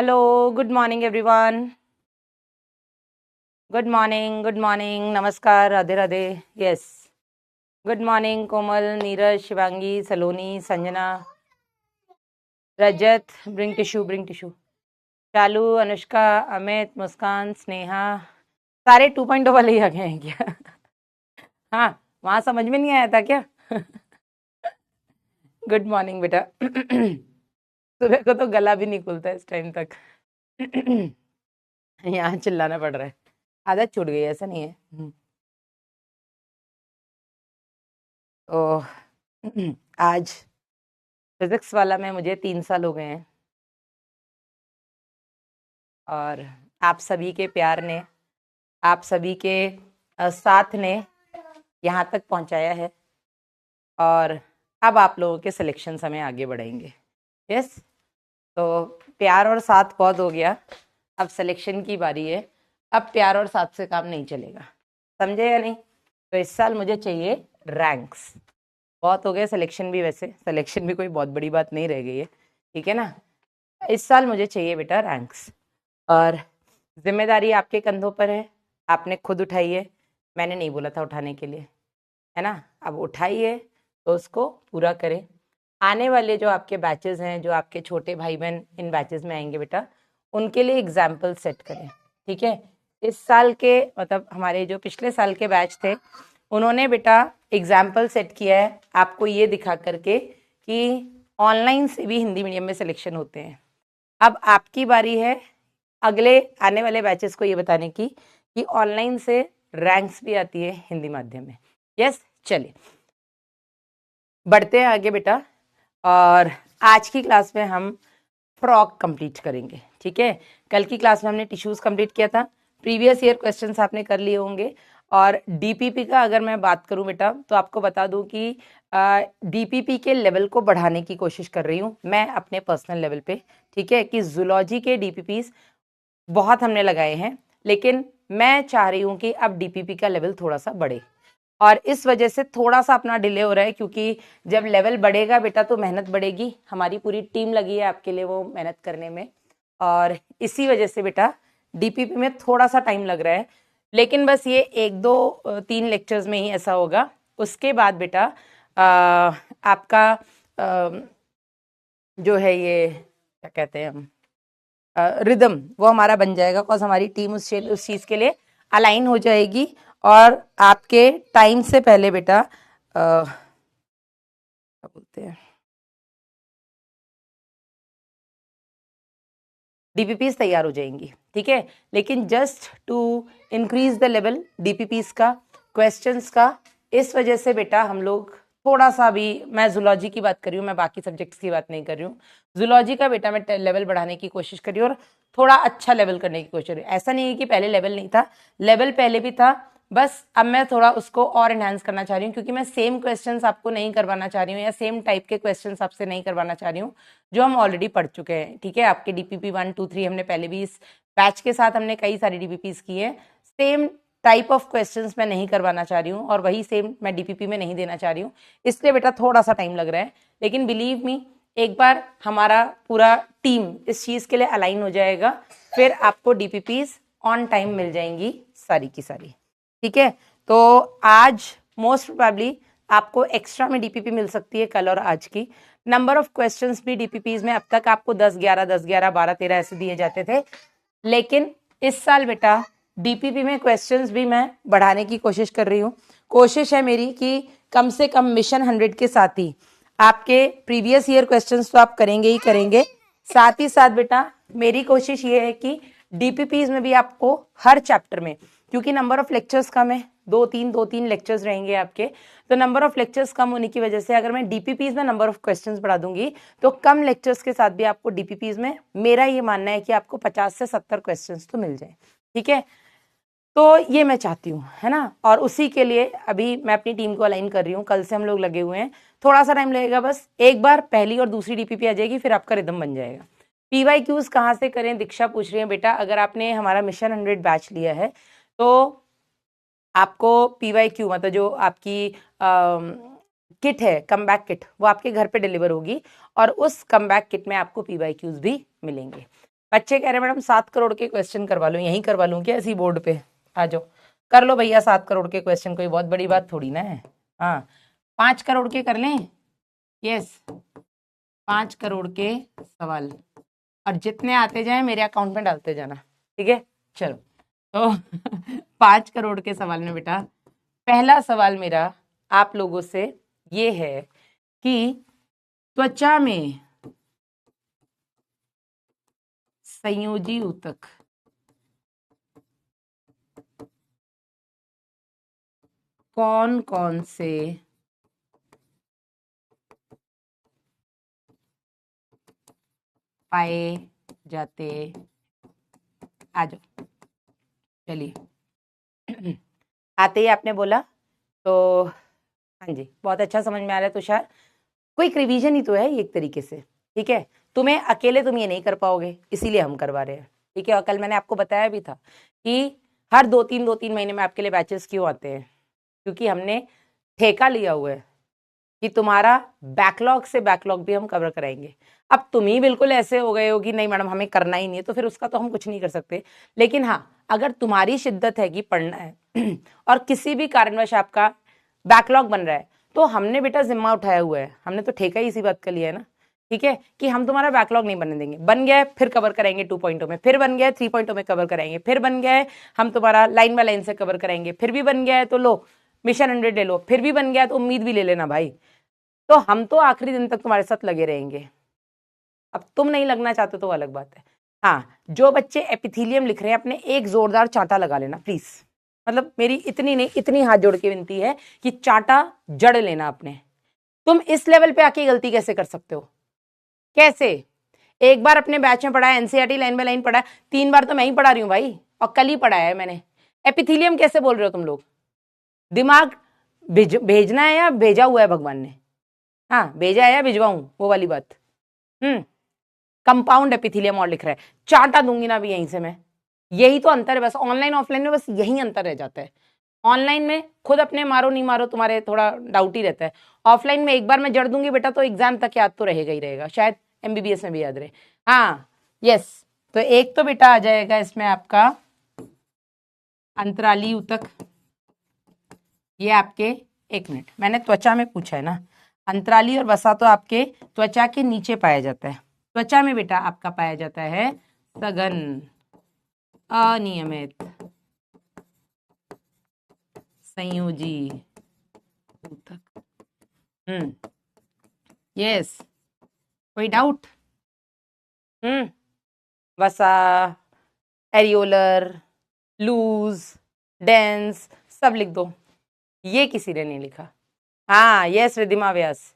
Hello, good morning everyone. Good morning, नमस्कार, Radhe Radhe. Yes, good morning Komal, Neeraj, Shivangi, Saloni, Sanjana, Rajat, bring tissue, चालू, अनुष्का, अमित, मुस्कान, स्नेहा, सारे 2.0 वाले ही आ गए हैं क्या? हाँ, वहाँ समझ में नहीं आया था क्या? गुड मॉर्निंग बेटा। सुबह को तो गला भी नहीं खुलता इस टाइम तक। यहाँ चिल्लाना पड़ रहा है, आदत छूट गई, ऐसा नहीं है। ओह, आज फिजिक्स वाला में मुझे 3 साल हो गए हैं और आप सभी के प्यार ने, आप सभी के साथ ने यहाँ तक पहुँचाया है और अब आप लोगों के सिलेक्शन हमें आगे बढ़ाएंगे। यस, तो प्यार और साथ बहुत हो गया, अब सिलेक्शन की बारी है। अब प्यार और साथ से काम नहीं चलेगा, समझे या नहीं? तो इस साल मुझे चाहिए रैंक्स। बहुत हो गए सिलेक्शन भी, वैसे सिलेक्शन भी कोई बहुत बड़ी बात नहीं रह गई है, ठीक है ना? इस साल मुझे चाहिए बेटा रैंक्स, और जिम्मेदारी आपके कंधों पर है, आपने खुद उठाई है, मैंने नहीं बोला था उठाने के लिए, है ना? अब उठाइए तो उसको पूरा करें। आने वाले जो आपके बैचेस हैं, जो आपके छोटे भाई बहन इन बैचेस में आएंगे बेटा, उनके लिए एग्जाम्पल सेट करें, ठीक है? इस साल के मतलब हमारे जो पिछले साल के बैच थे, उन्होंने बेटा एग्जाम्पल सेट किया है आपको ये दिखा करके कि ऑनलाइन से भी हिंदी मीडियम में सिलेक्शन होते हैं। अब आपकी बारी है अगले आने वाले बैचेस को ये बताने की कि ऑनलाइन से रैंक्स भी आती है हिंदी माध्यम में। यस, चलिए बढ़ते हैं आगे बेटा, और आज की क्लास में हम फ्रॉक कंप्लीट करेंगे, ठीक है? कल की क्लास में हमने टिश्यूज कंप्लीट किया था, प्रीवियस ईयर क्वेश्चंस आपने कर लिए होंगे। और डीपीपी का अगर मैं बात करूं बेटा, तो आपको बता दूं कि डीपीपी के लेवल को बढ़ाने की कोशिश कर रही हूं मैं अपने पर्सनल लेवल पे, ठीक है? कि जूलॉजी के डीपीपीज बहुत हमने लगाए हैं, लेकिन मैं चाह रही हूँ कि अब डीपीपी का लेवल थोड़ा सा बढ़े, और इस वजह से थोड़ा सा अपना डिले हो रहा है, क्योंकि जब लेवल बढ़ेगा बेटा तो मेहनत बढ़ेगी, हमारी पूरी टीम लगी है आपके लिए वो मेहनत करने में, और इसी वजह से बेटा डीपीपी में थोड़ा सा टाइम लग रहा है। लेकिन बस ये 1 2 3 लेक्चर्स में ही ऐसा होगा, उसके बाद बेटा आपका जो है ये क्या कहते हैं हम, रिदम वो हमारा बन जाएगा, बिकॉज हमारी टीम उस चीज के लिए अलाइन हो जाएगी, और आपके टाइम से पहले बेटा क्या बोलते हैं, डीपीपीज तैयार हो जाएंगी, ठीक है? लेकिन just to increase the level DPPs का, क्वेश्चंस का, इस वजह से बेटा हम लोग थोड़ा सा भी, मैं जूलॉजी की बात कर रही हूँ, मैं बाकी सब्जेक्ट्स की बात नहीं कर रही हूँ, जूलॉजी का बेटा मैं लेवल बढ़ाने की कोशिश कर रही हूँ और थोड़ा अच्छा लेवल करने की कोशिश कर रही हूँ। ऐसा नहीं है कि पहले लेवल नहीं था, लेवल पहले भी था, बस अब मैं थोड़ा उसको और एनहांस करना चाह रही हूँ, क्योंकि मैं सेम क्वेश्चंस आपको नहीं करवाना चाह रही हूँ, या सेम टाइप के क्वेश्चंस आपसे नहीं करवाना चाह रही हूँ जो हम ऑलरेडी पढ़ चुके हैं, ठीक है? आपके डीपीपी 1 2 3 हमने पहले भी इस बैच के साथ हमने कई सारी डीपीपीज की है, सेम टाइप ऑफ क्वेश्चंस मैं नहीं करवाना चाह रही हूँ, और वही सेम मैं डीपीपी में नहीं देना चाह रही हूँ, इसलिए बेटा थोड़ा सा टाइम लग रहा है। लेकिन बिलीव मी, एक बार हमारा पूरा टीम इस चीज के लिए अलाइन हो जाएगा, फिर आपको डीपीपीज ऑन टाइम मिल जाएंगी सारी की सारी, ठीक है? तो आज मोस्ट प्रोबेबली आपको एक्स्ट्रा में डीपीपी मिल सकती है, कल और आज की। नंबर ऑफ क्वेश्चंस भी डीपीपीज में अब तक आपको 10 11 10 11 12 13 ऐसे दिए जाते थे, लेकिन इस साल बेटा डीपीपी में क्वेश्चंस भी मैं बढ़ाने की कोशिश कर रही हूँ। कोशिश है मेरी कि कम से कम मिशन 100 के साथ ही आपके प्रीवियस ईयर क्वेश्चंस तो आप करेंगे ही करेंगे, साथ ही साथ बेटा मेरी कोशिश ये है कि डीपीपीज में भी आपको हर चैप्टर में, क्योंकि नंबर ऑफ लेक्चर्स कम है, 2 3 लेक्चर्स रहेंगे आपके, तो नंबर ऑफ लेक्चर्स कम होने की वजह से अगर मैं डीपीपीज में नंबर ऑफ क्वेश्चंस बढ़ा दूंगी तो कम लेक्चर्स के साथ भी आपको डीपीपीज में, मेरा ये मानना है कि आपको 50 से 70 क्वेश्चंस तो मिल जाए, ठीक है? तो ये मैं चाहती हूँ, है ना? और उसी के लिए अभी मैं अपनी टीम को अलाइन कर रही हूँ, कल से हम लोग लगे हुए हैं, थोड़ा सा टाइम लगेगा, बस एक बार पहली और दूसरी डीपीपी आ जाएगी, फिर आपका रिदम बन जाएगा। पीवाईक्यूज कहाँ से करें, दीक्षा पूछ रही है बेटा। अगर आपने हमारा मिशन 100 बैच लिया है तो आपको पीवाईक्यू मतलब जो आपकी किट है, कमबैक किट, वो आपके घर पे डिलीवर होगी, और उस कमबैक किट में आपको पीवाईक्यूज भी मिलेंगे। बच्चे कह रहे मैडम 7 करोड़ के क्वेश्चन करवा लो, यहीं करवा लूँ क्या इसी बोर्ड पे? आ जाओ कर लो भैया 7 करोड़ के क्वेश्चन, कोई बहुत बड़ी बात थोड़ी ना है। हाँ 5 करोड़ के कर लें, यस 5 करोड़ के सवाल, और जितने आते जाए मेरे अकाउंट में डालते जाना, ठीक है? चलो तो 5 करोड़ के सवाल में बेटा पहला सवाल मेरा आप लोगों से ये है कि त्वचा में संयोजी ऊतक कौन कौन से पाए जाते? आ जाओ, चलिए आते ही आपने बोला तो हाँ जी, बहुत अच्छा समझ में आ रहा है तुषार। क्विक रिवीजन ही तो है ये एक तरीके से, ठीक है? तुम्हें अकेले तुम ये नहीं कर पाओगे, इसीलिए हम करवा रहे हैं, ठीक है? और कल मैंने आपको बताया भी था कि हर 2-3 महीने में आपके लिए बैचेस क्यों आते हैं, क्योंकि हमने ठेका लिया हुआ है कि तुम्हारा बैकलॉग से बैकलॉग भी हम कवर कराएंगे। अब तुम ही बिल्कुल ऐसे हो गए हो कि नहीं मैडम हमें करना ही नहीं है, तो फिर उसका तो हम कुछ नहीं कर सकते। लेकिन हाँ, अगर तुम्हारी शिद्दत है कि पढ़ना है और किसी भी कारणवश आपका बैकलॉग बन रहा है, तो हमने बेटा जिम्मा उठाया हुआ है, हमने तो ठेका ही इसी बात का लिया है ना, ठीक है? कि हम तुम्हारा बैकलॉग नहीं बनने देंगे। बन गया है फिर कवर कराएंगे 2 पॉइंटों में, फिर बन गया है 3 पॉइंटों में कवर कराएंगे, फिर बन गया है हम तुम्हारा लाइन बाय लाइन से कवर कराएंगे, फिर भी बन गया है तो लो मिशन 100 ले लो, फिर भी बन गया तो उम्मीद भी ले लेना भाई। तो हम तो आखिरी दिन तक तुम्हारे साथ लगे रहेंगे। अब तुम नहीं लगना चाहते तो अलग बात है। हाँ, जो बच्चे एपिथीलियम लिख रहे हैं अपने एक जोरदार चांटा लगा लेना प्लीज, मतलब मेरी इतनी नहीं इतनी हाथ जोड़ के विनती है कि चांटा जड़ लेना अपने। तुम इस लेवल पे आके गलती कैसे कर सकते हो? कैसे? एक बार अपने बैच में पढ़ाया, एनसीईआरटी लाइन बाय लाइन पढ़ा, 3 बार तो मैं ही पढ़ा रही हूँ भाई, और कल ही पढ़ाया है मैंने। एपिथीलियम कैसे बोल रहे हो तुम लोग? दिमाग भेजना है या भेजा हुआ है भगवान ने? हाँ भेजा है या भिजवाऊं, वो वाली बात। कंपाउंड एपिथेलियम और लिख रहा है, चाटा दूंगी ना भी यहीं से मैं। यही तो अंतर है बस, ऑनलाइन ऑफलाइन में बस यही अंतर रह जाता है। ऑनलाइन में खुद अपने मारो नहीं मारो तुम्हारे थोड़ा डाउट ही रहता है, ऑफलाइन में एक बार मैं जड़ दूंगी बेटा तो एग्जाम तक याद तो रहेगा ही रहेगा, शायद एमबीबीएस में भी याद रहे। हाँ यस, तो एक तो बेटा आ जाएगा इसमें आपका अंतराली ऊतक, ये आपके, एक मिनट मैंने त्वचा में पूछा है ना, अंतराली और वसा तो आपके त्वचा के नीचे पाया जाता है। त्वचा में बेटा आपका पाया जाता है सघन अनियमित संयोजी ऊतक। यस, कोई डाउट? वसा, एरियोलर, लूज, डेंस, सब लिख दो, ये किसी ने नहीं लिखा। हाँ यस रिद्धिमा व्यास,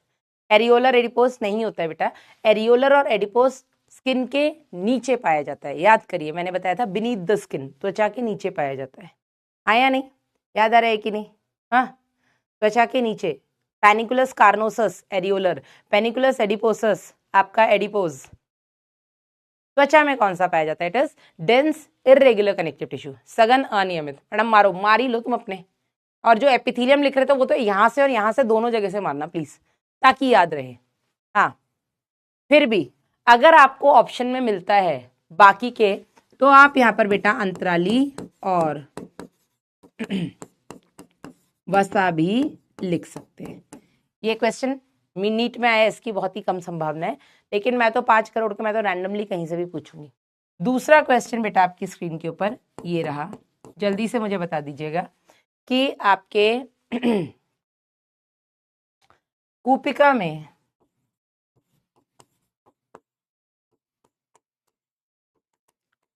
एरियोलर एडिपोस नहीं होता है बेटा, एरियोलर और एडिपोस स्किन के नीचे पाया जाता है, याद करिए मैंने बताया था बीनीथ द स्किन, त्वचा के नीचे पाया जाता है। आया नहीं? याद आ रहा है कि नहीं? हाँ त्वचा के नीचे, पैनिकुलस कार्नोसस एरियोलर, पैनिकुलस एडिपोसस आपका एडिपोज। त्वचा में कौन सा पाया जाता है? It is dense irregular connective tissue, सघन अनियमित। मैडम मारो, मार ही लो तुम अपने, और जो एपिथेलियम लिख रहे थे वो तो यहाँ से और यहाँ से दोनों जगह से मारना प्लीज, ताकि याद रहे। हाँ फिर भी अगर आपको ऑप्शन में मिलता है बाकी के, तो आप यहाँ पर बेटा अंतराली और वसा भी लिख सकते हैं। ये क्वेश्चन नीट में आया, इसकी बहुत ही कम संभावना है, लेकिन मैं तो 5 करोड़ के मैं तो रैंडमली कहीं से भी पूछूंगी। दूसरा क्वेश्चन बेटा आपकी स्क्रीन के ऊपर ये रहा, जल्दी से मुझे बता दीजिएगा कि आपके कूपिका में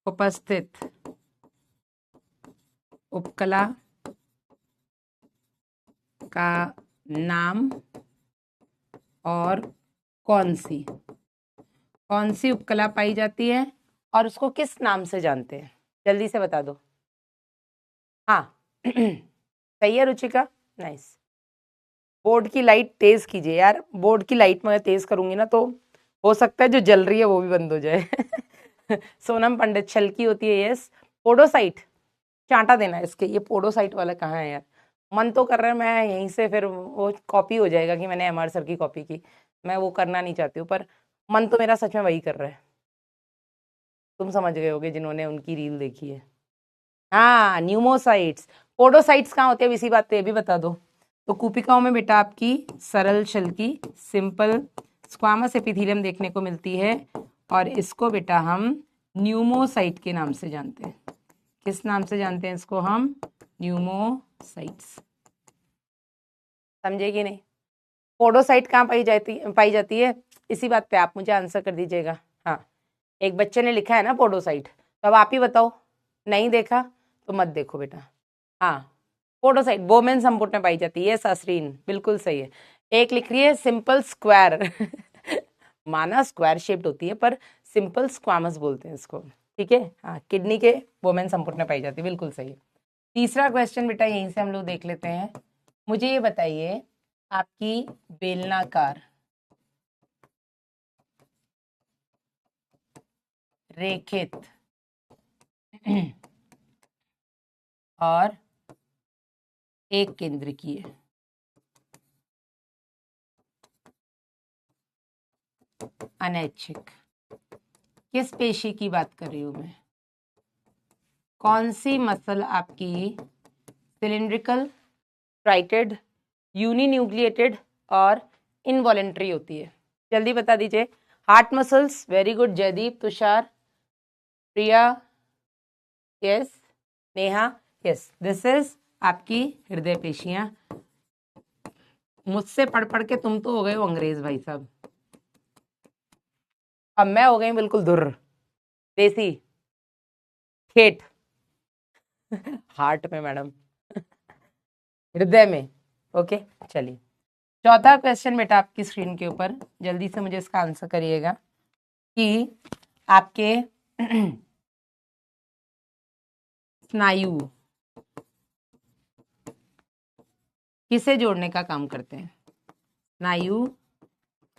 उपस्थित उपकला का नाम और कौन सी उपकला पाई जाती है और उसको किस नाम से जानते हैं? जल्दी से बता दो। हाँ सही है रुचिका, नाइस। बोर्ड की लाइट तेज कीजिए यार, बोर्ड की लाइट मैं तेज करूंगी ना तो हो सकता है जो जल रही है वो भी बंद हो जाए। सोनम पंडित, छलकी होती है यस। पोडोसाइट, चांटा देना इसके, ये पोडोसाइट वाला कहाँ है यार? मन तो कर रहा है मैं यहीं से, फिर वो कॉपी हो जाएगा कि मैंने एमआर सर की कॉपी की, मैं वो करना नहीं चाहती हूँ, पर मन तो मेरा सच में वही कर रहा है। तुम समझ गए होगे जिन्होंने उनकी रील देखी है। हाँ, न्यूमोसाइट्स। पोडोसाइट्स कहाँ होते हैं, इसी बात पे ये भी बता दो। तो कूपिकाओं में बेटा आपकी सरल शल की सिंपल स्क्वामस एपिथेलियम देखने को मिलती है, और इसको बेटा हम न्यूमोसाइट के नाम से जानते हैं। किस नाम से जानते हैं इसको हम? न्यूमोसाइट्स। समझे कि नहीं? पोडोसाइट कहाँ पाई जाती है, इसी बात पे आप मुझे आंसर कर दीजिएगा। हाँ, एक बच्चे ने लिखा है ना पोडोसाइट, तो अब आप ही बताओ। नहीं देखा तो मत देखो बेटा। हाँ, पोडोसाइट बोमेन संपुट में पाई जाती है। सासरीन बिल्कुल सही है। एक लिख रही है सिंपल स्क्वायर माना स्क्वायर शेप्ड होती है, पर सिंपल स्क्वामस बोलते हैं इसको। ठीक है, हाँ, किडनी के बोमेन संपुट में पाई जाती है, बिल्कुल सही है। तीसरा क्वेश्चन बेटा यहीं से हम लोग देख लेते हैं। मुझे ये बताइए, आपकी बेलनाकार रेखित और एक केंद्र की है, अनैच्छिक, किस पेशी की बात कर रही हूं मैं? कौन सी मसल आपकी सिलिंड्रिकल, ट्राइटेड, यूनिन्यूक्लिएटेड और इनवॉलेंट्री होती है? जल्दी बता दीजिए। Heart muscles, very good. Jaydeep, Tushar, Priya, yes, Neha, yes. This is आपकी हृदय पेशियां। मुझसे पढ़ पढ़ के तुम तो हो गए हो अंग्रेज भाई साहब, अब मैं हो गई बिल्कुल धुर देसी ठेठ हार्ट में मैडम हृदय में। ओके, चलिए चौथा क्वेश्चन बेटा आपकी स्क्रीन के ऊपर, जल्दी से मुझे इसका आंसर करिएगा कि आपके स्नायु किसे जोड़ने का काम करते हैं? स्नायु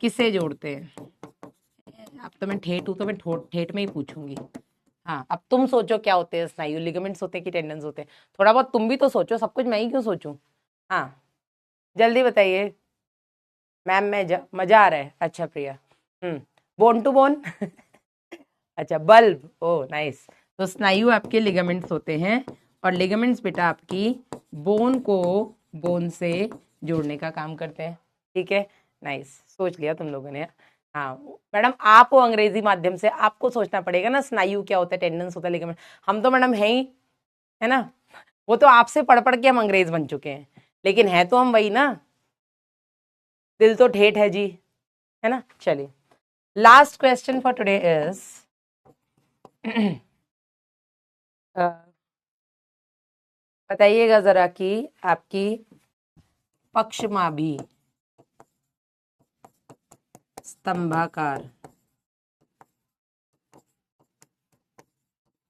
किसे जोड़ते हैं? अब तो मैं ठेठ हूं तो मैं ठेठ में ही पूछूंगी। हाँ, अब तुम सोचो क्या होते हैं स्नायु? लिगामेंट्स होते हैं कि टेंडन्स होते हैं? थोड़ा बहुत तुम भी तो सोचो, सब कुछ मैं ही क्यों सोचूं? हाँ, जल्दी बताइए। मैम मजा आ रहा है। अच्छा प्रिया, बोन टू बोन अच्छा, बल्ब, ओ नाइस। तो स्नायु आपके लिगामेंट्स होते हैं, और लिगामेंट्स बेटा आपकी बोन को बोन से जोड़ने का काम करते हैं। ठीक है, नाइस, सोच लिया तुम लोगों ने। हाँ मैडम, आप हो अंग्रेजी माध्यम से, आपको सोचना पड़ेगा ना स्नायु क्या होता है, टेंडन्स होता है, लिगामेंट। हम तो मैडम है ही, है ना, वो तो आपसे पढ़ पढ़ के हम अंग्रेज बन चुके हैं, लेकिन है तो हम वही ना, दिल तो ठेठ है जी, है ना। चलिए, last question for today is बताइएगा जरा कि आपकी पक्षमाभी स्तंभाकार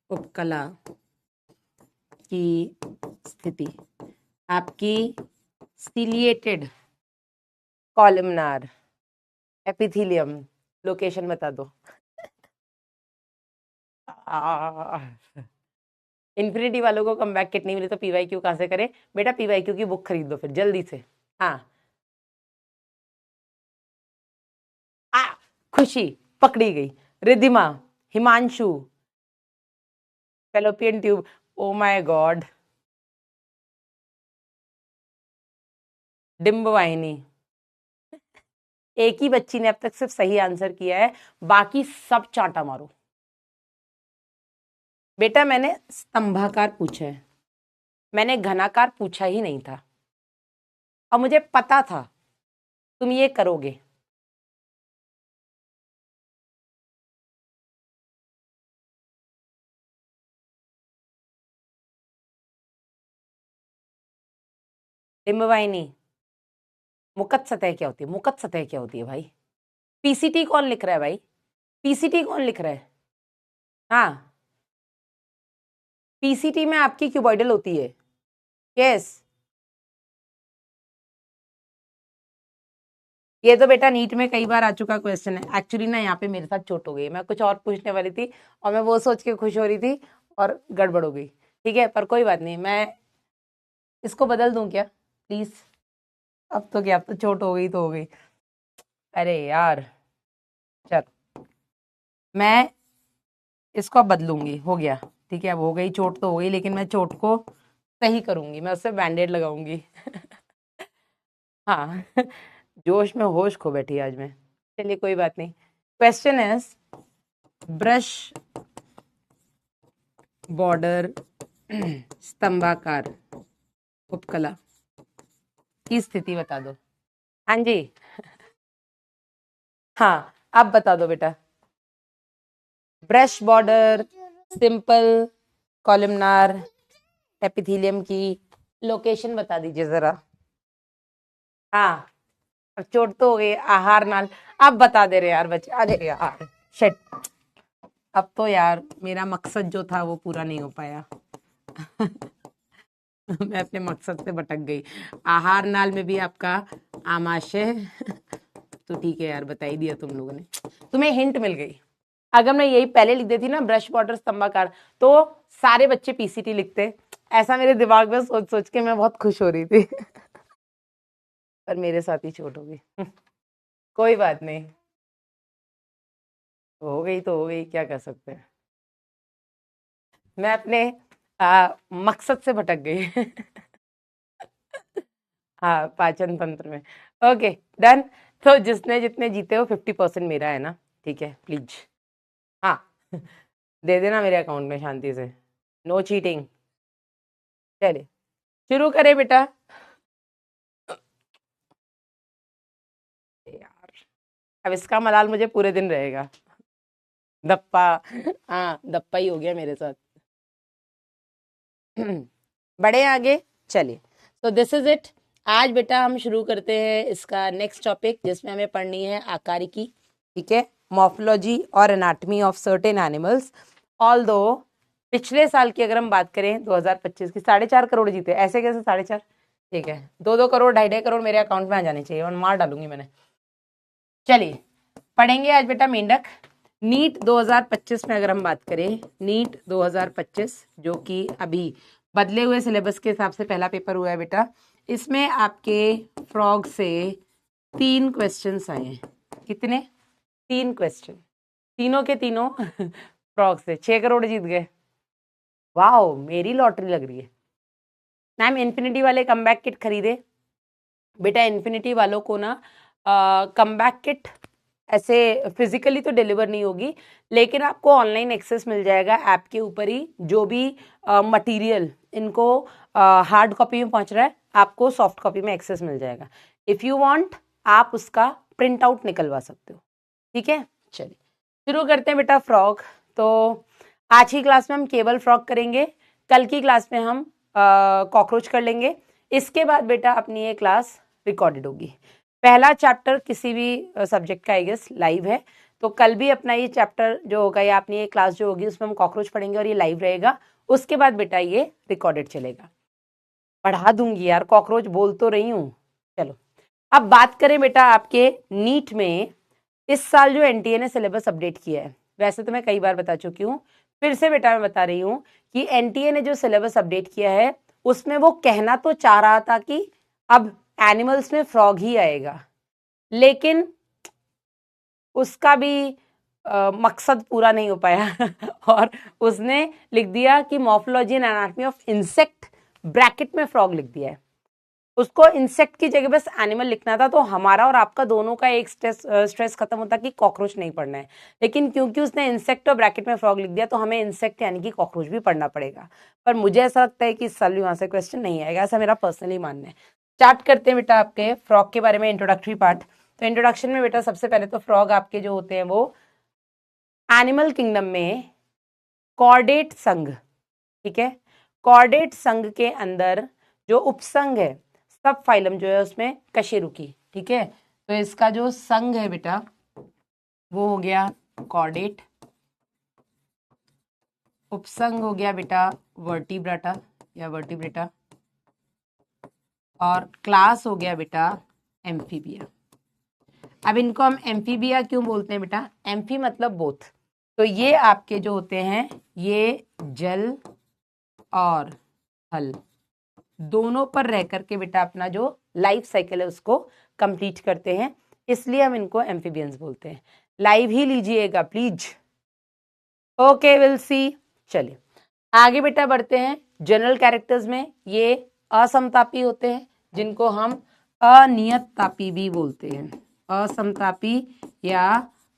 उपकला की स्थिति, आपकी सिलिएटेड कॉलमनार एपिथेलियम लोकेशन बता दो। इन्फिनिटी वालों को कम बैक किट नहीं मिली तो पीवाईक्यू कहां से करे? बेटा पीवाईक्यू की बुक खरीद दो फिर जल्दी से। हाँ, खुशी पकड़ी गई। Riddhima, Himanshu, fallopian tube, oh my God, डिम्ब वाहिनी। एक ही बच्ची ने अब तक सिर्फ सही आंसर किया है, बाकी सब चांटा मारो। बेटा मैंने स्तंभाकार पूछा है, मैंने घनाकार पूछा ही नहीं था, और मुझे पता था तुम ये करोगे। डिम्बवाहिनी, मुकत सतह क्या होती है? मुकत सतह क्या होती है भाई? पीसीटी कौन लिख रहा है भाई? पीसीटी कौन लिख रहा है? हाँ, पीसीटी में आपकी क्यूबॉइडल होती है। यस, ये तो बेटा नीट में कई बार आ चुका क्वेश्चन है। एक्चुअली ना यहाँ पे मेरे साथ चोट हो गई, मैं कुछ और पूछने वाली थी और मैं वो सोच के खुश हो रही थी और गड़बड़ हो गई। ठीक है, पर कोई बात नहीं, मैं इसको बदल दूं क्या प्लीज? अब तो क्या, अब तो चोट हो गई तो हो गई। अरे यार, चल मैं इसको अब बदलूंगी, हो गया ठीक है। अब हो गई चोट तो हो गई, लेकिन मैं चोट को सही करूंगी, मैं उससे बैंडेड लगाऊंगी। हाँ, जोश में होश खो बैठी आज मैं। चलिए कोई बात नहीं। क्वेश्चन इज ब्रश बॉर्डर स्तंभाकार उपकला की स्थिति बता दो। हाँ जी, हाँ अब बता दो बेटा। Brush border, simple, columnar, epithelium की लोकेशन बता दीजिए जरा। हाँ, अब चोट तो हो गई, आहार नाल अब बता दे रहे यार बच्चे। अरे यार शिट, अब तो यार मेरा मकसद जो था वो पूरा नहीं हो पाया। मैं अपने मकसद से भटक गई। आहार नाल में भी आपका आमाशय। तो ठीक है यार, बता ही दिया तुम लोगों ने, तुम्हें हिंट मिल गई। अगर मैं यही पहले लिख देती ना ब्रश वाटर स्तंभाकार, तो सारे बच्चे पीसीटी लिखते। ऐसा मेरे दिमाग में सोच सोच के मैं बहुत खुश हो रही थी। पर मेरे साथ ही चोट हो गई। कोई बात नहीं, हो गई तो हो गई, क्या कर सकते हैं। मैं अपने मकसद से भटक गई। हाँ, पाचन तंत्र में। Okay done. तो जिसने जितने जीते हो 50% मेरा है ना, ठीक है प्लीज। हाँ, दे देना मेरे अकाउंट में शांति से, नो चीटिंग। चलिए शुरू करें बेटा। यार अब इसका मलाल मुझे पूरे दिन रहेगा। दप्पा, हाँ दप्पा ही हो गया मेरे साथ। बड़े आगे, चलिए तो दिस इज इट। आज बेटा हम शुरू करते हैं इसका नेक्स्ट टॉपिक, जिसमें हमें पढ़नी है आकारिकी, ठीक है, मॉर्फोलॉजी और anatomy of certain animals. All दो पिछले साल की अगर हम बात करें 2025 की, 4.5 करोड़ जीते। ऐसे कैसे 4.5, ठीक है 2-2 करोड़ 2.5 करोड़ मेरे अकाउंट में आ जाने चाहिए और मार डालूंगी मैंने। चलिए पढ़ेंगे आज बेटा मेंढक। नीट 2025 में अगर हम बात करें, नीट 2025 जो कि अभी बदले हुए सिलेबस के हिसाब से पहला पेपर हुआ है बेटा, इसमें आपके फ्रॉग से 3 क्वेश्चंस आए हैं। कितने? 3 क्वेश्चन, तीनों के तीनों फ्रॉग से। 6 करोड़ जीत गए। वाओ, मेरी लॉटरी लग रही है। मैम इन्फिनिटी वाले कमबैक किट खरीदे बेटा। इन्फिनिटी वालों को ना कमबैक किट ऐसे फिजिकली तो डिलीवर नहीं होगी, लेकिन आपको ऑनलाइन एक्सेस मिल जाएगा ऐप के ऊपर ही। जो भी मटेरियल इनको हार्ड कॉपी में पहुंच रहा है, आपको सॉफ्ट कॉपी में एक्सेस मिल जाएगा। इफ यू वांट आप उसका प्रिंट आउट निकलवा सकते हो, ठीक है। चलिए शुरू करते हैं बेटा फ्रॉग। तो आज की क्लास में हम केवल फ्रॉग करेंगे, कल की क्लास में हम कॉकरोच कर लेंगे। इसके बाद बेटा अपनी ये क्लास रिकॉर्डेड होगी। पहला चैप्टर किसी भी सब्जेक्ट का आई गेस लाइव है, तो कल भी अपना ये चैप्टर जो होगा या अपनी ये क्लास जो होगी उसमें हम कॉकरोच पढ़ेंगे और ये लाइव रहेगा। उसके बाद बेटा ये रिकॉर्डेड चलेगा। पढ़ा दूंगी यार, कॉकरोच बोल तो रही हूँ। चलो अब बात करें बेटा आपके नीट में इस साल जो एनटीए ने सिलेबस अपडेट किया है। वैसे तो मैं कई बार बता चुकी हूँ, फिर से बेटा मैं बता रही हूँ कि एनटीए ने जो सिलेबस अपडेट किया है उसमें वो कहना तो चाह रहा था कि अब एनिमल्स में फ्रॉग ही आएगा, लेकिन उसका भी मकसद पूरा नहीं हो पाया। और उसने लिख दिया कि morphology and anatomy of insect, bracket में फ्रॉग लिख दिया है। उसको इंसेक्ट की जगह बस एनिमल लिखना था, तो हमारा और आपका दोनों का एक स्ट्रेस खत्म होता कि कॉकरोच नहीं पढ़ना है। लेकिन क्योंकि उसने इंसेक्ट और ब्रैकेट में फ्रॉग लिख दिया, तो हमें इंसेक्ट यानी कि कॉकरोच भी पढ़ना पड़ेगा। पर मुझे ऐसा लगता है कि इस साल भी वहां से क्वेश्चन नहीं आएगा, ऐसा मेरा पर्सनली मानना है। स्टार्ट करते हैं बेटा आपके फ्रॉग के बारे में इंट्रोडक्टरी पार्ट। तो इंट्रोडक्शन में बेटा सबसे पहले तो फ्रॉग आपके जो होते हैं वो एनिमल किंगडम में कॉर्डेट संघ, ठीक है, कॉर्डेट संघ के अंदर जो उपसंघ है, सब फाइलम जो है उसमें कशेरुकी, ठीक है। तो इसका जो संघ है बेटा वो हो गया कॉर्डेट, उपसंघ हो गया बेटा वर्टिब्राटा या वर्टिब्रेटा, और क्लास हो गया बेटा एम्फीबिया। अब इनको हम एम्फीबिया क्यों बोलते हैं बेटा? एम्फी मतलब बोथ। तो ये आपके जो होते हैं ये जल और थल दोनों पर रह करके बेटा अपना जो लाइफ साइकिल है उसको कंप्लीट करते हैं, इसलिए हम इनको एम्फीबियंस बोलते हैं। लाइव ही लीजिएगा प्लीज। Okay, will see. चलिए आगे बेटा बढ़ते हैं। जनरल कैरेक्टर्स में ये असमतापी होते हैं, जिनको हम अनियत तापी भी बोलते हैं। असमतापी या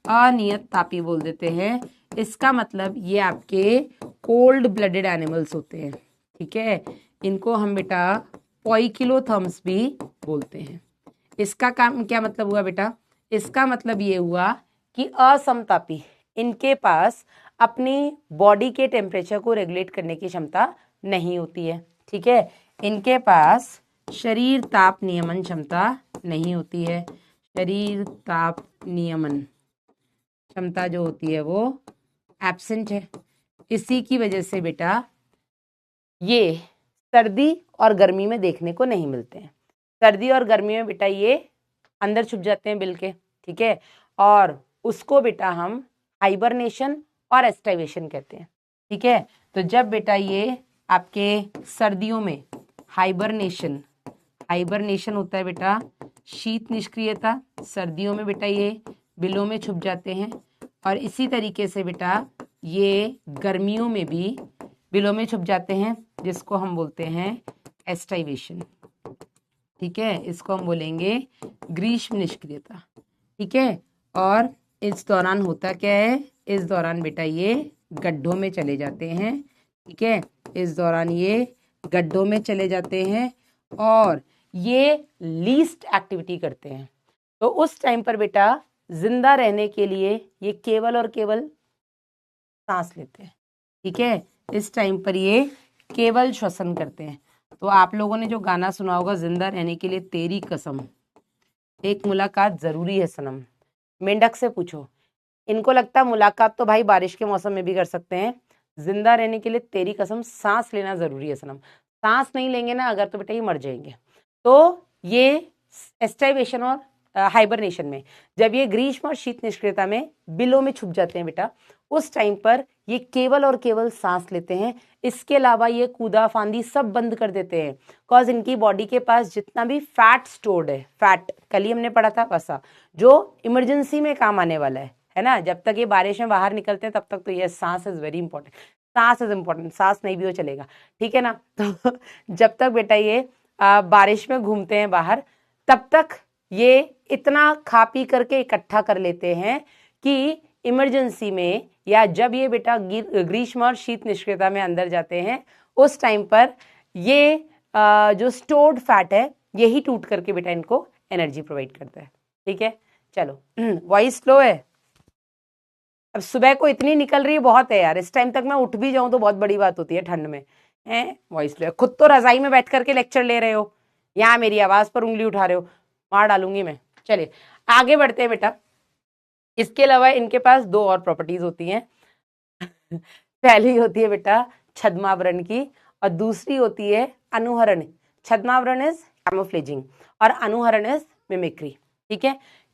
अनियत तापी बोल देते हैं। इसका मतलब ये आपके कोल्ड ब्लडेड एनिमल्स होते हैं, ठीक है। इनको हम बेटा पोइकिलोथर्म्स भी बोलते हैं। इसका काम क्या मतलब हुआ बेटा? इसका मतलब ये हुआ कि असमतापी, इनके पास अपनी बॉडी के टेम्परेचर को रेगुलेट करने की क्षमता नहीं होती है, ठीक है। इनके पास शरीर ताप नियमन क्षमता नहीं होती है। शरीर ताप नियमन क्षमता जो होती है वो एब्सेंट है। इसी की वजह से बेटा ये सर्दी और गर्मी में देखने को नहीं मिलते हैं। सर्दी और गर्मी में बेटा ये अंदर छुप जाते हैं बिल के, ठीक है। और उसको बेटा हम हाइबरनेशन और एस्टाइवेशन कहते हैं, ठीक है। तो जब बेटा ये आपके सर्दियों में हाइबरनेशन होता है बेटा, शीत निष्क्रियता, सर्दियों में बेटा ये बिलों में छुप जाते हैं। और इसी तरीके से बेटा ये गर्मियों में भी बिलों में छुप जाते हैं, जिसको हम बोलते हैं एस्टाइवेशन, ठीक है। इसको हम बोलेंगे ग्रीष्म निष्क्रियता, ठीक है। और इस दौरान होता क्या है? इस दौरान बेटा ये गड्ढों में चले जाते हैं, ठीक है। इस दौरान ये गड्ढों में चले जाते हैं और ये लीस्ट एक्टिविटी करते हैं। तो उस टाइम पर बेटा जिंदा रहने के लिए ये केवल और केवल सांस लेते हैं, ठीक है। इस टाइम पर ये केवल श्वसन करते हैं। तो आप लोगों ने जो गाना सुना होगा, जिंदा रहने के लिए तेरी कसम, एक मुलाकात जरूरी है सनम। मेंढक से पूछो, इनको लगता है मुलाकात तो भाई बारिश के मौसम में भी कर सकते हैं, जिंदा रहने के लिए तेरी कसम सांस लेना जरूरी है सनम। सांस नहीं लेंगे ना अगर, तो बेटा ये मर जाएंगे। तो ये एस्टाइवेशन और हाइबरनेशन में, जब ये ग्रीष्म और शीत निष्क्रियता में बिलों में छुप जाते हैं बेटा, उस टाइम पर ये केवल और केवल सांस लेते हैं। इसके अलावा ये कूदा फांदी सब बंद कर देते हैं, बिकॉज इनकी बॉडी के पास जितना भी फैट स्टोर्ड है, फैट कल ही हमने पढ़ा था वसा, जो इमरजेंसी में काम आने वाला है ना। जब तक ये बारिश में बाहर निकलते हैं तब तक तो ये सांस इज वेरी इंपॉर्टेंट। सांस इज इंपॉर्टेंट, सांस नहीं भी हो चलेगा, ठीक है ना। तो जब तक बेटा ये बारिश में घूमते हैं बाहर, तब तक ये इतना खा पी करके इकट्ठा कर लेते हैं कि इमरजेंसी में या जब ये बेटा ग्रीष्म और शीत निष्क्रियता में अंदर जाते हैं, उस टाइम पर ये जो स्टोर्ड फैट है यही टूट करके बेटा इनको एनर्जी प्रोवाइड करता है, ठीक है। चलो वॉइस स्लो है, अब सुबह को इतनी निकल रही है बहुत है यार। इस टाइम तक मैं उठ भी जाऊं तो बहुत बड़ी बात होती है ठंड में, है वॉइस स्लो है। खुद तो रजाई में बैठ करके लेक्चर ले रहे हो, यहाँ मेरी आवाज पर उंगली उठा रहे हो, मार डालूंगी मैं। चलिए आगे बढ़ते हैं बेटा। इसके अलावा इनके पास दो और प्रॉपर्टीज होती हैं। पहली होती है बेटा छद्मावरण की और दूसरी होती है अनुहरण। छद्मावरण इज कैमोफ्लेजिंग और अनुहरण इज मिमिक्री, ठीक है।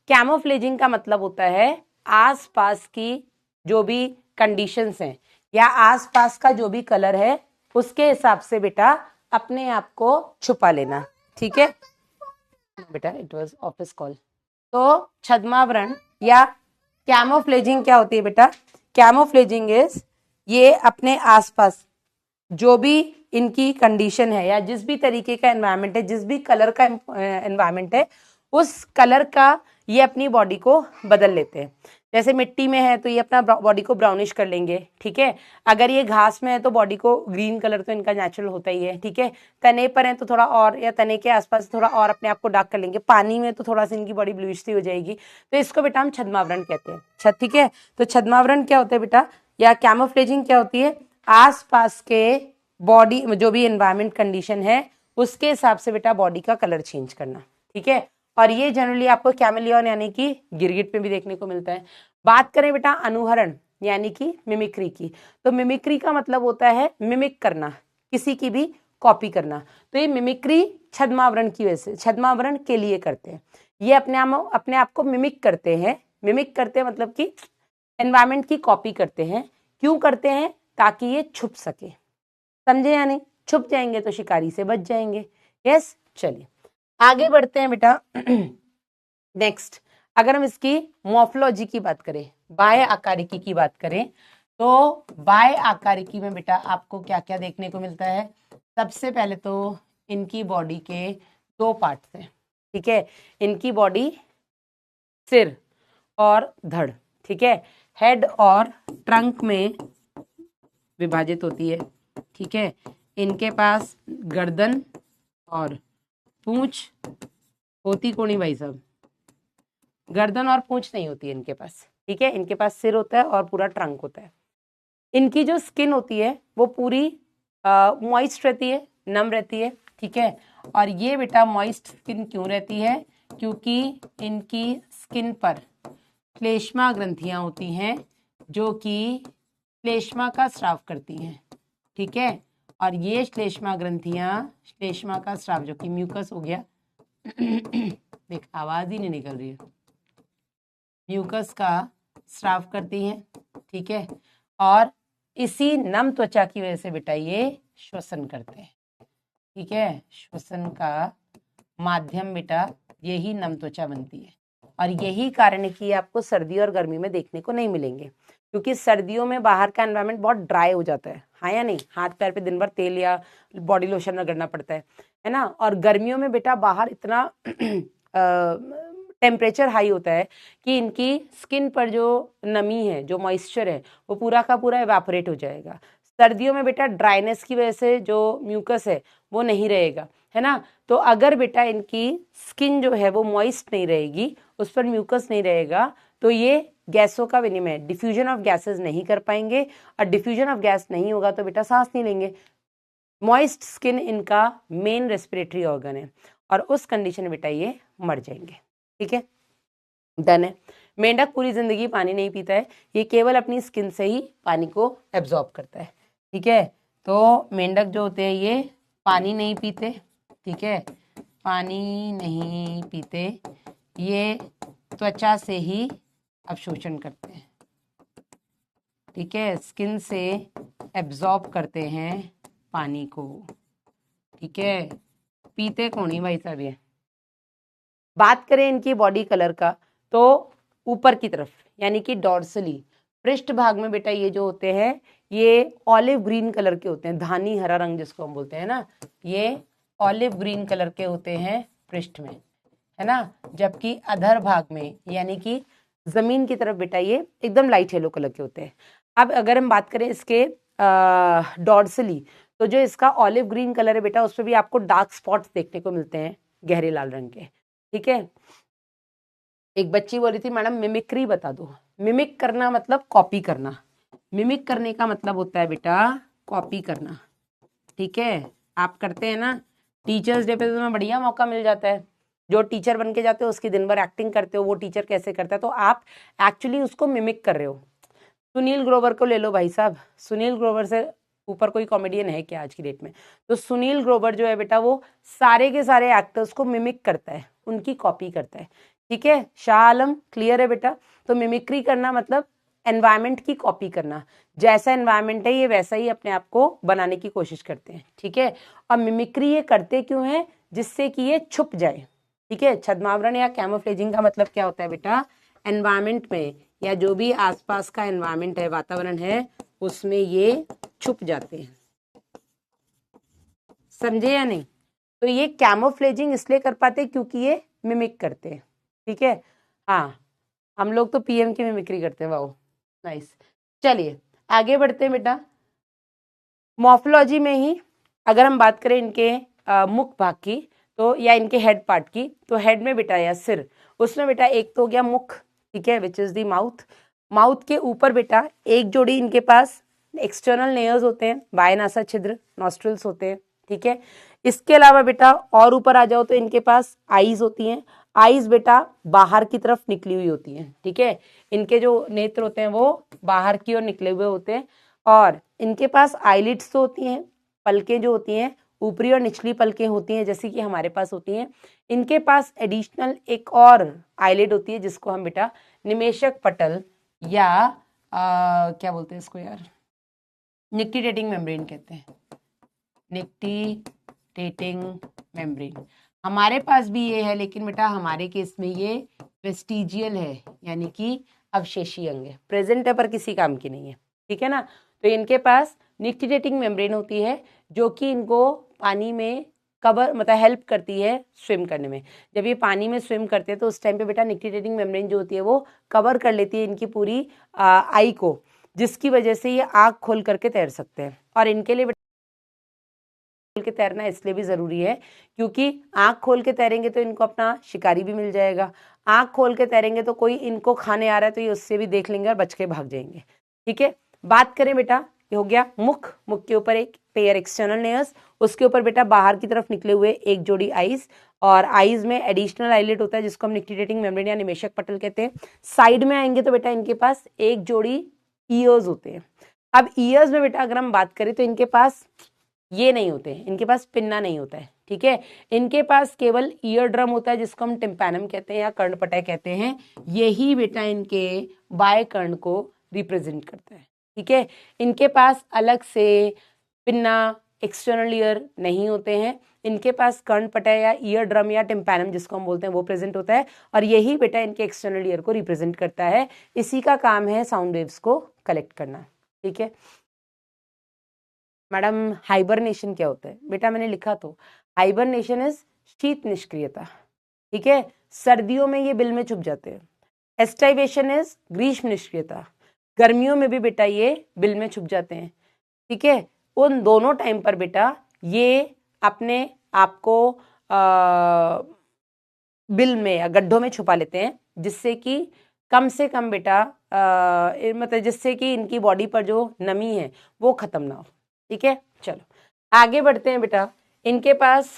कैमोफ्लेजिंग का मतलब होता है आसपास की जो भी कंडीशंस हैं या आसपास का जो भी कलर है उसके हिसाब से बेटा अपने आप को छुपा लेना, ठीक है बेटा। It was office call. तो छद्मावरण या कैमोफ्लेजिंग क्या होती है बेटा? कैमोफ्लेजिंग इज ये अपने आसपास जो भी इनकी कंडीशन है या जिस भी तरीके का एनवायरनमेंट है, जिस भी कलर का एनवायरनमेंट है, उस कलर का ये अपनी बॉडी को बदल लेते हैं। जैसे मिट्टी में है तो ये अपना बॉडी को ब्राउनिश कर लेंगे, ठीक है। अगर ये घास में है तो बॉडी को ग्रीन कलर तो इनका नेचुरल होता ही है, ठीक है। तने पर है तो थोड़ा और, या तने के आसपास थोड़ा और अपने आप को डार्क कर लेंगे। पानी में तो थोड़ा सा इनकी बॉडी ब्लूइश सी हो जाएगी। तो इसको बेटा हम छद्मावरण कहते हैं, ठीक है। तो छद्मावरण क्या होता है बेटा, या कैमोफ्लेजिंग क्या होती है? आसपास के बॉडी जो भी एनवायरमेंट कंडीशन है उसके हिसाब से बेटा बॉडी का कलर चेंज करना, ठीक है। और ये जनरली आपको कैमेलियन यानी कि गिरगिट में भी देखने को मिलता है। बात करें बेटा अनुहरण यानी कि मिमिक्री की, तो मिमिक्री का मतलब होता है मिमिक करना, किसी की भी कॉपी करना। तो ये मिमिक्री छद्मावरण की वजह से, छद्मावरण के लिए करते हैं। ये अपने आप को मिमिक करते हैं। मिमिक करते हैं मतलब कि एनवायरमेंट की कॉपी करते हैं। क्यों करते हैं? ताकि ये छुप सके, समझे या नहीं? छुप जाएंगे तो शिकारी से बच जाएंगे। यस, चलिए आगे बढ़ते हैं बेटा। नेक्स्ट, अगर हम इसकी मॉर्फोलॉजी की बात करें, बाह्य आकारिकी की बात करें, तो बाय आकारिकी में बेटा आपको क्या क्या देखने को मिलता है? सबसे पहले तो इनकी बॉडी के दो पार्ट्स हैं, ठीक है। इनकी बॉडी सिर और धड़, ठीक है, हेड और ट्रंक में विभाजित होती है, ठीक है। इनके पास गर्दन और पूंछ होती को नहीं भाई साहब, गर्दन और पूंछ नहीं होती है इनके पास, ठीक है। इनके पास सिर होता है और पूरा ट्रंक होता है। इनकी जो स्किन होती है वो पूरी मॉइस्ट रहती है, नम रहती है, ठीक है। और ये बेटा मॉइस्ट स्किन क्यों रहती है? क्योंकि इनकी स्किन पर श्लेष्मा ग्रंथियां होती हैं जो कि श्लेष्मा का स्राव करती हैं, ठीक है। और ये श्लेष्मा ग्रंथियां, श्लेष्मा का स्राव जो कि म्यूकस हो गया देख आवाज ही नहीं निकल रही है, म्यूकस का स्राव करती हैं, ठीक है। और इसी नम त्वचा की वजह से बेटा ये श्वसन करते हैं, ठीक है। श्वसन का माध्यम बेटा यही नम त्वचा बनती है। और यही कारण है कि आपको सर्दी और गर्मी में देखने को नहीं मिलेंगे, क्योंकि सर्दियों में बाहर का एनवायरनमेंट बहुत ड्राई हो जाता है, हाँ या नहीं? हाथ पैर पे दिन भर तेल या बॉडी लोशन रगड़ना पड़ता है ना। और गर्मियों में बेटा बाहर इतना टेम्परेचर हाई होता है कि इनकी स्किन पर जो नमी है, जो मॉइस्चर है, वो पूरा का पूरा एवापोरेट हो जाएगा। सर्दियों में बेटा ड्राइनेस की वजह से जो म्यूकस है वो नहीं रहेगा, है ना। तो अगर बेटा इनकी स्किन जो है वो मॉइस्ट नहीं रहेगी, उस पर म्यूकस नहीं रहेगा, तो ये गैसों का विनिमय, डिफ्यूजन ऑफ गैसेस नहीं कर पाएंगे। और डिफ्यूजन ऑफ गैस नहीं होगा तो बेटा सांस नहीं लेंगे। मॉइस्ट स्किन इनका मेन रेस्पिरेटरी ऑर्गन है, और उस कंडीशन में बेटा ये मर जाएंगे, ठीक है। डन है। मेंढक पूरी जिंदगी पानी नहीं पीता है, ये केवल अपनी स्किन से ही पानी को एब्जॉर्ब करता है, ठीक है। तो मेंढक जो होते हैं ये पानी नहीं पीते, ठीक है, पानी नहीं पीते, ये त्वचा से ही अवशोषण करते हैं, ठीक है, स्किन से एब्जॉर्ब करते हैं पानी को, ठीक है। पीते कौन ही भाई साहब ये। बात करें इनकी बॉडी कलर का, तो ऊपर की तरफ यानी कि डॉर्सली पृष्ठ भाग में बेटा ये जो होते हैं ये ऑलिव ग्रीन कलर के होते हैं, धानी हरा रंग जिसको हम बोलते हैं ना, ये ऑलिव ग्रीन कलर के होते हैं पृष्ठ में, है ना। जबकि अधर भाग में यानी कि जमीन की तरफ बेटा ये एकदम लाइट येलो कलर के होते हैं। अब अगर हम बात करें इसके डॉर्सली, तो जो इसका ऑलिव ग्रीन कलर है बेटा, उस पर भी आपको डार्क स्पॉट्स देखने को मिलते हैं गहरे लाल रंग के, ठीक है। एक बच्ची बोल रही थी मैडम मिमिक्री बता दो। मिमिक करना मतलब कॉपी करना, मिमिक करने का मतलब होता है बेटा कॉपी करना, ठीक है। आप करते हैं ना, टीचर्स डे पे तो तुम्हें बढ़िया मौका मिल जाता है, जो टीचर बन के जाते हो उसकी दिन भर एक्टिंग करते हो, वो टीचर कैसे करता है, तो आप एक्चुअली उसको मिमिक कर रहे हो। सुनील ग्रोवर को ले लो भाई साहब, सुनील ग्रोवर से ऊपर कोई कॉमेडियन है क्या आज की डेट में? तो सुनील ग्रोवर जो है बेटा वो सारे के सारे एक्टर्स को मिमिक करता है, उनकी कॉपी करता है, ठीक है। शाह आलम क्लियर है बेटा? तो मिमिक्री करना मतलब एनवायरनमेंट की कॉपी करना, जैसा एनवायरनमेंट है ये वैसा ही अपने आप को बनाने की कोशिश करते हैं, ठीक है। और मिमिक्री ये करते क्यों है? जिससे कि ये छुप जाए, ठीक है। छद्मावरण या कैमोफ्लेजिंग का मतलब क्या होता है बेटा? एनवायरनमेंट में या जो भी आसपास का एनवायरनमेंट है, वातावरण है, उसमें ये छुप जाते हैं, समझे या नहीं? तो ये कैमोफ्लेजिंग इसलिए कर पाते क्योंकि ये मिमिक करते हैं, ठीक है। हाँ, हम लोग तो पीएम की मिमिक्री करते हैं, वाओ नाइस। चलिए आगे बढ़ते हैं बेटा। मॉर्फोलॉजी में ही अगर हम बात करें इनके मुख भाग की, तो या इनके हेड पार्ट की, तो हेड में बेटा या सिर, उसमें बेटा एक तो हो गया मुख, ठीक है, which is the mouth. Mouth के ऊपर बेटा एक जोड़ी इनके पास एक्सटर्नल नेयर्स होते हैं, बायनासा छिद्र, नॉस्ट्रिल्स होते हैं, ठीक है। इसके अलावा बेटा और ऊपर आ जाओ तो इनके पास आईज होती हैं, आईज बेटा बाहर की तरफ निकली हुई होती हैं, ठीक है। इनके जो नेत्र होते हैं वो बाहर की ओर निकले हुए होते हैं। और इनके पास आईलिड्स तो होती हैं, पलकें जो होती हैं ऊपरी और निचली पलकें होती हैं, जैसे कि हमारे पास होती हैं। इनके पास एडिशनल एक और आईलिड होती है जिसको हम बेटा निमेशक पटल या क्या बोलते हैं इसको यार, निक्टिडेटिंग मेम्ब्रेन कहते हैं, निक्टिडेटिंग मेम्ब्रेन। हमारे पास भी ये है, लेकिन बेटा हमारे केस में ये वेस्टिजियल है, यानी कि अवशेषी अंग है, प्रेजेंट है पर किसी काम की नहीं है, ठीक है ना। तो इनके पास निक्टिडेटिंग मेम्ब्रेन होती है जो कि इनको पानी में कवर मतलब हेल्प करती है स्विम करने में। जब ये पानी में स्विम करते हैं तो उस टाइम पे बेटा निक्टिडेटिंग मेम्ब्रेन जो होती है वो कवर कर लेती है इनकी पूरी आई को, जिसकी वजह से ये आँख खोल करके तैर सकते हैं। और इनके लिए खोल के तैरना इसलिए भी ज़रूरी है क्योंकि आँख खोल के तैरेंगे तो इनको अपना शिकारी भी मिल जाएगा, आँख खोल के तैरेंगे तो कोई इनको खाने आ रहा है तो ये उससे भी देख लेंगे और बच के भाग जाएंगे। ठीक है, बात करें बेटा, ये हो गया मुख, मुख के ऊपर एक पेयर एक्सटर्नल लेयर्स, उसके ऊपर बेटा बाहर की तरफ निकले हुए एक जोड़ी आईज, और आईज में एडिशनल आईलिड होता है जिसको हम निक्टिडेटिंग मेम्ब्रेन या निमेशक पटल कहते हैं। साइड में आएंगे तो बेटा इनके पास एक जोड़ी ईयर्स होते हैं। अब ईयर्स में बेटा अगर हम बात करें तो इनके पास ये नहीं होते हैं, इनके पास पिन्ना नहीं होता है। ठीक है, इनके पास केवल ईयर ड्रम होता है जिसको हम टिम्पैनम कहते हैं या कर्णपटय कहते हैं। यही बेटा इनके बाएं कर्ण को रिप्रेजेंट करता है। ठीक है, इनके पास अलग से पिन्ना एक्सटर्नल ईयर नहीं होते हैं, इनके पास कर्णपटय या ईयर ड्रम या टिम्पैनम जिसको हम बोलते हैं वो प्रेजेंट होता है, और यही बेटा इनके एक्सटर्नल ईयर को रिप्रेजेंट करता है। इसी का काम है साउंड वेव्स को कलेक्ट करना। ठीक है मैडम, हाइबरनेशन क्या होता है? बेटा मैंने लिखा तो हाइबरनेशन इज शीत निष्क्रियता। ठीक है, सर्दियों में ये बिल में छुप जाते हैं। एस्टाइवेशन इज ग्रीष्म निष्क्रियता, गर्मियों में भी बेटा ये बिल में छुप जाते हैं। ठीक है, उन दोनों टाइम पर बेटा ये अपने आप को बिल में या गड्ढों में छुपा लेते हैं, जिससे कि कम से कम बेटा मतलब जिससे कि इनकी बॉडी पर जो नमी है वो खत्म ना हो। ठीक है, चलो आगे बढ़ते हैं बेटा। इनके पास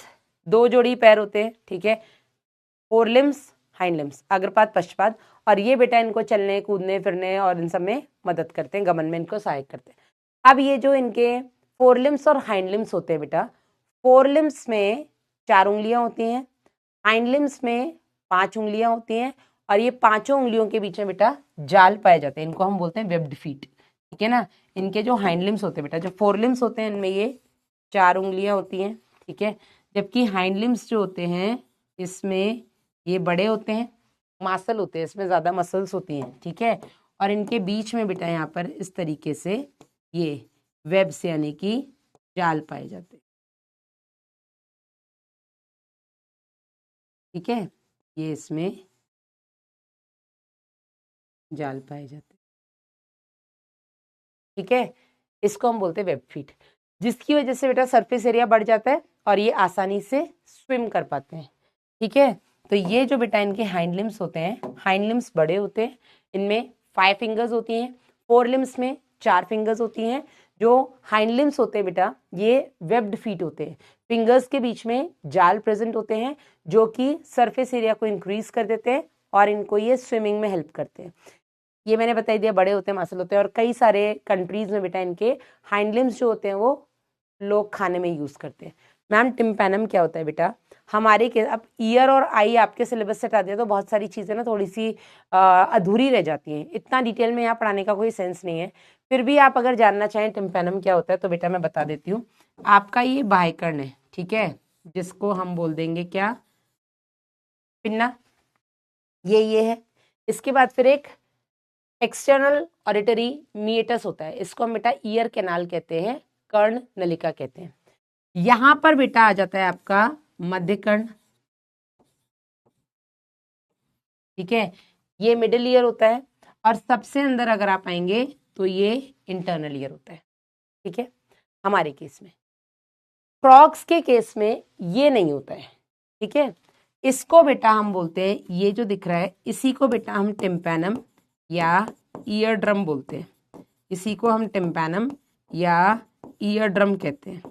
दो जोड़ी पैर होते हैं। ठीक है, फोर लिम्स, हाइंड लिम्स, अग्रपाद पश्चपाद, और ये बेटा इनको चलने कूदने फिरने और इन सब में मदद करते हैं, गमन में इनको सहायक करते हैं। अब ये जो इनके फोर लिम्स और हाइंड लिम्स होते हैं बेटा, फोर लिम्स में 4 उंगलियां होती हैं, हाइंड लिम्स में 5 उंगलियां होती हैं, और ये पांचों उंगलियों के बीच में बेटा जाल पाए जाते हैं, इनको हम बोलते हैं वेब्ड फीट। ठीक है ना, इनके जो हाइंड लिम्स होते हैं बेटा, जो फोर लिम्स होते हैं इनमें ये 4 उंगलियां होती हैं। ठीक है, जबकि हाइंड लिम्स जो होते हैं इसमें ये बड़े होते हैं, मासल होते हैं, इसमें ज्यादा मसल्स होती हैं। ठीक है, और इनके बीच में बेटा यहाँ पर इस तरीके से ये वेब्स यानी कि जाल पाए जाते हैं। ठीक है, ये इसमें जाल पाए जाते हैं। ठीक है, इसको हम बोलते हैं वेब फीट, जिसकी वजह से बेटा सरफेस एरिया बढ़ जाता है और ये आसानी से स्विम कर पाते हैं। ठीक है, तो ये जो बेटा इनके हाइंड लिम्स होते हैं, हाइंड लिम्स बड़े होते हैं, इनमें 5 फिंगर्स होती हैं, फोर लिम्स में 4 फिंगर्स होती हैं। जो हाइंड लिम्स होते हैं बेटा ये वेब्ड फीट होते हैं, फिंगर्स के बीच में जाल प्रेजेंट होते हैं जो कि सरफेस एरिया को इंक्रीज कर देते हैं और इनको ये स्विमिंग में हेल्प करते हैं। ये मैंने बता दिया, बड़े होते हैं, मसल होते हैं, और कई सारे कंट्रीज में बेटा इनके हाइंड लिम्स जो होते हैं वो लोग खाने में यूज करते हैं। मैम टिम्पैनम क्या होता है बेटा? हमारे के अब ईयर और आई आपके सिलेबस से हटा दिया तो बहुत सारी चीज़ें ना थोड़ी सी अधूरी रह जाती हैं, इतना डिटेल में यहाँ पढ़ाने का कोई सेंस नहीं है। फिर भी आप अगर जानना चाहें टिम्पैनम क्या होता है तो बेटा मैं बता देती हूँ। आपका ये बाह्यकर्ण है, ठीक है, जिसको हम बोल देंगे क्या? पिन्ना। ये है। इसके बाद फिर एक एक्सटर्नल ऑडिटरी मीएटस होता है, इसको हम बेटा ईयर कैनाल कहते हैं, कर्ण नलिका कहते हैं। यहां पर बेटा आ जाता है आपका मध्य कर्ण। ठीक है, ये मिडिल ईयर होता है, और सबसे अंदर अगर आप आएंगे तो ये इंटरनल ईयर होता है। ठीक है, हमारे केस में। फ्रॉग्स के केस में ये नहीं होता है। ठीक है, इसको बेटा हम बोलते हैं, ये जो दिख रहा है इसी को बेटा हम टिम्पैनम या ईयर ड्रम बोलते हैं, इसी को हम टिम्पैनम या ईयर ड्रम कहते हैं।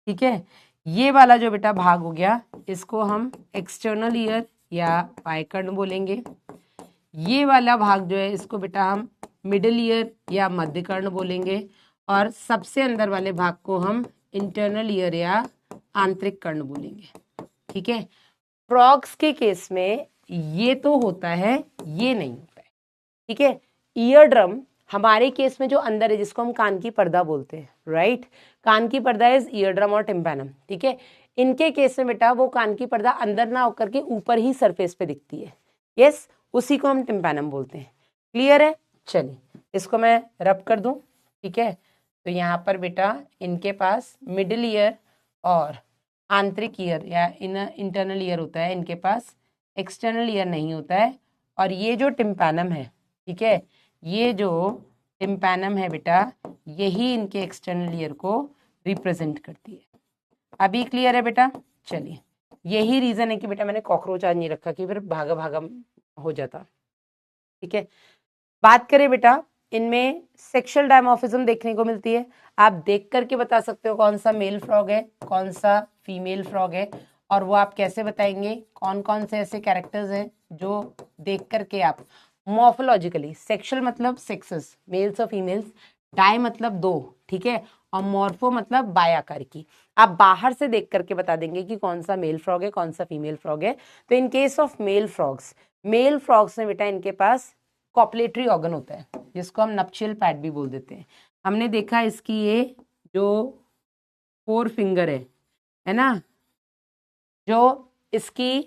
ठीक है, ये वाला जो बेटा भाग हो गया इसको हम एक्सटर्नल ईयर या बाह्यकर्ण बोलेंगे। ये वाला भाग जो है इसको बेटा हम मिडिल ईयर या मध्यकर्ण बोलेंगे, और सबसे अंदर वाले भाग को हम इंटरनल ईयर या आंतरिक कर्ण बोलेंगे। ठीक है, फ्रॉग्स के केस में ये तो होता है, ये नहीं होता है। ठीक है, ईयर ड्रम हमारे केस में जो अंदर है जिसको हम कान की पर्दा बोलते हैं, राइट, कान की पर्दा इज ईयर ड्रम और टिम्पैनम। ठीक है, इनके केस में बेटा वो कान की पर्दा अंदर ना होकर के ऊपर ही सरफेस पे दिखती है, यस, उसी को हम टिम्पैनम बोलते हैं। क्लियर है? चलिए इसको मैं रब कर दूं। ठीक है। तो यहाँ पर बेटा इनके पास मिडिल ईयर और आंतरिक ईयर या इंटरनल ईयर होता है, इनके पास एक्सटर्नल ईयर नहीं होता है। और ये जो टिम्पैनम है, ठीक है, ये जो टिम्पैनम है बेटा, यही इनके एक्सटर्नल ईयर को रिप्रेजेंट करती है। अभी क्लियर है बेटा? चलिए, यही रीजन है कि बेटा मैंने कॉकरोच आज नहीं रखा कि फिर भागा भागा हो जाता। ठीक है, बात करें बेटा, इनमें सेक्सुअल डायमॉर्फिज्म देखने को मिलती है। आप देख करके बता सकते हो कौन सा मेल फ्रॉग है, कौन सा फीमेल फ्रॉग है, और वो आप कैसे बताएंगे, कौन कौन से ऐसे कैरेक्टर्स हैं जो देख करके आप मॉर्फोलॉजिकली, सेक्सुअल मतलब सेक्सेस, मेल्स और फीमेल्स, डाई मतलब दो, ठीक है, और मॉर्फो मतलब बायाकार की, आप बाहर से देख करके बता देंगे कि कौन सा मेल फ्रॉग है, कौन सा फीमेल फ्रॉग है। तो in case of male frogs में बेटा इनके पास कॉपलेटरी ऑर्गन होता है, जिसको हम नप्शियल पैड भी बोल देते हैं। हमने देखा इसकी ये जो 4 फिंगर है ना, जो इसकी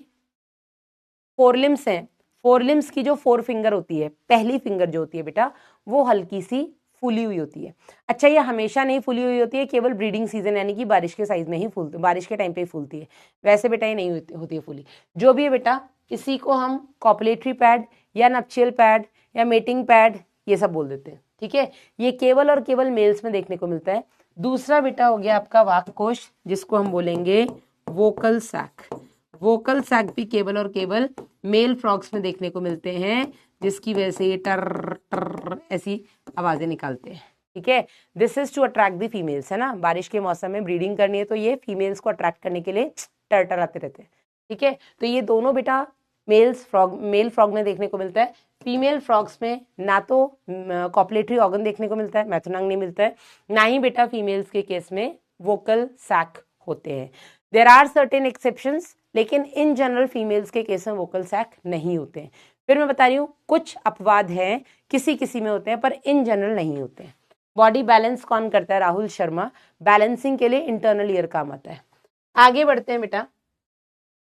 फोरलिम्स है, फोरलिम्स की जो 4 फिंगर होती है, पहली फिंगर जो होती है बेटा, वो हल्की सी फूली हुई होती है। अच्छा, ये हमेशा नहीं फूली हुई होती है, केवल ब्रीडिंग सीजन यानी कि बारिश के साइज में ही फूलती, बारिश के टाइम पे ही फूलती है, वैसे बेटा ये नहीं होती है फूली। जो भी है बेटा, इसी को हम कॉपलेटरी पैड या नप्शियल पैड या मेटिंग पैड ये सब बोल देते हैं। ठीक है, ये केवल और केवल मेल्स में देखने को मिलता है। दूसरा बेटा हो गया आपका वाक कोश, जिसको हम बोलेंगे वोकल सैक। वोकल सैक भी केवल और केवल मेल फ्रॉग्स में देखने को मिलते हैं, जिसकी वजह से ये टर टर ऐसी आवाजें निकालते हैं। ठीक है, this is to attract the females, है ना, बारिश के मौसम में ब्रीडिंग करनी है तो ये फीमेल्स को अट्रैक्ट करने के लिए टर टर आते रहते हैं। ठीक है, तो ये दोनों बेटा मेल फ्रॉग में देखने को मिलता है। फीमेल फ्रॉग्स में ना तो कॉपलेटरी ऑर्गन देखने को मिलता है, मैथुनंग नहीं मिलता है, ना ही बेटा फीमेल्स के केस में वोकल सैक होते हैं। देयर आर सर्टेन एक्सेप्शंस, लेकिन इन जनरल फीमेल्स के केस में वोकल सैक नहीं होते हैं। फिर मैं बता रही हूँ, कुछ अपवाद हैं, किसी किसी में होते हैं, पर इन जनरल नहीं होते हैं। बॉडी बैलेंस कौन करता है? राहुल शर्मा। बैलेंसिंग के लिए इंटरनल ईयर काम आता है। आगे बढ़ते हैं बेटा,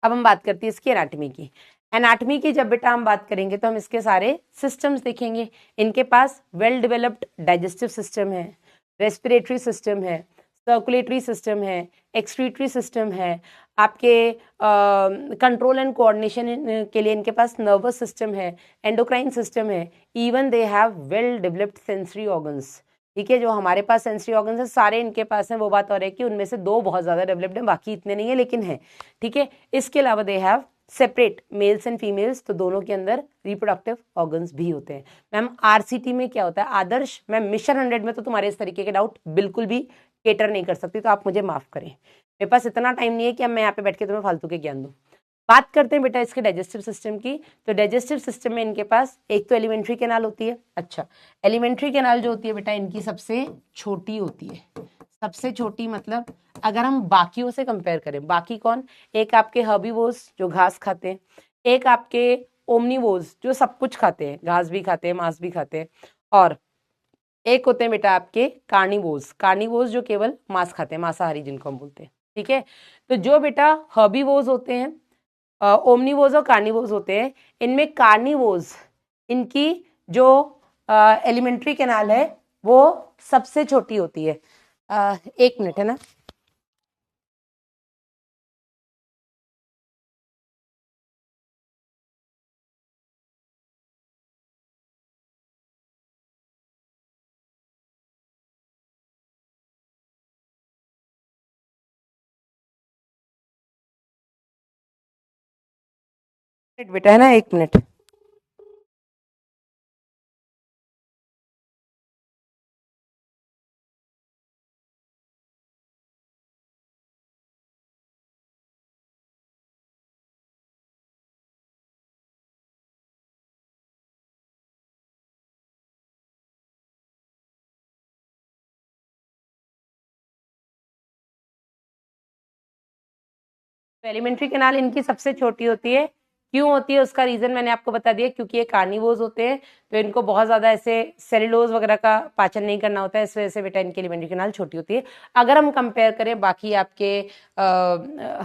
अब हम बात करते हैं इसकी एनाटॉमी की। एनाटॉमी की जब बेटा हम बात करेंगे तो हम इसके सारे सिस्टम्स देखेंगे। इनके पास वेल डेवलप्ड डाइजेस्टिव सिस्टम है, रेस्पिरेटरी सिस्टम है, सर्कुलेटरी सिस्टम है, एक्सक्रीटरी सिस्टम है, आपके कंट्रोल एंड कोऑर्डिनेशन के लिए इनके पास नर्वस सिस्टम है, एंडोक्राइन सिस्टम है, even they have well developed sensory organs. ठीक है, जो हमारे पास सेंसरी ऑर्गन्स है सारे इनके पास हैं, वो बात और है कि उनमें से 2 बहुत ज्यादा डेवलप्ड हैं, बाकी इतने नहीं है लेकिन है। ठीक है, इसके अलावा they have separate mails and females, तो दोनों के अंदर रिप्रोडक्टिव ऑर्गन्स भी होते हैं। मैम आरसीटी में क्या होता है? आदर्श मैम मिशन 100 में तो तुम्हारे इस तरीके के डाउट बिल्कुल भी केटर नहीं कर सकती, तो आप मुझे माफ करें, मेरे पास इतना टाइम नहीं है कि अब मैं यहाँ पे बैठ के तुम्हें फालतू के ज्ञान दूं। बात करते हैं बेटा इसके डाइजेस्टिव सिस्टम की। तो डाइजेस्टिव सिस्टम में इनके पास एक तो एलिमेंट्री कैनाल होती है। अच्छा, एलिमेंट्री कैनाल जो होती है बेटा इनकी सबसे छोटी होती है। सबसे छोटी मतलब अगर हम बाकियों से कंपेयर करें, बाकी कौन? एक आपके हर्बीवोर्स जो घास खाते हैं, एक आपके ओमनीवोर्स जो सब कुछ खाते हैं, घास भी खाते हैं, मांस भी खाते हैं, और एक होते हैं बेटा आपके कार्निवोर्स जो केवल मांस खाते हैं, मांसाहारी जिनको हम बोलते हैं। ठीक है, तो जो बेटा हर्बीवोर्स होते हैं, ओमनीवोर्स और कार्निवोर्स होते हैं, इनमें कार्निवोर्स इनकी जो एलिमेंट्री कैनाल है वो सबसे छोटी होती है। 1 मिनट, है ना। बेटा, है ना, 1 मिनट। तो एलिमेंट्री कैनाल इनकी सबसे छोटी होती है। क्यों होती है उसका रीजन मैंने आपको बता दिया, क्योंकि ये कार्निवोर्स होते हैं तो इनको बहुत ज्यादा ऐसे सेलुलोज वगैरह का पाचन नहीं करना होता है, इस वजह से बेटा इनकी एलिमेंट्री कैनाल छोटी होती है। अगर हम कंपेयर करें बाकी आपके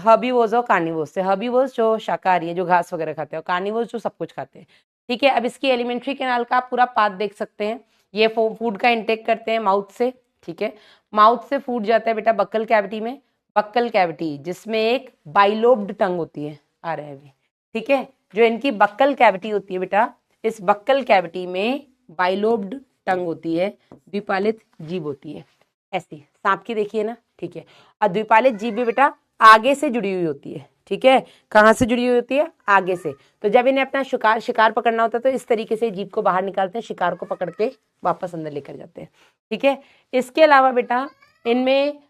हर्बीवोर्स और कार्निवोर्स से, हर्बीवोर्स जो शाकाहारी है, जो घास वगैरह खाते हैं, और कार्निवोर्स जो सब कुछ खाते हैं। ठीक है, अब इसकी एलिमेंट्री कैनाल का आप पूरा पाथ देख सकते हैं। ये फूड का इंटेक करते हैं माउथ से, ठीक है। माउथ से फूड जाता है बेटा बक्कल कैविटी में, बक्कल कैविटी जिसमें एक बाइलोब्ड टंग होती है, आ रहा है अभी, ठीक है। जो इनकी बक्कल कैविटी होती है बेटा, इस बक्कल कैविटी में बाइलोब्ड टंग होती है, द्विपालित जीभ होती है, ऐसी सांप की देखिए ना, ठीक है। और द्विपालित जीभ भी बेटा आगे से जुड़ी हुई होती है, ठीक है। कहाँ से जुड़ी हुई होती है? आगे से। तो जब इन्हें अपना शिकार पकड़ना होता है तो इस तरीके से जीभ को बाहर निकालते हैं, शिकार को पकड़ के वापस अंदर लेकर जाते हैं, ठीक है। इसके अलावा बेटा इनमें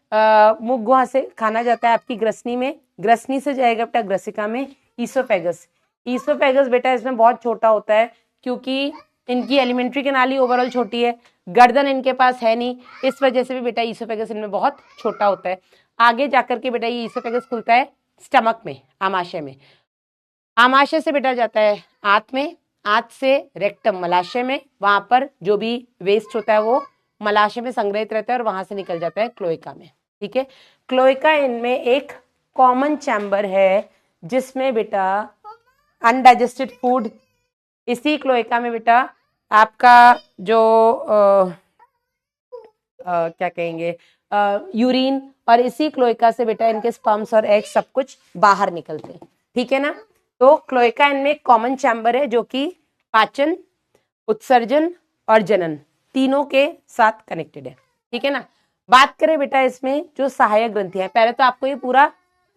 मुख गुहा से खाना जाता है आपकी ग्रसनी में, ग्रसनी से जाएगा बेटा ग्रसिका में ईसोफेगस। ईसोफेगस बेटा इसमें बहुत छोटा होता है क्योंकि इनकी एलिमेंट्री कैनाली ओवरऑल छोटी है, गर्दन इनके पास है नहीं, इस वजह से भी बेटा ईसोफेगस इनमें बहुत छोटा होता है। आगे जाकर के बेटा ये ईसोफेगस खुलता है स्टमक में, आमाशय में, आमाशय से बेटा जाता है आंत में, आंत से रेक्टम मलाशय में, वहां पर जो भी वेस्ट होता है वो मलाशय में संग्रहित रहता है और वहां से निकल जाता है क्लोएका में, ठीक है। क्लोएका इनमें एक कॉमन चैम्बर है जिसमें बेटा अनडाइजेस्टेड फूड, इसी क्लोएका में बेटा आपका जो क्या कहेंगे यूरिन, और इसी क्लोएका से बेटा इनके स्पर्म्स और एग्स सब कुछ बाहर निकलते हैं, ठीक है ना। तो क्लोएका इनमें एक कॉमन चैम्बर है जो कि पाचन, उत्सर्जन और जनन तीनों के साथ कनेक्टेड है, ठीक है ना। बात करें बेटा इसमें जो सहायक ग्रंथियां, पहले तो आपको ये पूरा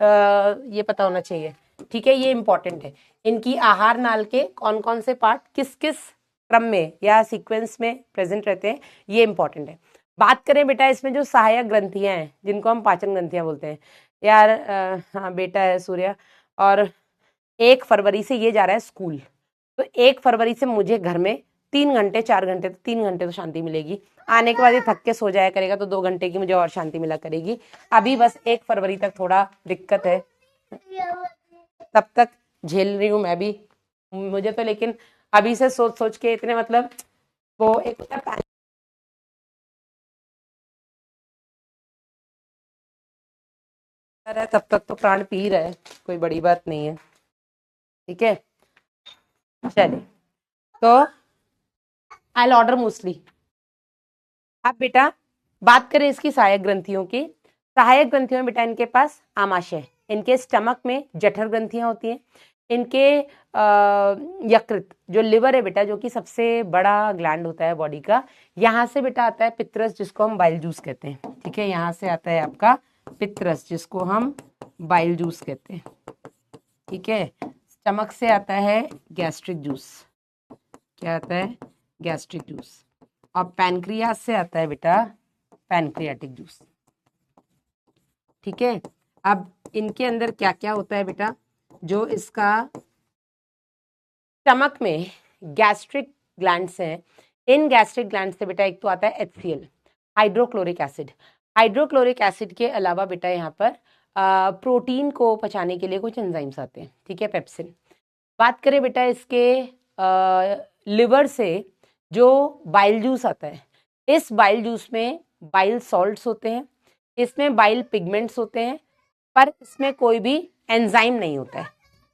ये पता होना चाहिए, ठीक है, ये इंपॉर्टेंट है। इनकी आहार नाल के कौन कौन से पार्ट किस किस क्रम में या सीक्वेंस में प्रेजेंट रहते हैं, ये इंपॉर्टेंट है। बात करें बेटा इसमें जो सहायक ग्रंथियां हैं जिनको हम पाचन ग्रंथियां बोलते हैं, यार हाँ बेटा है सूर्या, और 1 फरवरी से ये जा रहा है स्कूल, तो 1 फरवरी से मुझे घर में 3 घंटे 4 घंटे, तो 3 घंटे तो शांति मिलेगी, आने के बाद ये थक के सो जाया करेगा तो 2 घंटे की मुझे और शांति मिला करेगी। अभी बस 1 फरवरी तक थोड़ा दिक्कत है, तब तक झेल रही हूँ मैं भी, मुझे तो लेकिन अभी से सोच सोच के इतने मतलब वो एक है, तब तक तो प्राण पी रहा है, कोई बड़ी बात नहीं है, ठीक है। चलिए तो आई ऑर्डर मोस्टली। अब बेटा बात करें इसकी सहायक ग्रंथियों की, सहायक ग्रंथियों में बेटा इनके पास आमाशय, इनके स्टमक में जठर ग्रंथियां होती हैं, इनके यकृत जो लिवर है बेटा, जो कि सबसे बड़ा ग्लैंड होता है बॉडी का, यहाँ से बेटा आता है पित्रस जिसको हम बाइल जूस कहते हैं, ठीक है। यहाँ से आता है आपका पित्रस जिसको हम बाइल जूस कहते हैं, ठीक है। स्टमक से आता है गैस्ट्रिक जूस, क्या आता है? Gastric juice. और पैनक्रियास से आता है बेटा पैनक्रियाटिक जूस, ठीक है। अब इनके अंदर क्या क्या होता है बेटा, जो इसका स्टमक में गैस्ट्रिक ग्लैंड्स हैं, इन गैस्ट्रिक ग्लैंड से बेटा एक तो आता है HCl, hydrochloric acid. Hydrochloric acid के अलावा बेटा यहाँ पर प्रोटीन को पचाने के लिए कुछ एंजाइम्स आते हैं, ठीक है, पेप्सिन। बात करें बेटा इसके लिवर से जो बाइल जूस आता है, इस बाइल जूस में बाइल सॉल्ट्स होते हैं, इसमें बाइल पिगमेंट्स होते हैं, पर इसमें कोई भी एंजाइम नहीं होता है,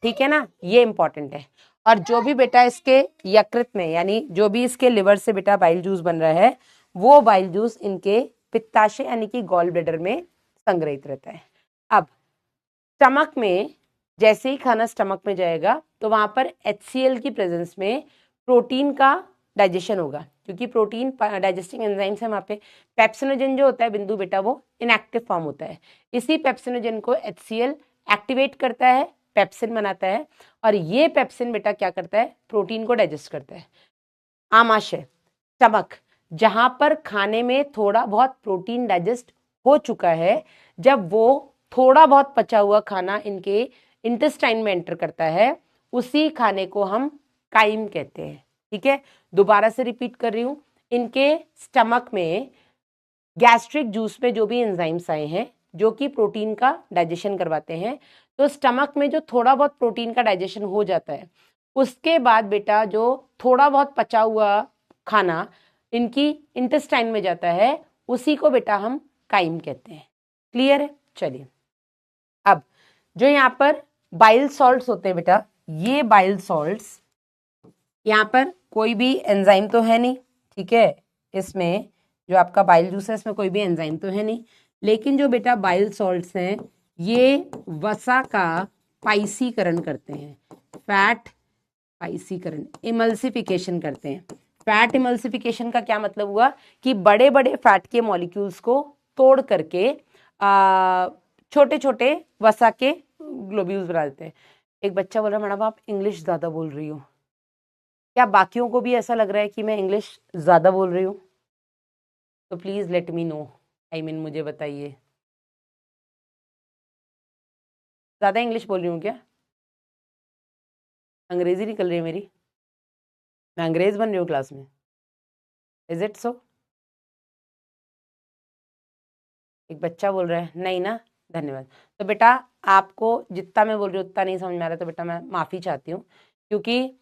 ठीक है ना, ये इंपॉर्टेंट है। और जो भी बेटा इसके यकृत में यानी जो भी इसके लिवर से बेटा बाइल जूस बन रहा है, वो बाइल जूस इनके पित्ताशय यानी कि गॉल ब्लैडर में संग्रहित रहता है। अब स्टमक में जैसे ही खाना स्टमक में जाएगा तो वहां पर HCl की प्रेजेंस में प्रोटीन का डाइजेशन होगा, क्योंकि प्रोटीन डाइजेस्टिंग एंजाइम्स है वहां पे। पेप्सिनोजन जो होता है बिंदु बेटा वो इनएक्टिव फॉर्म होता है, इसी पेप्सिनोजन को HCl एक्टिवेट करता है, पेप्सिन बनाता है, और ये पेप्सिन बेटा क्या करता है? प्रोटीन को डाइजेस्ट करता है। आमाशय, स्टमक, जहां पर खाने में थोड़ा बहुत प्रोटीन डाइजेस्ट हो चुका है, जब वो थोड़ा बहुत पचा हुआ खाना इनके इंटेस्टाइन में एंटर करता है, उसी खाने को हम काइम कहते हैं, ठीक है। दोबारा से रिपीट कर रही हूं, इनके स्टमक में गैस्ट्रिक जूस में जो भी एंजाइम्स आए हैं जो कि प्रोटीन का डाइजेशन करवाते हैं, तो स्टमक में जो थोड़ा बहुत प्रोटीन का डाइजेशन हो जाता है, उसके बाद बेटा जो थोड़ा बहुत पचा हुआ खाना इनकी इंटेस्टाइन में जाता है, उसी को बेटा हम काइम कहते हैं। क्लियर है? चलिए अब जो यहाँ पर बाइल सॉल्ट्स होते हैं बेटा, ये बाइल सॉल्ट्स, यहाँ पर कोई भी एंजाइम तो है नहीं, ठीक है, इसमें जो आपका बाइल जूस है इसमें कोई भी एंजाइम तो है नहीं, लेकिन जो बेटा बाइल सॉल्ट्स हैं ये वसा का पाइसीकरण करते हैं, फैट पाइसीकरण, इमल्सिफिकेशन करते हैं। फैट इमल्सिफिकेशन का क्या मतलब हुआ कि बड़े बड़े फैट के मॉलिक्यूल्स को तोड़ करके छोटे छोटे वसा के ग्लोब्यूल्स बना देते हैं। एक बच्चा बोल रहा मैडम आप इंग्लिश ज्यादा बोल रही हो, क्या बाकियों को भी ऐसा लग रहा है कि मैं इंग्लिश ज्यादा बोल रही हूँ? तो प्लीज लेट मी नो, मुझे बताइए, ज्यादा इंग्लिश बोल रही हूँ क्या? अंग्रेजी निकल रही है मेरी, मैं अंग्रेज बन रही हूँ क्लास में? Is it so? एक बच्चा बोल रहा है नहीं ना, धन्यवाद। तो बेटा आपको जितना मैं बोल रही हूँ उतना नहीं समझ में आ रहा, तो बेटा मैं माफी चाहती हूँ, क्योंकि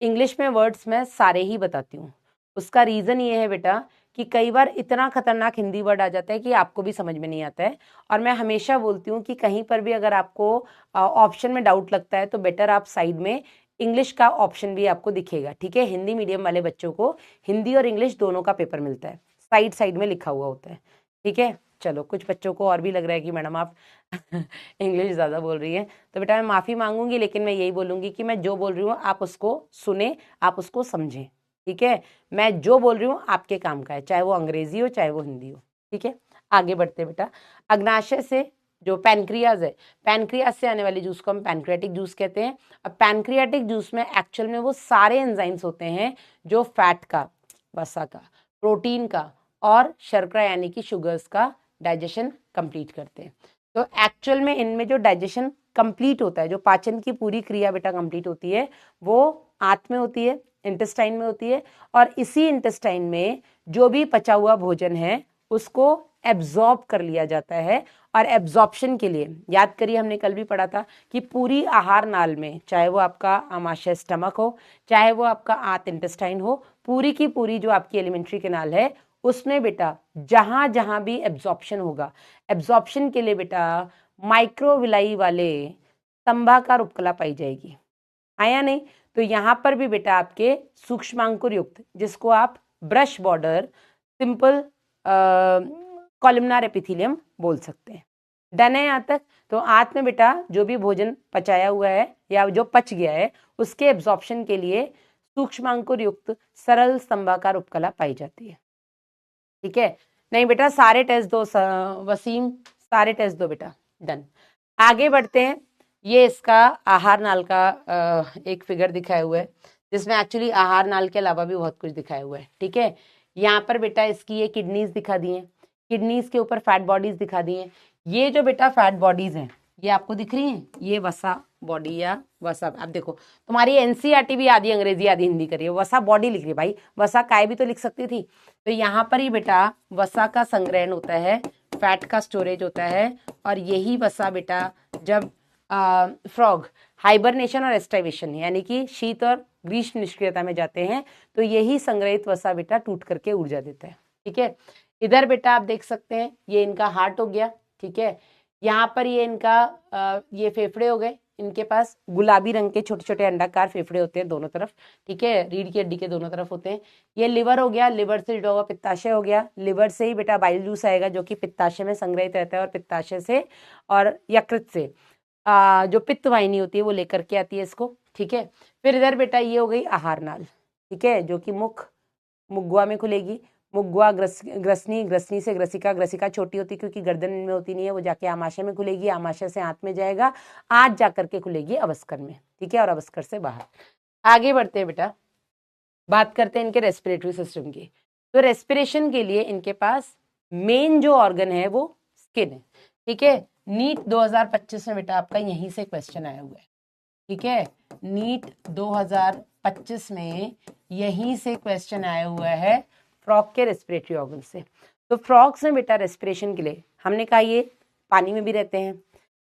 इंग्लिश में वर्ड्स मैं सारे ही बताती हूँ। उसका रीजन ये है बेटा कि कई बार इतना खतरनाक हिंदी वर्ड आ जाता है कि आपको भी समझ में नहीं आता है। और मैं हमेशा बोलती हूँ कि कहीं पर भी अगर आपको ऑप्शन में डाउट लगता है तो बेटर आप साइड में इंग्लिश का ऑप्शन भी आपको दिखेगा, ठीक है? हिंदी मीडियम वाले बच्चों को हिंदी और इंग्लिश दोनों का पेपर मिलता है, साइड साइड में लिखा हुआ होता है, ठीक है? चलो, कुछ बच्चों को और भी लग रहा है कि मैडम आप इंग्लिश ज़्यादा बोल रही है, तो बेटा मैं माफ़ी मांगूंगी, लेकिन मैं यही बोलूंगी कि मैं जो बोल रही हूँ आप उसको सुने, आप उसको समझें, ठीक है? मैं जो बोल रही हूँ आपके काम का है, चाहे वो अंग्रेजी हो चाहे वो हिंदी हो, ठीक है? आगे बढ़ते बेटा। अग्नाशय से जो पैनक्रियाज है, पैनक्रियाज से आने वाली जूस को हम पैनक्रियाटिक जूस कहते हैं। अब पैनक्रियाटिक जूस में एक्चुअल में वो सारे एंजाइम्स होते हैं जो फैट का, वसा का, प्रोटीन का और शर्करा यानी कि शुगर्स का डाइजेशन कंप्लीट करते हैं। तो एक्चुअल में इनमें जो डाइजेशन कंप्लीट होता है, जो पाचन की पूरी क्रिया बेटा कंप्लीट होती है, वो आंत में होती है, इंटेस्टाइन में होती है। और इसी इंटेस्टाइन में जो भी पचा हुआ भोजन है उसको एब्जॉर्ब कर लिया जाता है। और एब्जॉर्प्शन के लिए याद करिए, हमने कल भी पढ़ा था कि पूरी आहार नाल में, चाहे वो आपका आमाशय स्टमक हो, चाहे वो आपका आंत इंटेस्टाइन हो, पूरी की पूरी जो आपकी एलिमेंट्री कैनाल है उसमें बेटा जहां जहां भी एब्जॉर्प्शन होगा, एब्जॉर्प्शन के लिए बेटा माइक्रोविलाई वाले स्तंभाकार उपकला पाई जाएगी, आया नहीं? तो यहां पर भी बेटा आपके सूक्ष्मांकुर युक्त, जिसको आप brush border simple columnar epithelium बोल सकते हैं। डन है यहाँ तक? तो आंत में बेटा जो भी भोजन पचाया हुआ है या जो पच गया है उसके एब्जॉर्प्शन के लिए सूक्ष्मांकुर युक्त सरल स्तंभाकार उपकला पाई जाती है, ठीक है? नहीं बेटा सारे टेस्ट दो वसीम, सारे टेस्ट दो बेटा। डन। आगे बढ़ते हैं। ये इसका आहार नाल का एक फिगर दिखाया हुआ है, जिसमें एक्चुअली आहार नाल के अलावा भी बहुत कुछ दिखाया हुआ है, ठीक है? यहाँ पर बेटा इसकी ये किडनीज दिखा दी हैं, किडनीज के ऊपर फैट बॉडीज दिखा दी हैं। ये जो बेटा फैट बॉडीज हैं ये आपको दिख रही हैं, ये वसा बॉडी या वसा, आप देखो तुम्हारी एनसीईआरटी भी आधी अंग्रेजी आधी हिंदी करी है, वसा बॉडी लिख रही है भाई, वसा काय भी तो लिख सकती थी। तो यहाँ पर ही बेटा वसा का संग्रहण होता है, फैट का स्टोरेज होता है, और यही वसा बेटा जब फ्रॉग हाइबरनेशन और एस्टाइवेशन यानी कि शीत और ग्रीष्म निष्क्रियता में जाते हैं तो यही संग्रहित वसा बेटा टूट करके ऊर्जा देता है, ठीक है? इधर बेटा आप देख सकते हैं ये इनका हार्ट हो गया, ठीक है? यहाँ पर ये इनका ये फेफड़े हो गए, इनके पास गुलाबी रंग के छोटे छोटे अंडाकार फेफड़े होते हैं दोनों तरफ, ठीक है? रीढ़ की हड्डी के दोनों तरफ होते हैं। ये लिवर हो गया, लिवर से जुड़ा हुआ पित्ताशय हो गया, लिवर से ही बेटा बाइल जूस आएगा जो कि पित्ताशय में संग्रहित रहता है, और पित्ताशय से और यकृत से जो पित्त वाहिनी होती है वो लेकर के आती है इसको, ठीक है? फिर इधर बेटा ये हो गई आहार नाल, ठीक है? जो कि मुग्वा में खुलेगी, मुग्वा ग्रसनी, ग्रसनी से ग्रसिका, ग्रसिका छोटी होती क्योंकि गर्दन में होती नहीं है, वो जाके आमाशय में खुलेगी, आमाशय से आंत में जाएगा, आंत जाकर के खुलेगी अवस्कर में, ठीक है? और अवस्कर से बाहर। आगे बढ़ते हैं बेटा, बात करते हैं इनके रेस्पिरेटरी सिस्टम की। तो रेस्पिरेशन के लिए इनके पास मेन जो ऑर्गन है वो स्किन है, ठीक है? नीट 2025 में बेटा आपका यहीं से क्वेश्चन आया हुआ है, ठीक है? नीट 2025 में यहीं से क्वेश्चन आया हुआ है फ्रॉग के रेस्पिरेटरी ऑर्गन से। तो फ्रॉग्स में बेटा रेस्पिरेशन के लिए हमने कहा ये पानी में भी रहते हैं,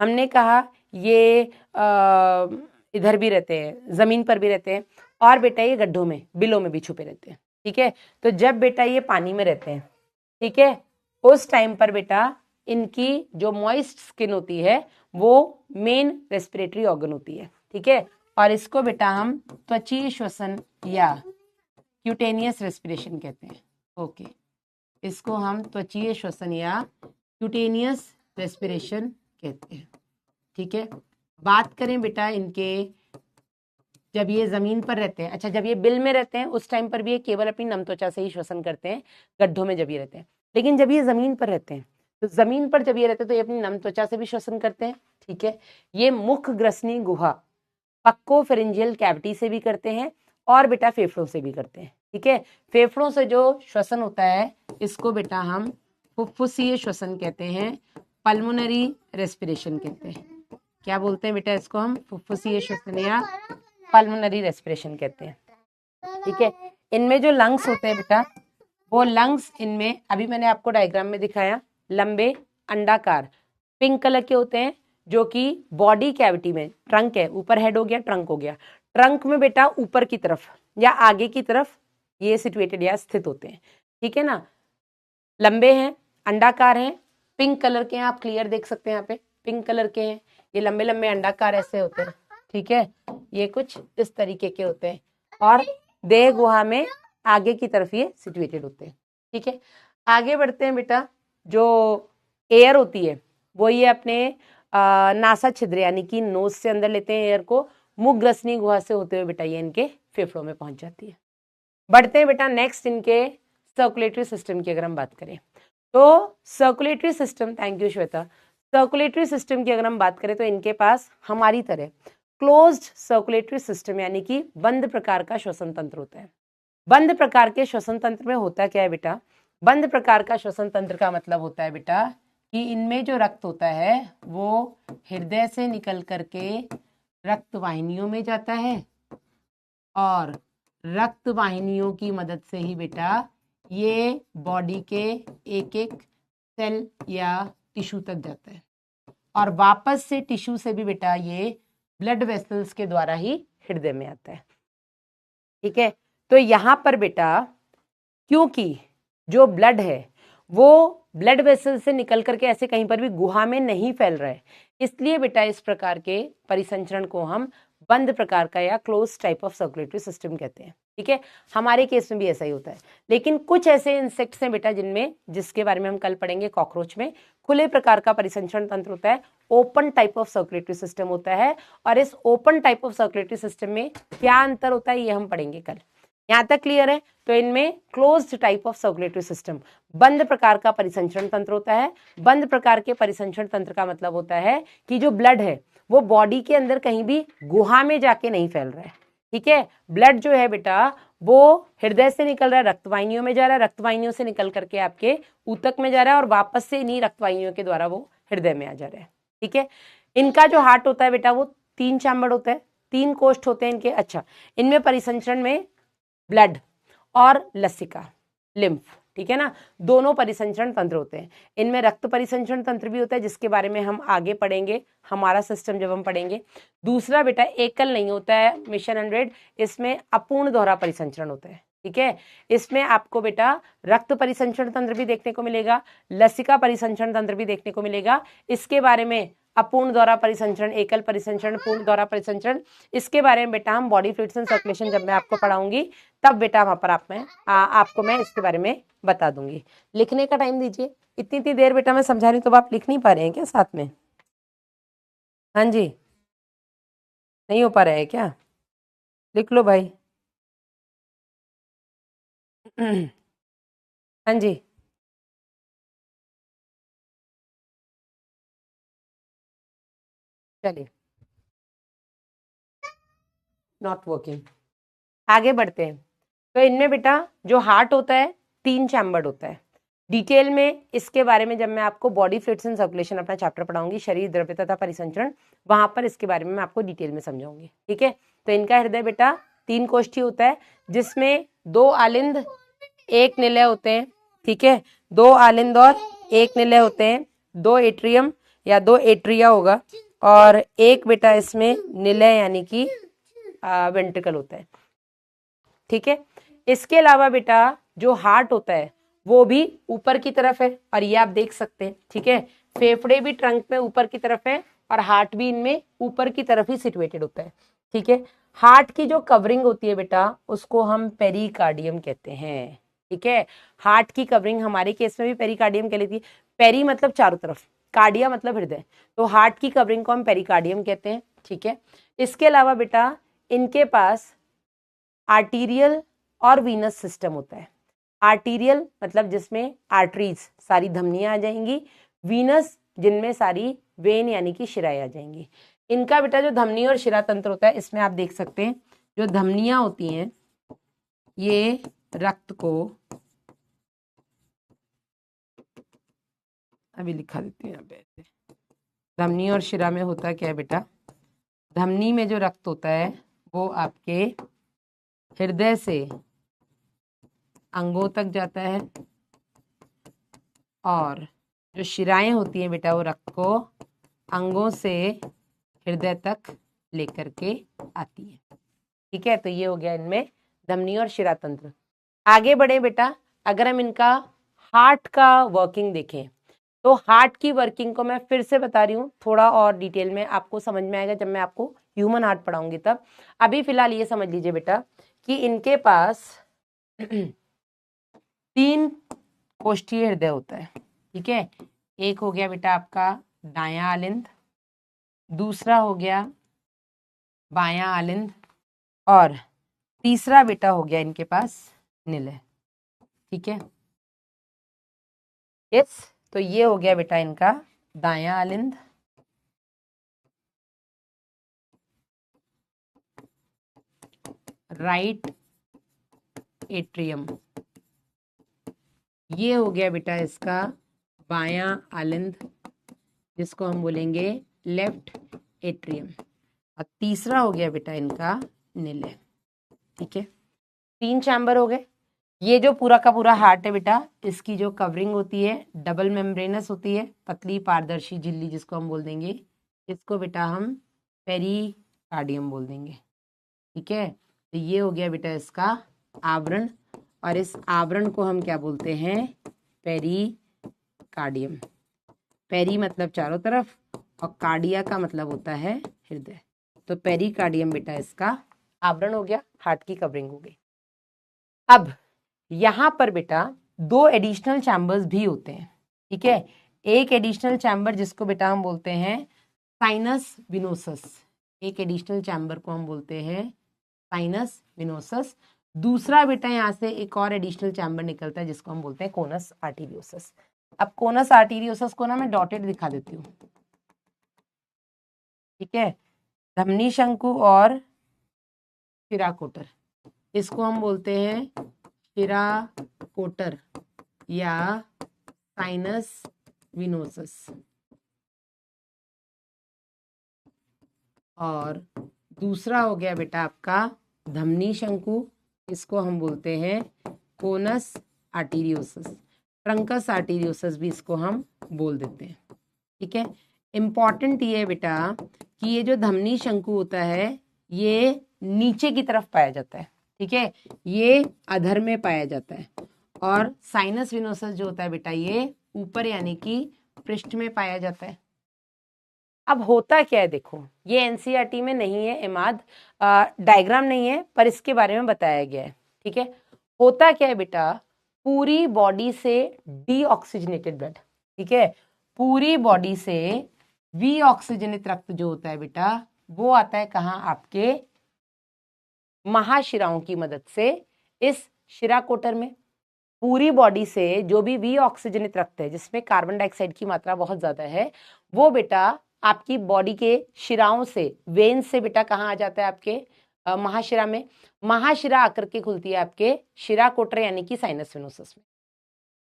हमने कहा ये इधर भी रहते हैं, जमीन पर भी रहते हैं, और बेटा ये गड्ढों में, बिलों में भी छुपे रहते हैं, ठीक है? तो जब बेटा ये पानी में रहते हैं, ठीक है, उस टाइम पर बेटा इनकी जो मॉइस्ट स्किन होती है वो मेन रेस्पिरेटरी ऑर्गन होती है, ठीक है? और इसको बेटा हम त्वचीय श्वसन या क्यूटेनियस रेस्पिरेशन कहते हैं, ओके, इसको हम त्वचीय श्वसन या क्यूटेनियस रेस्पिरेशन कहते हैं। ठीक है, बात करें बेटा इनके, जब ये जमीन पर रहते हैं, अच्छा जब ये बिल में रहते हैं उस टाइम पर भी ये केवल अपनी नम त्वचा से ही श्वसन करते हैं, गड्ढों में जब ये रहते हैं। लेकिन जब ये जमीन पर रहते हैं, तो जमीन पर जब ये रहते हैं तो ये अपनी नम त्वचा से भी श्वसन करते हैं। ठीक है, ये मुख ग्रसनी गुहा पक्कोफेरेंजियल कैविटी से भी करते हैं और बेटा फेफड़ों से भी करते हैं। ठीक है, फेफड़ों से जो श्वसन होता है इसको बेटा हम फुफ्फुसीय श्वसन कहते हैं, पल्मोनरी रेस्पिरेशन कहते हैं। क्या बोलते हैं बेटा इसको हम? फुफ्फुसीय श्वसन या पल्मोनरी रेस्पिरेशन कहते हैं। ठीक है, इनमें जो लंग्स होते हैं बेटा, वो लंग्स इनमें अभी मैंने आपको डायग्राम में दिखाया, लंबे अंडाकार पिंक कलर के होते हैं, जो कि बॉडी कैविटी में, ट्रंक है, ऊपर हेड हो गया, ट्रंक हो गया, ट्रंक में बेटा ऊपर की तरफ या आगे की तरफ ये सिचुएटेड या स्थित होते हैं। ठीक है ना, लंबे हैं, अंडाकार हैं, पिंक कलर के हैं, आप क्लियर देख सकते हैं यहाँ पे पिंक कलर के हैं, ये लंबे लंबे अंडाकार ऐसे होते हैं। ठीक है, ये कुछ इस तरीके के होते हैं और देह गुहा में आगे की तरफ ये सिचुएटेड होते हैं। ठीक है, आगे बढ़ते हैं बेटा, जो एयर होती है वो ये अपने नासा छिद्र यानी कि नोज से अंदर लेते हैं एयर को, मुख ग्रसनी गुहा से होते हुए बेटा ये इनके फेफड़ों में पहुंच जाती है। बढ़ते हैं बेटा नेक्स्ट इनके सर्कुलेटरी सिस्टम की अगर हम बात करें तो circulatory system, thank you Shweta, circulatory system की अगर हम बात करें तो इनके पास हमारी तरह क्लोज्ड सर्कुलेटरी सिस्टम यानी कि बंद प्रकार का श्वसन तंत्र होता है। बंद प्रकार के श्वसन तंत्र में होता क्या है बेटा? बंद प्रकार का श्वसन तंत्र का मतलब होता है बेटा कि इनमें जो रक्त होता है वो हृदय से निकल करके रक्त वाहिनियों में जाता है और रक्त वाहिनियों की मदद से ही बेटा ये बॉडी के एक एक सेल या टिश्यू तक जाता है और वापस से टिश्यू से भी बेटा ये ब्लड वेसल्स के द्वारा ही हृदय में आता है। ठीक है, तो यहां पर बेटा क्योंकि जो ब्लड है वो ब्लड वेसल से निकल करके ऐसे कहीं पर भी गुहा में नहीं फैल रहा है, इसलिए बेटा इस प्रकार के परिसंचरण को हम बंद प्रकार का या close type of circulatory system कहते हैं। ठीक है, हमारे केस में भी ऐसा ही होता है। लेकिन कुछ ऐसे इंसेक्ट्स हैं बेटा जिनमें, जिसके बारे में हम कल पढ़ेंगे, कॉकरोच में खुले प्रकार का परिसंचरण तंत्र होता है, open type of circulatory system होता है। और इस open type of circulatory system में क्या अंतर होता है ये हम पढ़ेंगे कल। यहां तक क्लियर है? तो इनमें closed type of circulatory system, बंद प्रकार का परिसंचरण तंत्र होता है। बंद प्रकार के परिसंचरण तंत्र का मतलब होता है कि जो ब्लड है वो बॉडी के अंदर कहीं भी गुहा में जाके नहीं फैल रहा है। ठीक है, ब्लड जो है बेटा वो हृदय से निकल रहा है, रक्तवाहिनियों में जा रहा है, रक्तवाहिनियों से निकल करके आपके ऊतक में जा रहा है और वापस से इन्हीं रक्तवाहिनियों के द्वारा वो हृदय में आ जा रहा है। ठीक है, इनका जो हार्ट होता है बेटा वो 3 चैम्बर होता है, 3 कोष्ठ होते हैं इनके। अच्छा, इनमें परिसंचरण में ब्लड और लसिका, लिम्फ, ठीक है ना, दोनों परिसंचरण तंत्र होते हैं। इनमें रक्त परिसंचरण तंत्र भी होता है जिसके बारे में हम आगे पढ़ेंगे, हमारा सिस्टम जब हम पढ़ेंगे। दूसरा बेटा एकल नहीं होता है मिशन 100, इसमें अपूर्ण दोहरा परिसंचरण होता है। ठीक है, इसमें आपको बेटा रक्त परिसंचरण तंत्र भी देखने को मिलेगा, लसिका परिसंचरण तंत्र भी देखने को मिलेगा। इसके बारे में अपूर्ण दोहरा परिसंचरण, एकल परिसंचरण, पूर्ण दोहरा परिसंचरण, इसके बारे में बेटा हम बॉडी फ्लूइड्स एंड सर्कुलेशन जब मैं आपको पढ़ाऊंगी तब बेटा वहां पर आपको मैं इसके बारे में बता दूंगी। लिखने का टाइम दीजिए, इतनी देर बेटा मैं समझा रही हूँ तो आप लिख नहीं पा रहे हैं क्या साथ में? हाँ जी, नहीं हो पा रहा है क्या? लिख लो भाई। हाँ जी, चलिए, नॉट वर्किंग। आगे बढ़ते हैं। तो इनमें बेटा जो हार्ट होता है 3 चैम्बर्ड होता है। डिटेल में इसके बारे में जब मैं आपको बॉडी फ्लूइड्स एंड सर्कुलेशन अपना चैप्टर पढ़ाऊंगी, शरीर द्रव्य तथा परिसंचरण, वहां पर इसके बारे में मैं आपको डिटेल में समझाऊंगी। ठीक है, तो इनका हृदय बेटा 3 कोष्ठी होता है जिसमें 2 आलिंद 1 निलय होते हैं। ठीक है, 2 आलिंद और 1 निलय होते हैं, 2 एट्रियम या 2 एट्रिया होगा और एक बेटा इसमें निलय यानी कि वेंट्रिकल होता है। ठीक है, इसके अलावा बेटा जो हार्ट होता है वो भी ऊपर की तरफ है और ये आप देख सकते हैं। ठीक है, फेफड़े भी ट्रंक में ऊपर की तरफ है और हार्ट भी इनमें ऊपर की तरफ ही सिचुएटेड होता है। ठीक है, हार्ट की जो कवरिंग होती है बेटा उसको हम पेरिकार्डियम कहते हैं। ठीक है। हार्ट की कवरिंग हमारे केस में भी पेरिकार्डियम कहलाती है। पेरी मतलब चारों तरफ, कार्डिया मतलब हृदय, तो हार्ट की कवरिंग को हम पेरिकार्डियम कहते हैं। ठीक है। इसके अलावा बेटा इनके पास आर्टीरियल और वीनस सिस्टम होता है। आर्टीरियल मतलब जिसमें आर्टरीज सारी धमनियां आ जाएंगी, वीनस जिनमें सारी वेन यानी कि शिराएं आ जाएंगी। इनका बेटा जो धमनी और शिरा तंत्र होता है, इसमें आप देख सकते हैं जो धमनियां होती हैं ये रक्त को, अभी लिखा देती हूँ यहाँ पे, धमनी और शिरा में होता क्या है बेटा, धमनी में जो रक्त होता है वो आपके हृदय से अंगों तक जाता है, और जो शिराएं होती हैं बेटा वो रक्त को अंगों से हृदय तक लेकर के आती है। ठीक है, तो ये हो गया इनमें धमनी और शिरा तंत्र। आगे बढ़े बेटा, अगर हम इनका हार्ट का वर्किंग देखें तो हार्ट की वर्किंग को मैं फिर से बता रही हूँ, थोड़ा और डिटेल में आपको समझ में आएगा जब मैं आपको ह्यूमन हार्ट पढ़ाऊंगी तब। अभी फिलहाल ये समझ लीजिए बेटा कि इनके पास 3 कोष्ठीय हृदय होता है। ठीक है, एक हो गया बेटा आपका दायां आलिंद, दूसरा हो गया बायां आलिंद, और तीसरा बेटा हो गया इनके पास निलय। ठीक है, यस, तो ये हो गया बेटा इनका दायां आलिंद, राइट एट्रियम, ये हो गया बेटा इसका बायां आलिंद जिसको हम बोलेंगे लेफ्ट एट्रियम, और तीसरा हो गया बेटा इनका निलय। ठीक है, 3 चैम्बर हो गए। ये जो पूरा का पूरा हार्ट है बेटा, इसकी जो कवरिंग होती है डबल मेम्ब्रेनस होती है, पतली पारदर्शी झिल्ली जिसको हम बोल देंगे, इसको बेटा हम पेरिकार्डियम बोल देंगे। ठीक है, तो ये हो गया बेटा इसका आवरण, और इस आवरण को हम क्या बोलते हैं, पेरिकार्डियम। पेरी मतलब चारों तरफ, और कार्डिया का मतलब होता है हृदय। तो पेरिकार्डियम बेटा इसका आवरण हो गया, हार्ट की कवरिंग हो गई। अब यहां पर बेटा 2 एडिशनल चैम्बर्स भी होते हैं। ठीक है, एक एडिशनल चैम्बर जिसको बेटा हम बोलते हैं साइनस विनोसस, एक एडिशनल चैम्बर को हम बोलते हैं साइनस विनोसस। दूसरा बेटा यहां से एक और एडिशनल चैम्बर निकलता है जिसको हम बोलते हैं कोनस आर्टीरियोसस। अब कोनस आर्टीरियोसस को ना मैं डॉटेड दिखा देती हूँ। ठीक है, धमनी शंकु और शिराकोटर, इसको हम बोलते हैं शिराकोटर या साइनस विनोसस, और दूसरा हो गया बेटा आपका धमनी शंकु, इसको हम बोलते हैं कोनस आर्टीरियोसस, ट्रंकस आर्टीरियोसस भी इसको हम बोल देते हैं। ठीक है, इंपॉर्टेंट ये है बेटा कि ये जो धमनी शंकु होता है ये नीचे की तरफ पाया जाता है। ठीक है, ये अधर में पाया जाता है, और साइनस विनोसस जो होता है बेटा ये ऊपर यानी कि पृष्ठ में पाया जाता है। अब होता क्या है देखो, ये एनसीईआरटी में नहीं है इमाद, डायग्राम नहीं है, पर इसके बारे में बताया गया है। ठीक है, होता क्या है बेटा, पूरी बॉडी से डीऑक्सीजनेटेड ब्लड, ठीक है, पूरी बॉडी से वीऑक्सीजनित रक्त जो होता है बेटा वो आता है कहाँ, आपके महाशिराओं की मदद से इस शिराकोटर में। पूरी बॉडी से जो भी वीऑक्सीजनित रक्त है जिसमें कार्बन डाइऑक्साइड की मात्रा बहुत ज्यादा है, वो बेटा आपकी बॉडी के शिराओं से, वेन से बेटा कहाँ आ जाता है, आपके महाशिरा में। महाशिरा आकर के खुलती है आपके शिराकोटर यानी कि साइनस विनोसस में।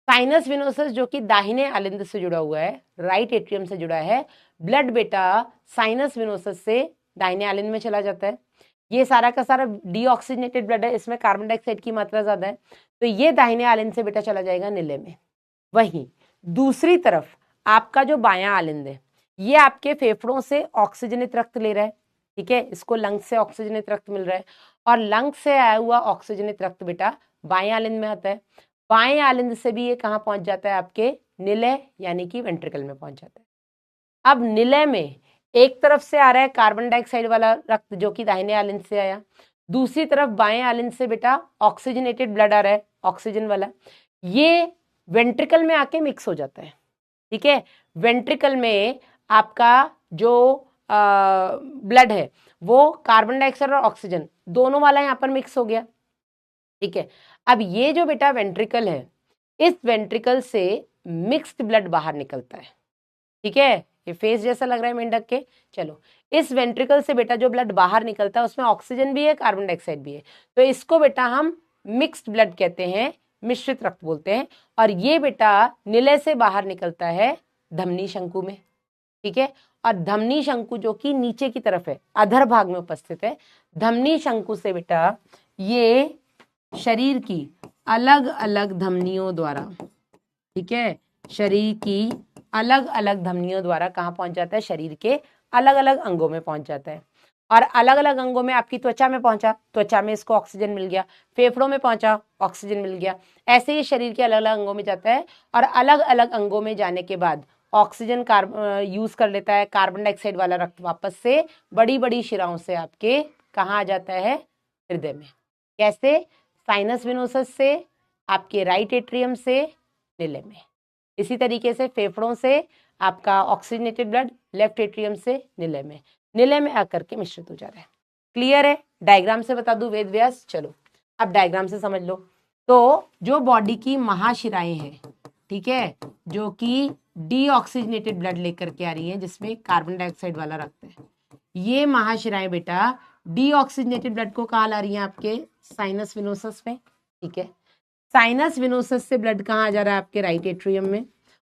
साइनस विनोसस जो कि दाहिने आलिंद से जुड़ा हुआ है, राइट एट्रियम से जुड़ा है, ब्लड बेटा साइनस विनोसस से दाहिने आलिंद में चला जाता है। ये सारा का सारा डीऑक्सीजनेटेड ब्लड है, इसमें कार्बन डाइऑक्साइड की मात्रा ज्यादा है, तो ये दाहिने आलिंद से बेटा चला जाएगा निलय में। वहीं दूसरी तरफ आपका जो बायां आलिंद है ये आपके फेफड़ों से ऑक्सीजनित रक्त ले रहा है। ठीक है, इसको लंग्स से ऑक्सीजनित रक्त मिल रहा है, और लंग्स से आया हुआ ऑक्सीजनित रक्त बेटा बाएं आलिंद में आता है। बाएं आलिंद से भी ये कहाँ पहुंच जाता है, आपके निलय यानी कि वेंट्रिकल में पहुंच जाता है। अब निलय में एक तरफ से आ रहा है कार्बन डाइऑक्साइड वाला रक्त जो कि दाहिने आलिंद से आया, दूसरी तरफ बाएं आलिंद से बेटा ऑक्सीजनेटेड ब्लड आ रहा है, ऑक्सीजन वाला, ये वेंट्रिकल में आके मिक्स हो जाता है, ठीक है। वेंट्रिकल में आपका जो ब्लड है वो कार्बन डाइऑक्साइड और ऑक्सीजन दोनों वाला यहाँ पर मिक्स हो गया, ठीक है। अब ये जो बेटा वेंट्रिकल है, इस वेंट्रिकल से मिक्स्ड ब्लड बाहर निकलता है, ठीक है। ये फेस जैसा लग रहा है मेंढक के। चलो, इस वेंट्रिकल से बेटा जो ब्लड बाहर निकलता है उसमें ऑक्सीजन भी है, कार्बन डाइऑक्साइड भी है, तो इसको बेटा हम मिक्स्ड ब्लड कहते हैं, मिश्रित रक्त बोलते हैं। और ये बेटा निलय से बाहर निकलता है धमनी शंकु में, ठीक है। और धमनी शंकु जो कि नीचे की तरफ है, अधर भाग में उपस्थित है, धमनी शंकु से बेटा ये शरीर की अलग अलग धमनियों द्वारा, ठीक है, शरीर की अलग अलग धमनियों द्वारा कहाँ पहुंच जाता है, शरीर के अलग अलग अंगों में पहुंच जाता है। और अलग अलग अंगों में आपकी त्वचा में पहुंचा, त्वचा में इसको ऑक्सीजन मिल गया, फेफड़ों में पहुंचा, ऑक्सीजन मिल गया, ऐसे ही शरीर के अलग अलग अंगों में जाता है। और अलग अलग अंगों में जाने के बाद ऑक्सीजन यूज कर लेता है, कार्बन डाइऑक्साइड वाला रक्त वापस से बड़ी बड़ी शिराओं से आपके कहाँ आ जाता है, हृदय में। कैसे? साइनस विनोसस से, आपके राइट एट्रियम से निलय में। इसी तरीके से फेफड़ों से आपका ऑक्सीजनेटेड ब्लड लेफ्ट एट्रियम से निलय में, निलय में आकर के मिश्रित हो जा रहा है। क्लियर है? डायग्राम से बता दूं वेद व्यास। चलो अब डायग्राम से समझ लो। तो जो बॉडी की महाशिराएं हैं, ठीक है, जो कि डीऑक्सीजनेटेड ब्लड लेकर के आ रही है, जिसमें कार्बन डाइऑक्साइड वाला रक्त है, ये महाशिराएं बेटा डीऑक्सीजनेटेड ब्लड को कहाँ ला रही है, आपके साइनस विनोसस में, ठीक है। साइनस विनोसस से ब्लड कहाँ आ जा रहा है, आपके राइट एट्रियम में,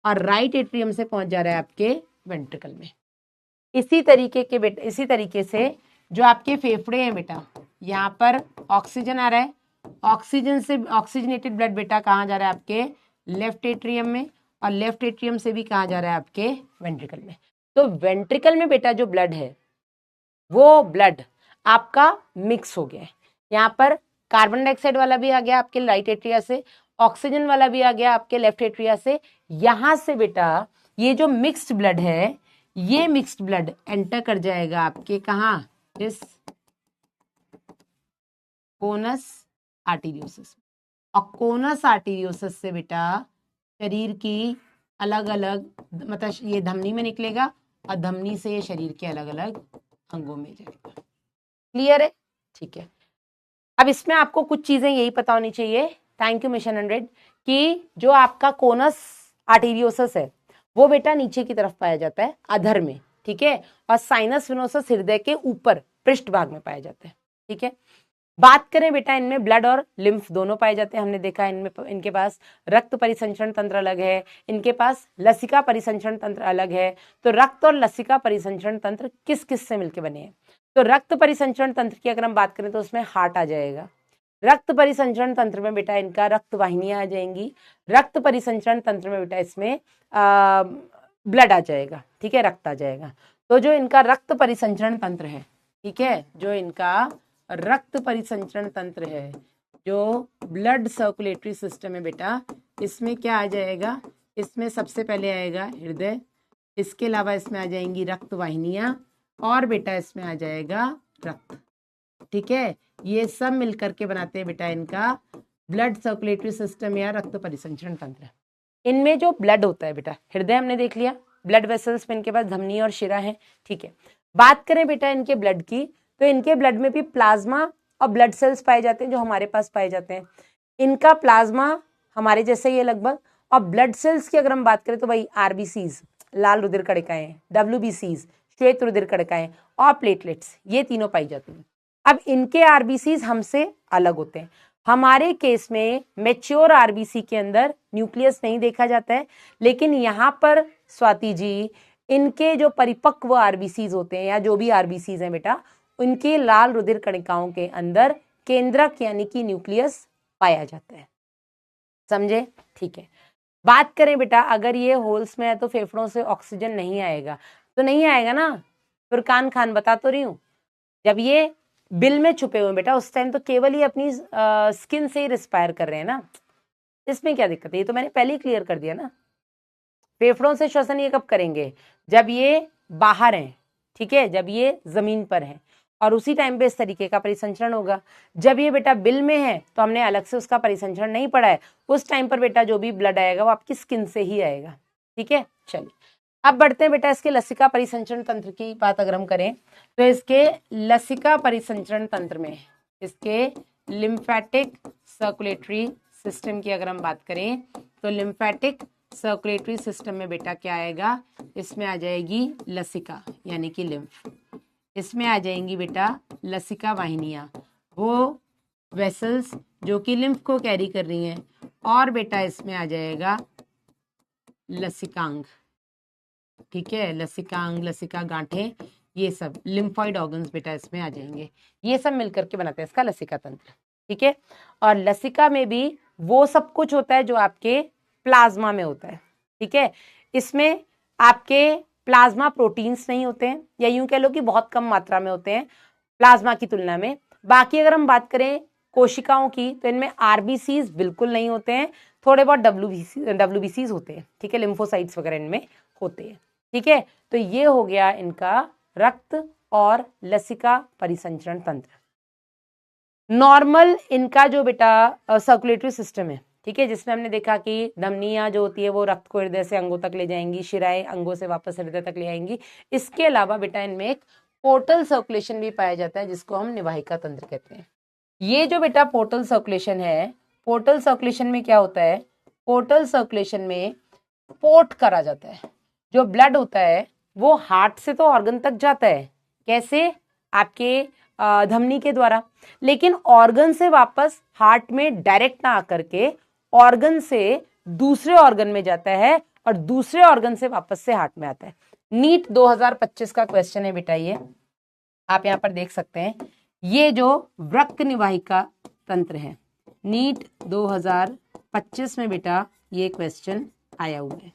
और राइट एट्रियम से पहुंच जा रहा है आपके वेंट्रिकल में। इसी तरीके से जो आपके फेफड़े हैं बेटा, यहाँ पर ऑक्सीजन आ रहा है, ऑक्सीजन से ऑक्सीजनेटेड ब्लड बेटा कहाँ जा रहा है, आपके लेफ्ट एट्रियम में, और लेफ्ट एट्रियम से भी कहाँ जा रहा है, आपके वेंट्रिकल में। तो वेंट्रिकल में बेटा जो ब्लड है वो ब्लड आपका मिक्स हो गया है। यहाँ पर कार्बन डाइऑक्साइड वाला भी आ गया आपके राइट एट्रिया से, ऑक्सीजन वाला भी आ गया आपके लेफ्ट एट्रिया से। यहां से बेटा ये जो मिक्स्ड ब्लड है, ये मिक्स्ड ब्लड एंटर कर जाएगा आपके कहाँ, इस कोनस आर्टेरियोसस। और कोनस आर्टेरियोसस से बेटा शरीर की अलग अलग, मतलब ये धमनी में निकलेगा और धमनी से ये शरीर के अलग अलग अंगों में जाएगा। क्लियर है? ठीक है। अब इसमें आपको कुछ चीजें यही पता होनी चाहिए, थैंक यू मिशन 100, कि जो आपका कोनस आर्टेरियोसस है वो बेटा नीचे की तरफ पाया जाता है, अधर में, ठीक है। और साइनस विनोसस हृदय के ऊपर पृष्ठ भाग में पाया जाता है, ठीक है। बात करें बेटा, इनमें ब्लड और लिम्फ दोनों पाए जाते हैं। हमने देखा इनमें, इनके पास रक्त परिसंचरण तंत्र अलग है, इनके पास लसिका परिसंचरण तंत्र अलग है। तो रक्त और लसिका परिसंचरण तंत्र किस किस से मिलकर बने हैं? तो रक्त परिसंचरण तंत्र की अगर हम बात करें तो उसमें हार्ट आ जाएगा। रक्त परिसंचरण तंत्र में बेटा इनका रक्त वाहिनियां आ जाएंगी। रक्त परिसंचरण तंत्र में बेटा इसमें ब्लड आ जाएगा, ठीक है, रक्त आ जाएगा। तो जो इनका रक्त परिसंचरण तंत्र है, ठीक है, जो इनका रक्त परिसंचरण तंत्र है, जो ब्लड सर्कुलेटरी सिस्टम है बेटा, इसमें क्या आ जाएगा, इसमें सबसे पहले आएगा हृदय, इसके अलावा इसमें आ जाएंगी रक्त वाहिनियां, और बेटा इसमें आ जाएगा रक्त, ठीक है। ये सब मिलकर के बनाते हैं बेटा इनका ब्लड सर्कुलेटरी सिस्टम या रक्त परिसंचरण तंत्र। इनमें जो ब्लड होता है बेटा, हृदय हमने देख लिया, ब्लड वेसल्स में इनके पास धमनी और शिरा है, ठीक है। बात करें बेटा इनके ब्लड की, तो इनके ब्लड में भी प्लाज्मा और ब्लड सेल्स पाए जाते हैं, जो हमारे पास पाए जाते हैं। इनका प्लाज्मा हमारे जैसे ही है लगभग, और ब्लड सेल्स की अगर हम बात करें तो भाई आरबीसीज, लाल रुधिर कणिकाएं, डब्ल्यूबीसीज, श्वेत रुधिर कणिकाएं, और प्लेटलेट्स, ये तीनों पाई जाती हैं। अब इनके आरबीसीज हमसे अलग होते हैं। हमारे केस में मैच्योर आरबीसी के अंदर न्यूक्लियस नहीं देखा जाता है, लेकिन यहाँ पर स्वाति जी इनके जो परिपक्व आरबीसीज होते हैं, या जो भी आरबीसीज हैं बेटा, उनके लाल रुधिर कणिकाओं के अंदर केंद्रक यानी कि न्यूक्लियस पाया जाता है। समझे? ठीक है। बात करें बेटा, अगर ये होल्स में है तो फेफड़ों से ऑक्सीजन नहीं आएगा, तो नहीं आएगा ना, फिर कान खान बता तो रही हूँ। जब ये बिल में छुपे हुए बेटा, उस टाइम तो केवल ही अपनी स्किन से ही रिस्पायर कर रहे हैं ना, इसमें क्या दिक्कत है? ये तो मैंने पहले ही क्लियर कर दिया ना। फेफड़ों से श्वसन ये कब करेंगे? जब ये बाहर हैं, ठीक है, जब ये जमीन पर हैं। और उसी टाइम पे इस तरीके का परिसंचरण होगा। जब ये बेटा बिल में है तो हमने अलग से उसका परिसंचरण नहीं पढ़ा है, उस टाइम पर बेटा जो भी ब्लड आएगा वो आपकी स्किन से ही आएगा। ठीक है, चलिए अब बढ़ते हैं बेटा इसके लसिका परिसंचरण तंत्र की बात अगर हम करें तो इसके लसिका परिसंचरण तंत्र में इसके लिम्फेटिक सर्कुलेटरी सिस्टम की अगर हम बात करें तो लिम्फेटिक सर्कुलेटरी सिस्टम में बेटा क्या आएगा, इसमें आ जाएगी लसिका यानी कि लिम्फ, इसमें आ जाएंगी बेटा लसिका वाहिनियां, वो वेसल्स जो कि लिम्फ को कैरी कर रही हैं, और बेटा इसमें आ जाएगा लसिकांग। ठीक है, लसिकांग, लसिका गांठें, ये सब लिम्फॉइड ऑर्गन्स बेटा इसमें आ जाएंगे। ये सब मिलकर के बनाते हैं इसका लसिका तंत्र। ठीक है, और लसिका में भी वो सब कुछ होता है जो आपके प्लाज्मा में होता है। ठीक है, इसमें आपके प्लाज्मा प्रोटीन्स नहीं होते हैं, या यूं कह लो कि बहुत कम मात्रा में होते हैं प्लाज्मा की तुलना में। बाकी अगर हम बात करें कोशिकाओं की तो इनमें आरबीसीज बिल्कुल नहीं होते हैं, थोड़े बहुत डब्ल्यूबीसीज होते हैं। ठीक है, लिम्फोसाइट्स वगैरह इनमें होते हैं। ठीक है, तो ये हो गया इनका रक्त और लसिका परिसंचरण तंत्र। नॉर्मल इनका जो बेटा सर्कुलेटरी सिस्टम है, ठीक है, जिसमें हमने देखा कि धमनियां जो होती है वो रक्त को हृदय से अंगों तक ले जाएंगी, शिराएं अंगों से वापस हृदय तक ले आएंगी। इसके अलावा बेटा इनमें एक पोर्टल सर्कुलेशन भी पाया जाता है जिसको हम निवाहिका तंत्र कहते हैं। ये जो बेटा पोर्टल सर्कुलेशन है, पोर्टल सर्कुलेशन में क्या होता है, पोर्टल सर्कुलेशन में पोर्ट करा जाता है। जो ब्लड होता है वो हार्ट से तो ऑर्गन तक जाता है, कैसे, आपके धमनी के द्वारा, लेकिन ऑर्गन से वापस हार्ट में डायरेक्ट ना आकर के ऑर्गन से दूसरे ऑर्गन में जाता है, और दूसरे ऑर्गन से वापस से हार्ट में आता है। नीट 2025 का क्वेश्चन है बेटा, ये आप यहाँ पर देख सकते हैं। ये जो वृक्क निवाहिका तंत्र है, नीट 2025 में बेटा ये क्वेश्चन आया हुआ है।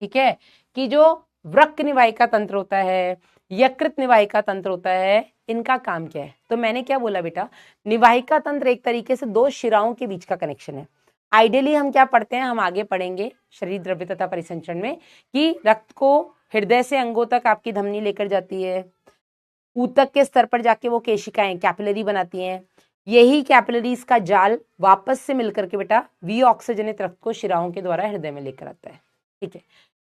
ठीक है, कि जो वृक्क निवाहिका तंत्र होता है, यकृत निवाहिका तंत्र होता है, इनका काम क्या है। तो मैंने क्या बोला बेटा, निवाहिका तंत्र एक तरीके से दो शिराओं के बीच का कनेक्शन है। आइडियली हम क्या पढ़ते हैं, हम आगे पढ़ेंगे शरीर द्रव्य तथा परिसंचरण में, कि रक्त को हृदय से अंगों तक आपकी धमनी लेकर जाती है, ऊतक के स्तर पर जाके वो केशिकाएं कैपिलरी बनाती हैं, यही कैपिलरीज का जाल वापस से मिलकर के बेटा वी ऑक्सीजनित रक्त को शिराओं के द्वारा हृदय में लेकर आता है। ठीक है,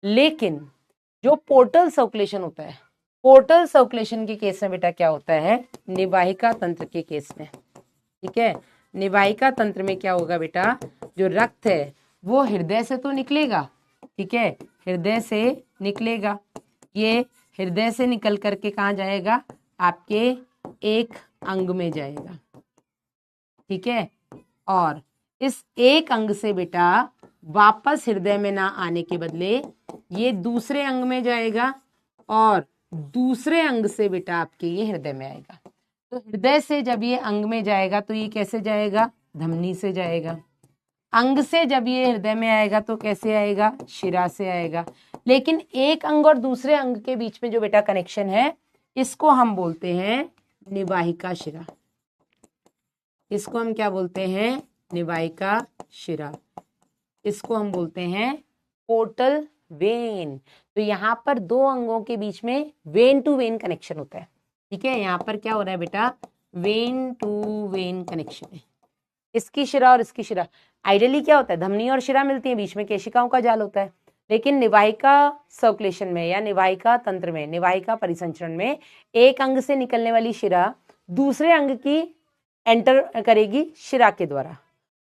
लेकिन जो पोर्टल सर्कुलेशन होता है, पोर्टल सर्कुलेशन के केस में बेटा क्या होता है, निवाहिका तंत्र के केस में, ठीक है, निवाहिका तंत्र में क्या होगा बेटा, जो रक्त है वो हृदय से तो निकलेगा, ठीक है, हृदय से निकलेगा, ये हृदय से निकल करके कहाँ जाएगा, आपके एक अंग में जाएगा। ठीक है, और इस एक अंग से बेटा वापस हृदय में ना आने के बदले ये दूसरे अंग में जाएगा, और दूसरे अंग से बेटा आपके ये हृदय में आएगा। तो हृदय से जब ये अंग में जाएगा तो ये कैसे जाएगा, धमनी से जाएगा। अंग से जब ये हृदय में आएगा तो कैसे आएगा, शिरा से आएगा। लेकिन एक अंग और दूसरे अंग के बीच में जो बेटा कनेक्शन है, इसको हम बोलते हैं निवाहिका शिरा। इसको हम क्या बोलते हैं, निवाहिका शिरा। इसको हम बोलते हैं पोर्टल वेन। तो यहाँ पर दो अंगों के बीच में वेन टू वेन कनेक्शन होता है। ठीक है, यहाँ पर क्या हो रहा है बेटा, वेन टू वेन कनेक्शन है, इसकी शिरा और इसकी शिरा। आइडियली क्या होता है, धमनी और शिरा मिलती है, बीच में केशिकाओं का जाल होता है। लेकिन निवाहिका सर्कुलेशन में या निवाहिका तंत्र में, निवाहिका परिसंचरण में एक अंग से निकलने वाली शिरा दूसरे अंग की एंटर करेगी शिरा के द्वारा,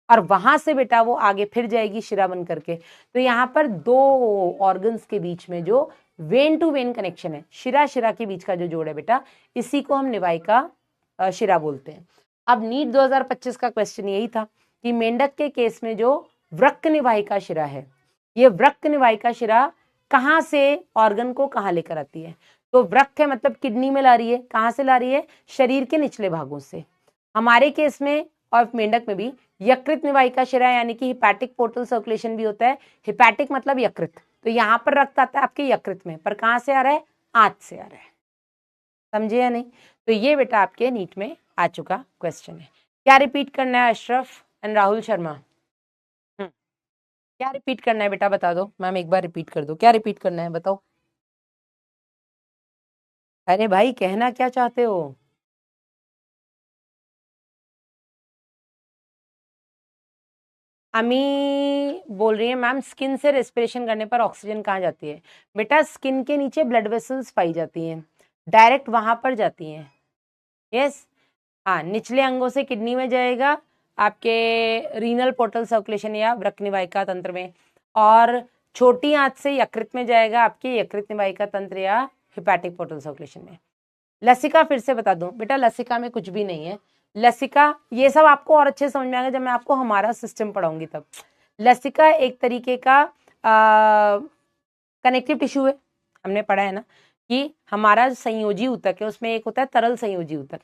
और वहां से बेटा वो आगे फिर जाएगी शिरा बन करके। तो यहाँ पर दो ऑर्गन्स के बीच में जो वेन टू वेन कनेक्शन है, शिरा शिरा के बीच का जो जोड़ है बेटा, इसी को हम निवाहिका शिरा बोलते हैं। अब नीट 2025 का क्वेश्चन यही था कि मेंढक के केस में जो वृक्क निवाहिका शिरा है, ये वृक्क निवाहिका शिरा कहाँ से ऑर्गन को कहाँ लेकर आती है। तो वृक्क है मतलब किडनी में ला रही है, कहाँ से ला रही है, शरीर के निचले भागों से। हमारे केस में और मेंढक में भी यकृत निवाहिका शिरा यानी कि हिपैटिक पोर्टल सर्कुलेशन भी होता है। हिपैटिक मतलब यकृत, तो यहाँ पर रक्त आता है आपके यकृत में, पर कहाँ से आ रहा है, आंत से आ रहा है। समझे या नहीं। तो ये बेटा आपके नीट में आ चुका क्वेश्चन है। क्या रिपीट करना है अशरफ एंड राहुल शर्मा, क्या रिपीट करना है बेटा बता दो। मैम एक बार रिपीट कर दो, क्या रिपीट करना है बताओ। अरे भाई कहना क्या चाहते हो? अमी बोल रही है मैम स्किन से रेस्पिरेशन करने पर ऑक्सीजन कहाँ जाती है? बेटा स्किन के नीचे ब्लड वेसल्स पाई जाती हैं, डायरेक्ट वहां पर जाती हैं। यस। हाँ, निचले अंगों से किडनी में जाएगा, आपके रीनल पोर्टल सर्कुलेशन या वृक्क निवाहिका तंत्र में, और छोटी आंत से यकृत में जाएगा, आपके यकृत निवाहिका तंत्र या हिपैटिक पोर्टल सर्कुलेशन में। लसिका फिर से बता दूं बेटा, लसिका में कुछ भी नहीं है। लसिका ये सब आपको और अच्छे समझ में आएगा जब मैं आपको हमारा सिस्टम पढ़ाऊंगी तब। लसिका एक तरीके का कनेक्टिव टिश्यू है, हमने पढ़ा है ना कि हमारा संयोजी ऊतक है, उसमें एक होता है तरल संयोजी ऊतक।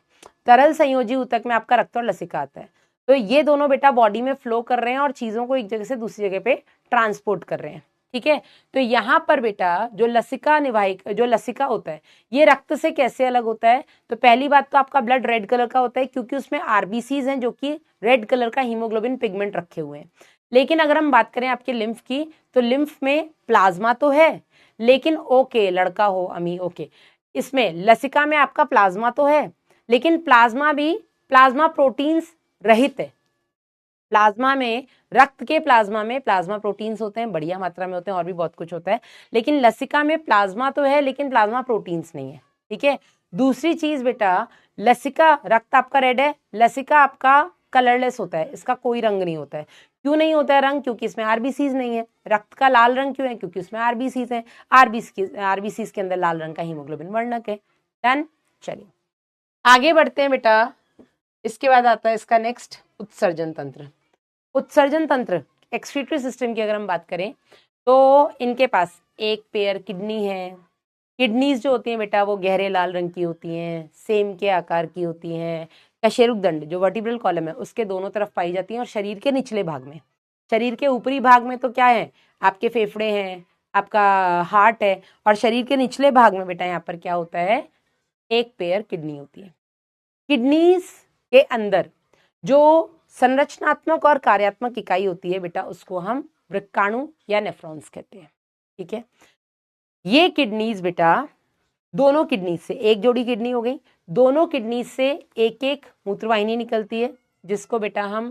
तरल संयोजी ऊतक में आपका रक्त और लसिका आता है, तो ये दोनों बेटा बॉडी में फ्लो कर रहे हैं और चीजों को एक जगह से दूसरी जगह पे ट्रांसपोर्ट कर रहे हैं। ठीक है, तो यहाँ पर बेटा जो लसिका निवाहिक जो लसिका होता है ये रक्त से कैसे अलग होता है? तो पहली बात तो आपका ब्लड रेड कलर का होता है क्योंकि उसमें आरबीसीज हैं जो कि रेड कलर का हीमोग्लोबिन पिगमेंट रखे हुए हैं। लेकिन अगर हम बात करें आपके लिम्फ की, तो लिम्फ में प्लाज्मा तो है, लेकिन ओके लड़का हो अमी ओके, इसमें लसिका में आपका प्लाज्मा तो है, लेकिन प्लाज्मा भी प्लाज्मा प्रोटीन्स रहित है। प्लाज्मा में, रक्त के प्लाज्मा में प्लाज्मा प्रोटीन्स होते हैं, बढ़िया मात्रा में होते हैं, और भी बहुत कुछ होता है, लेकिन लसिका में प्लाज्मा तो है लेकिन प्लाज्मा प्रोटीन्स नहीं है। ठीक है, दूसरी चीज बेटा, लसिका रक्त आपका रेड है, लसिका आपका कलरलेस होता है, इसका कोई रंग नहीं होता है। क्यों नहीं होता है रंग? क्योंकि इसमें आरबीसीज नहीं है। रक्त का लाल रंग क्यों है? क्योंकि उसमें आरबीसीज है, आरबीसीज के अंदर लाल रंग का हीमोग्लोबिन वर्णक है। डन। चलिए आगे बढ़ते हैं बेटा। इसके बाद आता है इसका नेक्स्ट उत्सर्जन तंत्र। उत्सर्जन तंत्र एक्सक्रीटरी सिस्टम की अगर हम बात करें तो इनके पास एक पेयर किडनी है। किडनीज जो होती हैं बेटा वो गहरे लाल रंग की होती हैं, सेम के आकार की होती हैं। कशेरुक दंड जो वर्टिब्रल कॉलम है उसके दोनों तरफ पाई जाती हैं, और शरीर के निचले भाग में, शरीर के ऊपरी भाग में तो क्या है, आपके फेफड़े हैं, आपका हार्ट है, और शरीर के निचले भाग में बेटा यहाँ पर क्या होता है, एक पेयर किडनी होती है। किडनीज के अंदर जो संरचनात्मक और कार्यात्मक इकाई होती है बेटा उसको हम वृक्काणु या नेफ्रॉन्स कहते हैं। ठीक है, ये किडनीज बेटा दोनों किडनी से, एक जोड़ी किडनी हो गई, दोनों किडनी से एक एक मूत्रवाहिनी निकलती है जिसको बेटा हम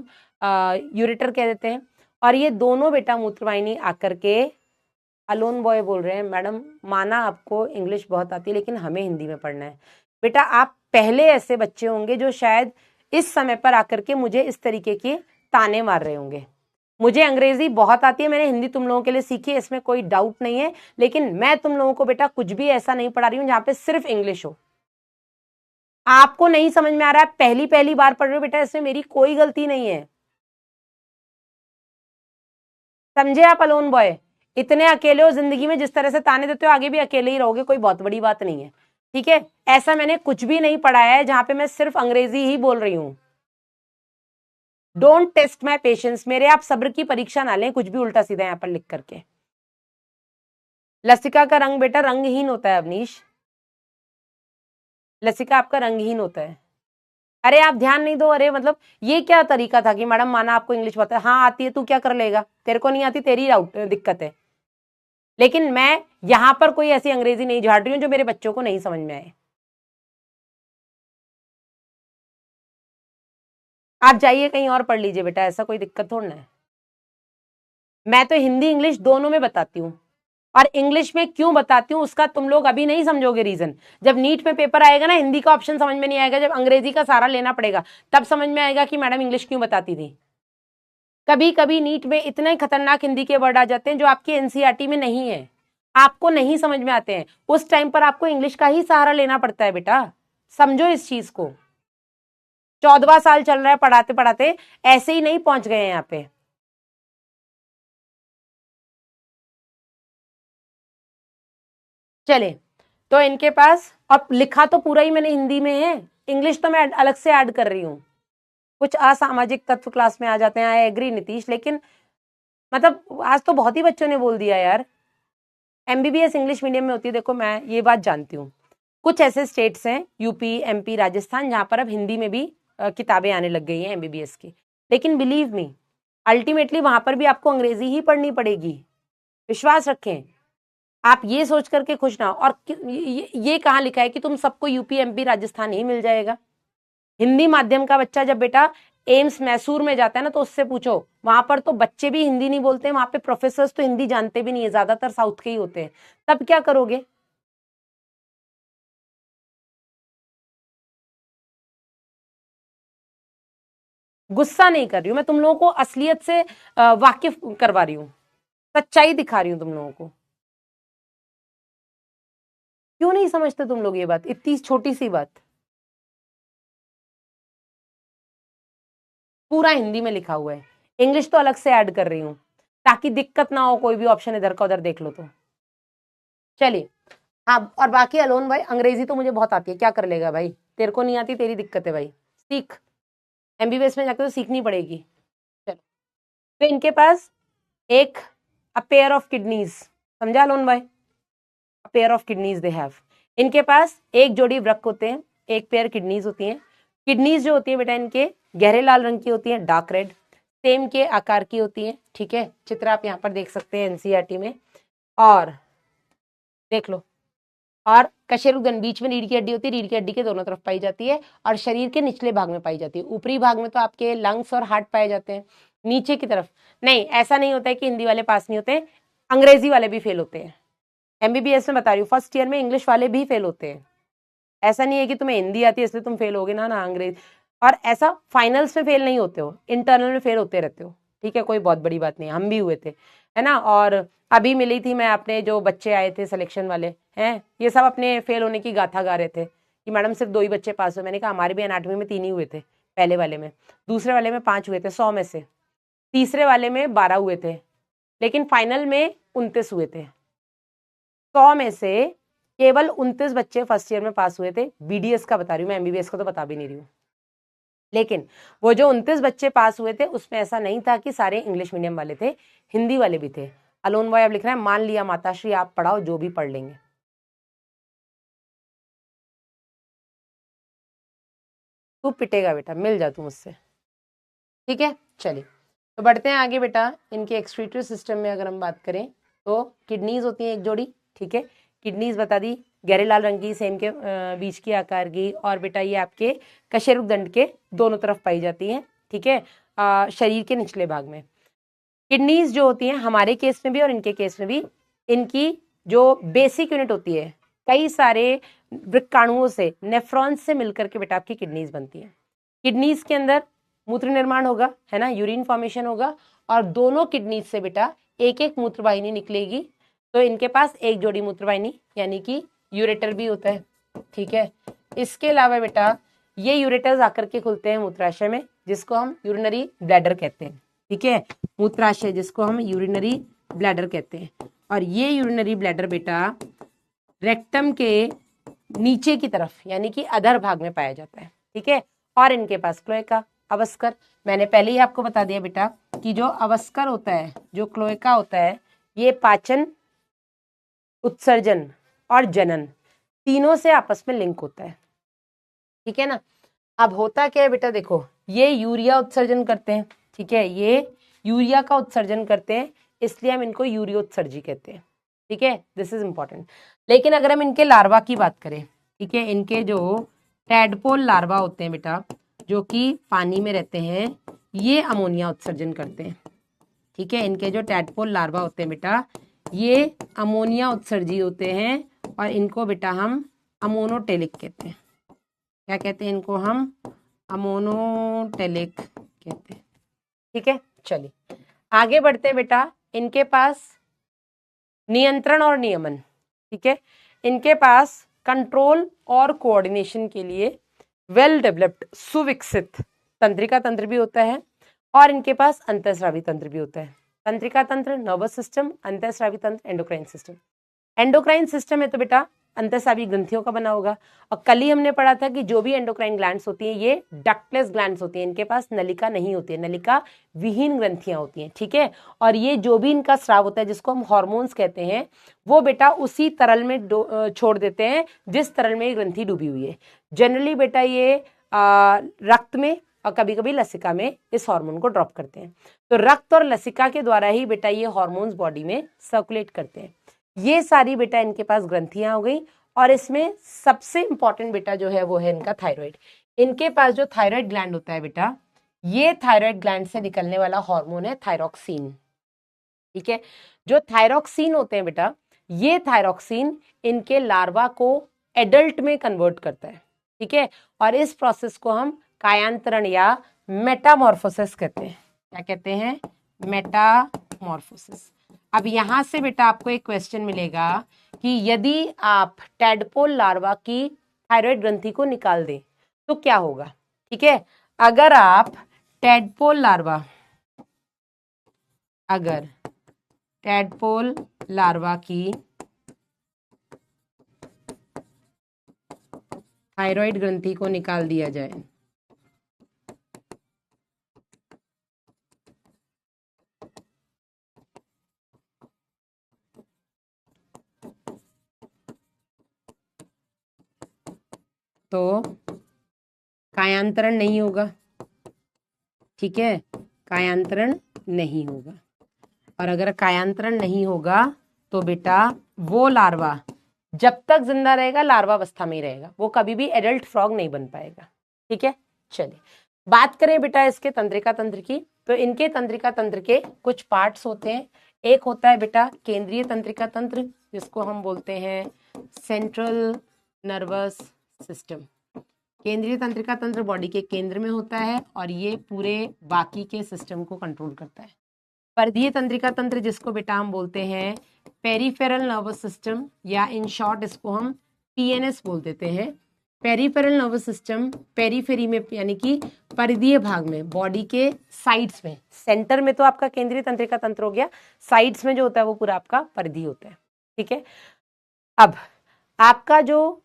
यूरेटर कह देते हैं, और ये दोनों बेटा मूत्रवाहिनी आकर के, अलोन बॉय बोल रहे हैं मैडम माना आपको इंग्लिश बहुत आती है लेकिन हमें हिंदी में पढ़ना है। बेटा आप पहले ऐसे बच्चे होंगे जो शायद इस समय पर आकर के मुझे इस तरीके के ताने मार रहे होंगे। मुझे अंग्रेजी बहुत आती है, मैंने हिंदी तुम लोगों के लिए सीखी है, इसमें कोई डाउट नहीं है, लेकिन मैं तुम लोगों को बेटा कुछ भी ऐसा नहीं पढ़ा रही हूं जहां पे सिर्फ इंग्लिश हो। आपको नहीं समझ में आ रहा है, पहली पहली बार पढ़ रहे हो बेटा, इसमें मेरी कोई गलती नहीं है, समझे आप अलोन बॉय? इतने अकेले हो जिंदगी में, जिस तरह से ताने देते हो आगे भी अकेले ही रहोगे, कोई बहुत बड़ी बात नहीं है। ठीक है, ऐसा मैंने कुछ भी नहीं पढ़ाया है जहां पे मैं सिर्फ अंग्रेजी ही बोल रही हूं। डोंट टेस्ट माई पेशेंस, मेरे आप सब्र की परीक्षा ना लें कुछ भी उल्टा सीधा यहां पर लिख करके। लसिका का रंग बेटा रंगहीन होता है अवनीश, लसिका आपका रंगहीन होता है। अरे आप ध्यान नहीं दो, अरे मतलब ये क्या तरीका था कि मैडम माना आपको इंग्लिश पता है, हाँ आती है, तू क्या कर लेगा, तेरे को नहीं आती तेरी दिक्कत है, लेकिन मैं यहां पर कोई ऐसी अंग्रेजी नहीं झाड़ रही हूं जो मेरे बच्चों को नहीं समझ में आए। आप जाइए कहीं और पढ़ लीजिए बेटा, ऐसा कोई दिक्कत थोड़ा है। मैं तो हिंदी इंग्लिश दोनों में बताती हूँ, और इंग्लिश में क्यों बताती हूँ उसका तुम लोग अभी नहीं समझोगे रीजन। जब नीट में पेपर आएगा ना, हिंदी का ऑप्शन समझ में नहीं आएगा, जब अंग्रेजी का सारा लेना पड़ेगा तब समझ में आएगा कि मैडम इंग्लिश क्यों बताती थी। कभी कभी नीट में इतने खतरनाक हिंदी के वर्ड आ जाते हैं जो आपकी एनसीईआरटी में नहीं है, आपको नहीं समझ में आते हैं, उस टाइम पर आपको इंग्लिश का ही सहारा लेना पड़ता है बेटा, समझो इस चीज को। 14वां साल चल रहा है पढ़ाते पढ़ाते, ऐसे ही नहीं पहुंच गए हैं यहाँ पे। चले, तो इनके पास, और लिखा तो पूरा ही मैंने हिंदी में है, इंग्लिश तो मैं अलग से ऐड कर रही हूँ। कुछ असामाजिक तत्व क्लास में आ जाते हैं, आई एग्री नीतीश, लेकिन मतलब आज तो बहुत ही बच्चों ने बोल दिया यार, एमबीबीएस इंग्लिश मीडियम में होती है। देखो मैं ये बात जानती हूँ, कुछ ऐसे स्टेट्स हैं यूपी एमपी राजस्थान जहां पर अब हिंदी में भी किताबें आने लग गई हैं एमबीबीएस की, लेकिन बिलीव मी अल्टीमेटली वहां पर भी आपको अंग्रेजी ही पढ़नी पड़ेगी, विश्वास रखें। आप ये सोच करके खुश ना हो। और ये कहाँ लिखा है कि तुम सबको यूपी एमपी राजस्थान ही मिल जाएगा? हिंदी माध्यम का बच्चा जब बेटा एम्स मैसूर में जाता है ना, तो उससे पूछो, वहां पर तो बच्चे भी हिंदी नहीं बोलते हैं, वहां पे प्रोफेसर्स तो हिंदी जानते भी नहीं है, ज्यादातर साउथ के ही होते हैं। तब क्या करोगे? गुस्सा नहीं कर रही हूं मैं, तुम लोगों को असलियत से वाकिफ करवा रही हूँ, सच्चाई दिखा रही हूँ तुम लोगों को। क्यों नहीं समझते तुम लोग ये बात, इतनी छोटी सी बात? पूरा हिंदी में लिखा हुआ है, इंग्लिश तो अलग से ऐड कर रही हूं ताकि दिक्कत ना हो, कोई भी ऑप्शन इधर का उधर देख लो तो। चलिए, हाँ, और बाकी अलोन भाई, अंग्रेजी तो मुझे बहुत आती है, क्या कर लेगा भाई? तेरे को नहीं आती, तेरी दिक्कत है भाई, सीख। एमबीबीएस में जाकर तो सीखनी पड़ेगी। चलो, तो इनके पास एक अ पेयर ऑफ किडनीज, समझा अलोन भाई? A pair of kidneys they have. इनके पास एक जोड़ी वृक्क होते हैं, एक पेयर किडनीज होती हैं। किडनीज जो होती है बेटा इनके गहरे लाल रंग की होती है, डार्क रेड, सेम के आकार की होती है। ठीक है, चित्र आप यहाँ पर देख सकते हैं एनसीईआरटी में, और देख लो। और कशेरुकदंड बीच में रीढ़ की हड्डी होती है, रीढ़ की हड्डी के दोनों तरफ पाई जाती है, और शरीर के निचले भाग में पाई जाती है। ऊपरी भाग में तो आपके लंग्स और हार्ट पाए जाते हैं, नीचे की तरफ नहीं। ऐसा नहीं होता है कि हिंदी वाले पास नहीं होते, अंग्रेजी वाले भी फेल होते हैं। एमबीबीएस में बता रही हूँ, फर्स्ट ईयर में इंग्लिश वाले भी फेल होते हैं। ऐसा नहीं है कि तुम्हें हिंदी आती है इसलिए तुम फेल होगे, ना ना, अंग्रेजी। और ऐसा फाइनल्स में फेल नहीं होते हो, इंटरनल में फेल होते रहते हो। ठीक है, कोई बहुत बड़ी बात नहीं, हम भी हुए थे, है ना। और अभी मिली थी मैं, अपने जो बच्चे आए थे सिलेक्शन वाले हैं, ये सब अपने फेल होने की गाथा गा रहे थे कि मैडम सिर्फ 2 ही बच्चे पास हुए। मैंने कहा हमारे भी एनाटॉमी में 3 ही हुए थे, पहले वाले में, दूसरे वाले में 5 हुए थे 100 में से, तीसरे वाले में 12 हुए थे, लेकिन फाइनल में 29 हुए थे। 100 में से केवल 29 बच्चे फर्स्ट ईयर में पास हुए थे। बीडीएस का बता रही हूँ मैं, एमबीबीएस का तो बता भी नहीं रही हूँ। लेकिन वो जो 29 बच्चे पास हुए थे उसमें ऐसा नहीं था कि सारे इंग्लिश मीडियम वाले थे, हिंदी वाले भी थे। अलोन भाई अब लिख रहा है, मान लिया माताश्री आप पढ़ाओ, जो भी पढ़ लेंगे। तू पिटेगा बेटा, मिल जा तू मुझसे, ठीक है। चलिए, तो बढ़ते हैं आगे बेटा। इनके एक्सक्रीटरी सिस्टम में अगर हम बात करें तो किडनीज होती हैं एक जोड़ी। ठीक है, किडनीज बता दी, गहरे लाल रंग की, सेम के बीच की आकार की, और बेटा ये आपके कशेरुकदंड के दोनों तरफ पाई जाती हैं। ठीक है, शरीर के निचले भाग में। किडनीज जो होती हैं हमारे केस में भी और इनके केस में भी, इनकी जो बेसिक यूनिट होती है, कई सारे वृक्काणुओं से, नेफ्रॉन्स से मिलकर के बेटा आपकी किडनीज बनती है। किडनीज के अंदर मूत्र निर्माण होगा, है ना, यूरिन फॉर्मेशन होगा, और दोनों किडनीज से बेटा एक एक मूत्रवाहिनी निकलेगी। तो इनके पास एक जोड़ी मूत्रवाहिनी यानी कि यूरेटर भी होता है। ठीक है, इसके अलावा बेटा ये यूरेटर्स आकर के खुलते हैं मूत्राशय में, जिसको हम यूरिनरी ब्लैडर कहते हैं। ठीक है, मूत्राशय जिसको हम यूरिनरी ब्लैडर कहते हैं। और ये यूरिनरी ब्लैडर बेटा रेक्टम के नीचे की तरफ यानी कि अधर भाग में पाया जाता है। ठीक है, और इनके पास क्लोएका, अवस्कर। मैंने पहले ही आपको बता दिया बेटा कि जो अवस्कर होता है, जो क्लोएका होता है, ये पाचन, उत्सर्जन और जनन तीनों से आपस में लिंक होता है। ठीक है ना। अब होता क्या है बेटा, देखो, ये यूरिया उत्सर्जन करते हैं। ठीक है, ये यूरिया का उत्सर्जन करते हैं, इसलिए हम इनको यूरियोत्सर्जी कहते हैं। ठीक है, दिस इज इंपॉर्टेंट। लेकिन अगर हम इनके लार्वा की बात करें, ठीक है, इनके जो टैडपोल लार्वा होते हैं बेटा, जो कि पानी में रहते हैं, ये अमोनिया उत्सर्जन करते हैं। ठीक है, इनके जो टैडपोल लार्वा होते हैं बेटा, ये अमोनिया उत्सर्जी होते हैं, और इनको बेटा हम अमोनोटेलिक कहते हैं। क्या कहते हैं इनको? हम अमोनोटेलिक कहते हैं। ठीक है, चलिए आगे बढ़ते हैं बेटा। इनके पास नियंत्रण और नियमन, ठीक है, इनके पास कंट्रोल और कोऑर्डिनेशन के लिए वेल डेवलप्ड, सुविकसित तंत्रिका तंत्र भी होता है, और इनके पास अंतःस्रावी तंत्र भी होता है। तंत्रिका तंत्र नर्वस सिस्टम, अंतःस्रावी तंत्र एंडोक्राइन सिस्टम। एंडोक्राइन सिस्टम है तो बेटा अंतःस्रावी ग्रंथियों का बना होगा। और कल ही हमने पढ़ा था कि जो भी एंडोक्राइन ग्लैंड्स होती हैं ये डक्टलेस ग्लैंड्स होती हैं, इनके पास नलिका नहीं होती है, नलिका विहीन ग्रंथियां होती हैं। ठीक है, और ये जो भी इनका स्राव होता है जिसको हम हार्मोन्स कहते हैं, वो बेटा उसी तरल में छोड़ देते हैं जिस तरल में ये ग्रंथि डूबी हुई है। जनरली बेटा ये रक्त में और कभी कभी लसिका में इस हार्मोन को ड्रॉप करते हैं। तो रक्त और लसिका के द्वारा ही बेटा ये हार्मोन्स बॉडी में सर्कुलेट करते हैं। ये सारी बेटा इनके पास ग्रंथियां हो गई। और इसमें सबसे इंपॉर्टेंट बेटा जो है वो है इनका थायराइड। इनके पास जो थायराइड ग्लैंड होता है बेटा, ये थायराइड ग्लैंड से निकलने वाला हार्मोन है थायरोक्सिन। ठीक है, जो थायरोक्सिन होते हैं बेटा, ये थायरोक्सिन इनके लार्वा को एडल्ट में कन्वर्ट करता है। ठीक है, और इस प्रोसेस को हम कायांतरण या मेटामॉर्फोसिस कहते हैं। क्या कहते हैं? मेटामॉर्फोसिस। अब यहां से बेटा आपको एक क्वेश्चन मिलेगा कि यदि आप टैडपोल लार्वा की थायराइड ग्रंथि को निकाल दें तो क्या होगा। ठीक है, अगर आप टैडपोल लार्वा की थायराइड ग्रंथि को निकाल दिया जाए तो कायांतरण नहीं होगा। ठीक है, कायांतरण नहीं होगा। और अगर कायांतरण नहीं होगा तो बेटा वो लार्वा जब तक जिंदा रहेगा लार्वा अवस्था में ही रहेगा, वो कभी भी एडल्ट फ्रॉग नहीं बन पाएगा। ठीक है, चलिए बात करें बेटा इसके तंत्रिका तंत्र की। तो इनके तंत्रिका तंत्र के कुछ पार्ट्स होते हैं। एक होता है बेटा केंद्रीय तंत्रिका तंत्र, जिसको हम बोलते हैं सेंट्रल नर्वस सिस्टम। केंद्रीय तंत्रिका तंत्र बॉडी के केंद्र में होता है और ये पूरे बाकी के सिस्टम को कंट्रोल करता है। परिधीय तंत्रिका तंत्र, जिसको बेटा हम बोलते हैं पेरिफेरल नर्वस सिस्टम, या इन शॉर्ट इसको हम पीएनएस बोल देते हैं। पेरिफेरल नर्वस सिस्टम पेरीफेरी में यानी कि परिधीय भाग में, बॉडी के साइड्स में। सेंटर में तो आपका केंद्रीय तंत्रिका तंत्र हो गया, साइड्स में जो होता है वो पूरा आपका परिधीय होता है। ठीक है, अब आपका जो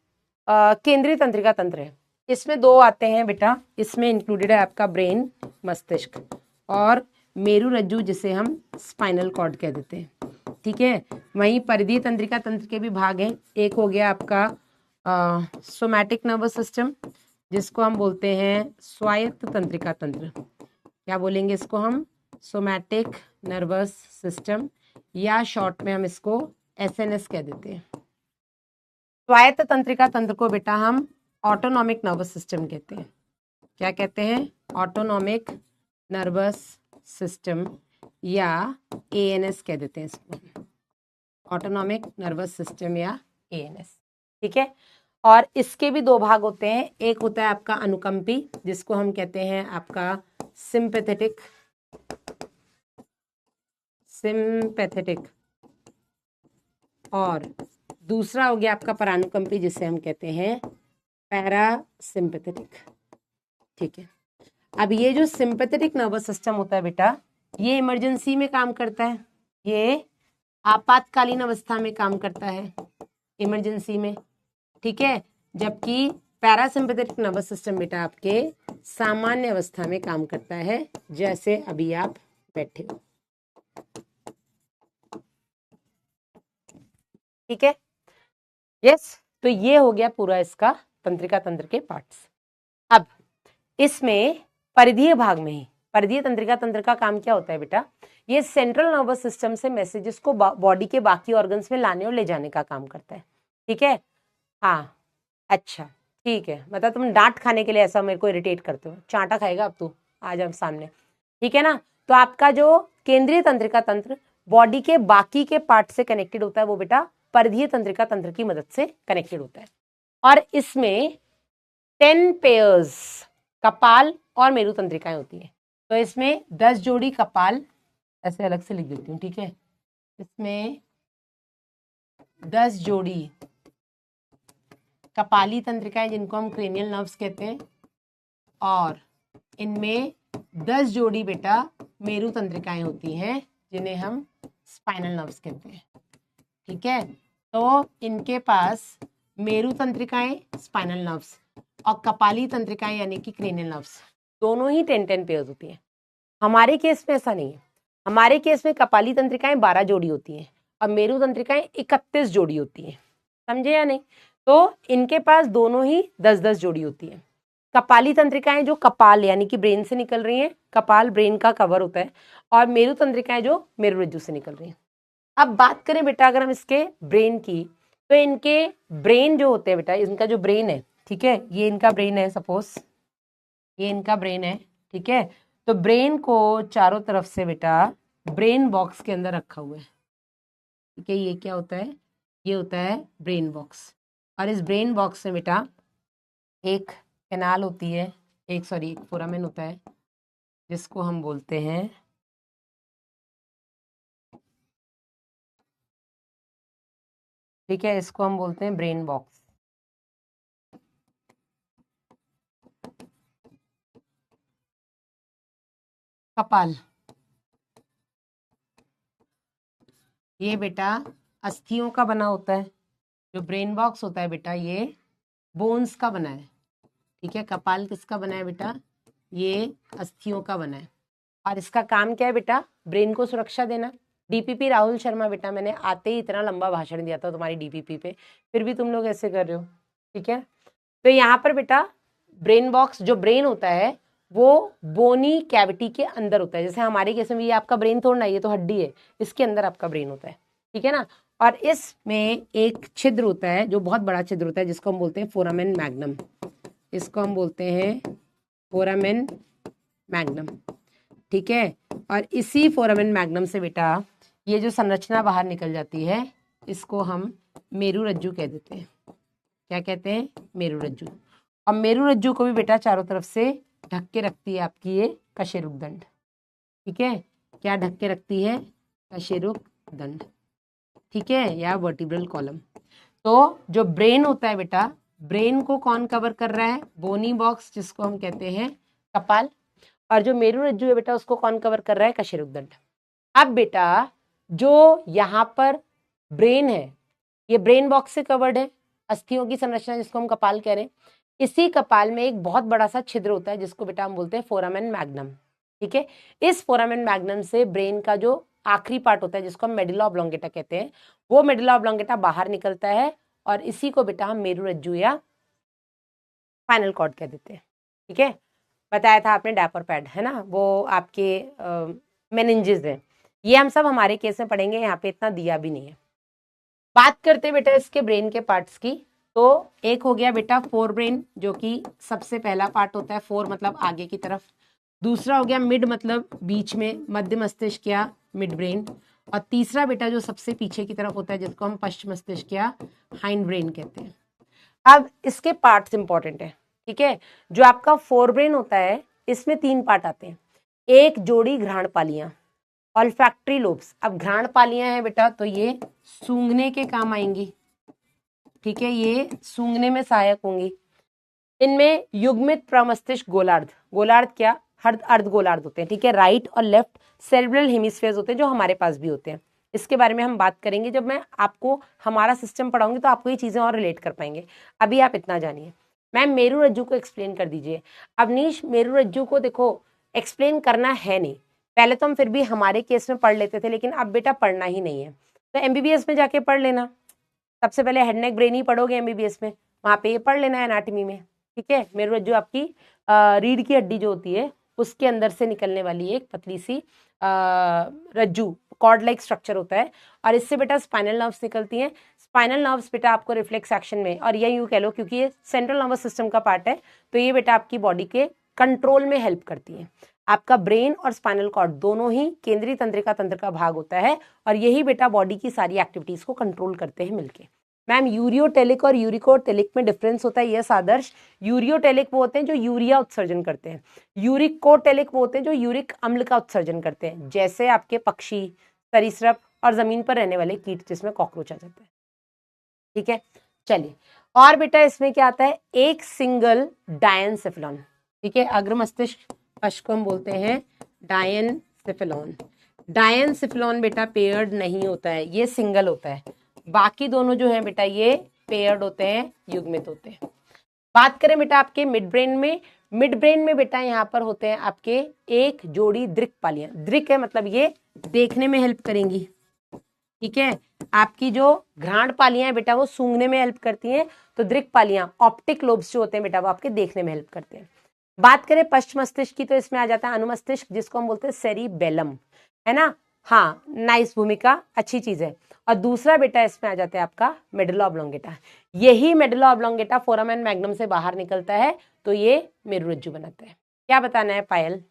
केंद्रीय तंत्रिका तंत्र है इसमें दो आते हैं बेटा। इसमें इंक्लूडेड है आपका ब्रेन, मस्तिष्क, और मेरुरज्जु जिसे हम स्पाइनल कॉर्ड कह देते हैं। ठीक है, वहीं परिधीय तंत्रिका तंत्र के भी भाग हैं। एक हो गया आपका सोमैटिक नर्वस सिस्टम, जिसको हम बोलते हैं स्वायत्त तंत्रिका तंत्र। क्या बोलेंगे इसको हम? सोमैटिक नर्वस सिस्टम, या शॉर्ट में हम इसको एसएनएस कह देते हैं। स्वायत्त तंत्रिका तंत्र को बेटा हम ऑटोनॉमिक नर्वस सिस्टम कहते हैं। क्या कहते हैं? ऑटोनॉमिक नर्वस सिस्टम, या एएनएस कह देते हैं इसको, ऑटोनॉमिक नर्वस सिस्टम या एएनएस। ठीक है, और इसके भी दो भाग होते हैं। एक होता है आपका अनुकंपी, जिसको हम कहते हैं आपका सिंपैथेटिक, और दूसरा हो गया आपका परानुकंपी, जिसे हम कहते हैं पैरासिम्पैथेटिक। ठीक है, अब ये जो सिंपैथेटिक नर्वस सिस्टम होता है बेटा, ये इमरजेंसी में काम करता है, ये आपातकालीन अवस्था में काम करता है, इमरजेंसी में। ठीक है, जबकि पैरासिम्पैथेटिक नर्वस सिस्टम बेटा आपके सामान्य अवस्था में काम करता है, जैसे अभी आप बैठे हो। ठीक है, यस। तो ये हो गया पूरा इसका तंत्रिका तंत्र के पार्ट्स। अब इसमें परिधीय भाग में ही, परिधीय तंत्रिका तंत्र का काम क्या होता है बेटा? ये सेंट्रल नर्वस सिस्टम से मैसेजेस को बॉडी के बाकी ऑर्गन्स में लाने और ले जाने का काम करता है। ठीक है, हाँ, अच्छा, ठीक है। मतलब तुम डांट खाने के लिए ऐसा मेरे को इरिटेट करते हो, चांटा खाएगा अब तू, आ जा सामने। ठीक है ना, तो आपका जो केंद्रीय तंत्रिका तंत्र बॉडी के बाकी के पार्ट से कनेक्टेड होता है, वो बेटा परिधीय तंत्रिका तंत्र की मदद से कनेक्टेड होता है। और इसमें 10 पेयर्स कपाल और मेरु तंत्रिकाएं होती है। तो इसमें 10 जोड़ी कपाल, ऐसे अलग से लिख देती हूँ। ठीक है, इसमें 10 जोड़ी कपाली तंत्रिकाएं, जिनको हम क्रेनियल नर्व्स कहते हैं, और इनमें 10 जोड़ी बेटा मेरु तंत्रिकाएं होती हैं, जिन्हें हम स्पाइनल नर्व्स कहते हैं। ठीक है, तो इनके पास मेरु तंत्रिकाएं स्पाइनल नर्व्स और कपाली तंत्रिकाएं यानी कि क्रेनियल नर्व्स, दोनों ही 10 पेयर्स होती हैं। हमारे केस में ऐसा नहीं है। हमारे केस में कपाली तंत्रिकाएं 12 जोड़ी होती हैं और मेरु तंत्रिकाएं 31 जोड़ी होती हैं। समझे या नहीं? तो इनके पास दोनों ही 10-10 जोड़ी होती है। कपाली तंत्रिकाएं जो कपाल यानी कि ब्रेन से निकल रही हैं, कपाल ब्रेन का कवर होता है, और मेरु तंत्रिकाएं जो मेरुरज्जु से निकल रही हैं। अब बात करें बेटा अगर हम इसके ब्रेन की, तो इनके ब्रेन जो होते हैं बेटा, इनका जो ब्रेन है, ठीक है, ये इनका ब्रेन है, सपोज ये इनका ब्रेन है, ठीक है, तो ब्रेन को चारों तरफ से बेटा ब्रेन बॉक्स के अंदर रखा हुआ है, ठीक है, ये क्या होता है, ये होता है ब्रेन बॉक्स। और इस ब्रेन बॉक्स में बेटा एक कैनाल होती है, एक फोरामेन होता है, जिसको हम बोलते हैं ठीक है, इसको हम बोलते हैं ब्रेन बॉक्स। कपाल, ये बेटा अस्थियों का बना होता है, जो ब्रेन बॉक्स होता है बेटा ये बोन्स का बना है, ठीक है। कपाल किसका बना है बेटा, ये अस्थियों का बना है। और इसका काम क्या है बेटा, ब्रेन को सुरक्षा देना। डीपीपी राहुल शर्मा बेटा, मैंने आते ही इतना लंबा भाषण दिया था तुम्हारी डीपीपी पे, फिर भी तुम लोग ऐसे कर रहे हो, ठीक है। तो यहाँ पर बेटा ब्रेन बॉक्स, जो ब्रेन होता है वो बोनी कैविटी के अंदर होता है, जैसे हमारे केस में ये आपका ब्रेन थोड़ा ना, ये तो हड्डी है, इसके अंदर आपका ब्रेन होता है, ठीक है ना। और इसमें एक छिद्र होता है जो बहुत बड़ा छिद्र होता है, जिसको हम बोलते हैं फोरामेन मैग्नम, इसको हम बोलते हैं फोरामेन मैग्नम, ठीक है। और इसी फोरामेन मैग्नम से बेटा ये जो संरचना बाहर निकल जाती है, इसको हम मेरुरज्जु कह देते हैं। क्या कहते हैं, मेरुरज्जु। और मेरुरज्जु को भी बेटा चारों तरफ से ढक के रखती है आपकी ये कशेरुक दंड, ठीक है। क्या ढक के रखती है, कशेरुक दंड, ठीक है, या वर्टिब्रल कॉलम। तो जो ब्रेन होता है बेटा, ब्रेन को कौन कवर कर रहा है, बोनी बॉक्स, जिसको हम कहते हैं कपाल। और जो मेरुरज्जु है बेटा, उसको कौन कवर कर रहा है, कशेरुक दंड। अब बेटा जो यहाँ पर ब्रेन है, ये ब्रेन बॉक्स से कवर्ड है, अस्थियों की संरचना जिसको हम कपाल कह रहे हैं। इसी कपाल में एक बहुत बड़ा सा छिद्र होता है, जिसको बेटा हम बोलते हैं फोरामेन मैग्नम, ठीक है। इस फोरामेन मैग्नम से ब्रेन का जो आखिरी पार्ट होता है, जिसको हम मेडुला ऑब्लोंगेटा कहते हैं, वो मेडुला ऑब्लोंगेटा बाहर निकलता है, और इसी को बेटा हम मेरुरज्जु या स्पाइनल कॉर्ड कह देते हैं, ठीक है। बताया था आपने डैपर पैड, है ना, वो आपके मेनिंजेस है। ये हम सब हमारे केस में पढ़ेंगे, यहाँ पे इतना दिया भी नहीं है। बात करते हैं बेटा इसके ब्रेन के पार्ट्स की, तो एक हो गया बेटा फोर ब्रेन, जो कि सबसे पहला पार्ट होता है, फोर मतलब आगे की तरफ। दूसरा हो गया मिड, मतलब बीच में, मध्य मस्तिष्क या मिड ब्रेन। और तीसरा बेटा जो सबसे पीछे की तरफ होता है, जिसको हम पश्च मस्तिष्क या हाइंड ब्रेन कहते हैं। अब इसके पार्ट्स इंपॉर्टेंट है, ठीक है। जो आपका फोर ब्रेन होता है, इसमें 3 पार्ट आते हैं। एक जोड़ी घ्राणपालियां, ऑल्फैक्टरी लोब्स। अब घ्राणपालियां हैं बेटा, तो ये सूंघने के काम आएंगी, ठीक है, ये सूंघने में सहायक होंगी। इनमें युग्मित प्रमस्तिष्क गोलार्ध, गोलार्ध क्या, अर्ध गोलार्ध होते हैं, ठीक है, राइट और लेफ्ट सेरेब्रल हेमिस्फीयर्स होते हैं, जो हमारे पास भी होते हैं। इसके बारे में हम बात करेंगे जब मैं आपको हमारा सिस्टम पढ़ाऊंगी, तो आपको ये चीजें और रिलेट कर पाएंगे। अभी आप इतना जानिए। मैम मेरुरज्जु को एक्सप्लेन कर दीजिए। अवनीश मेरुरज्जु को देखो एक्सप्लेन करना है नहीं, पहले तो हम फिर भी हमारे केस में पढ़ लेते थे, लेकिन अब बेटा पढ़ना ही नहीं है, तो एमबीबीएस में जाके पढ़ लेना। सबसे पहले हेड नेक ब्रेन ही पढ़ोगे एमबीबीएस में, वहां पे ये पढ़ लेना है एनाटॉमी में, ठीक है। मेरुरज्जु आपकी रीढ़ की हड्डी जो होती है, उसके अंदर से निकलने वाली एक पतली सी रज्जू, कॉर्ड लाइक स्ट्रक्चर होता है, और इससे बेटा स्पाइनल नर्व्स निकलती हैं। स्पाइनल नर्व्स बेटा आपको रिफ्लेक्स एक्शन में, और ये यूं कह लो क्योंकि ये सेंट्रल नर्वस सिस्टम का पार्ट है, तो ये बेटा आपकी बॉडी के कंट्रोल में हेल्प करती है। आपका ब्रेन और स्पाइनल कॉर्ड दोनों ही केंद्रीय तंत्रिका तंत्र का भाग होता है, और यही बेटा बॉडी की सारी एक्टिविटीज को कंट्रोल करते हैं मिलके। मैम यूरियोटेलिक और यूरिकोटेलिक में डिफरेंस होता है, यस आदर्श। यूरियोटेलिक वो होते हैं जो यूरिया उत्सर्जन करते हैं, यूरिकोटेलिक वो होते हैं जो यूरिक अम्ल का उत्सर्जन करते हैं, जैसे आपके पक्षी, सरीसृप और जमीन पर रहने वाले कीट, जिसमें कॉकरोच आ जाता है, ठीक है। चलिए, और बेटा इसमें क्या आता है, एक सिंगल डायनसेफेलॉन, ठीक है। अग्र मस्तिष्क पश्च को हम बोलते हैं डायनसेफेलॉन। डायनसेफेलॉन बेटा पेयर्ड नहीं होता है, ये सिंगल होता है। बाकी दोनों जो है बेटा ये पेयर्ड होते हैं, युग्मित होते हैं। बात करें बेटा आपके मिड ब्रेन में, मिड ब्रेन में बेटा यहाँ पर होते हैं आपके एक जोड़ी दृक्पालियां। दृक है मतलब ये देखने में हेल्प करेंगी, ठीक है। आपकी जो घ्राणपालियां हैं बेटा वो सूंघने में हेल्प करती हैं, तो दृक्पालियां, ऑप्टिक लोब्स जो होते हैं बेटा वो आपके देखने में हेल्प करते हैं। बात करें पश्च मस्तिष्क की, तो इसमें आ जाता है अनुमस्तिष्क, जिसको हम बोलते हैं सेरिबेलम, है ना। हाँ, नाइस भूमिका, अच्छी चीज है। और दूसरा बेटा इसमें आ जाता है आपका मेडुला ऑब्लोंगेटा। यही मेडुला ऑब्लोंगेटा फोरामेन मैग्नम से बाहर निकलता है तो ये मेरुरज्जु बनाता है। क्या बताना है पायल?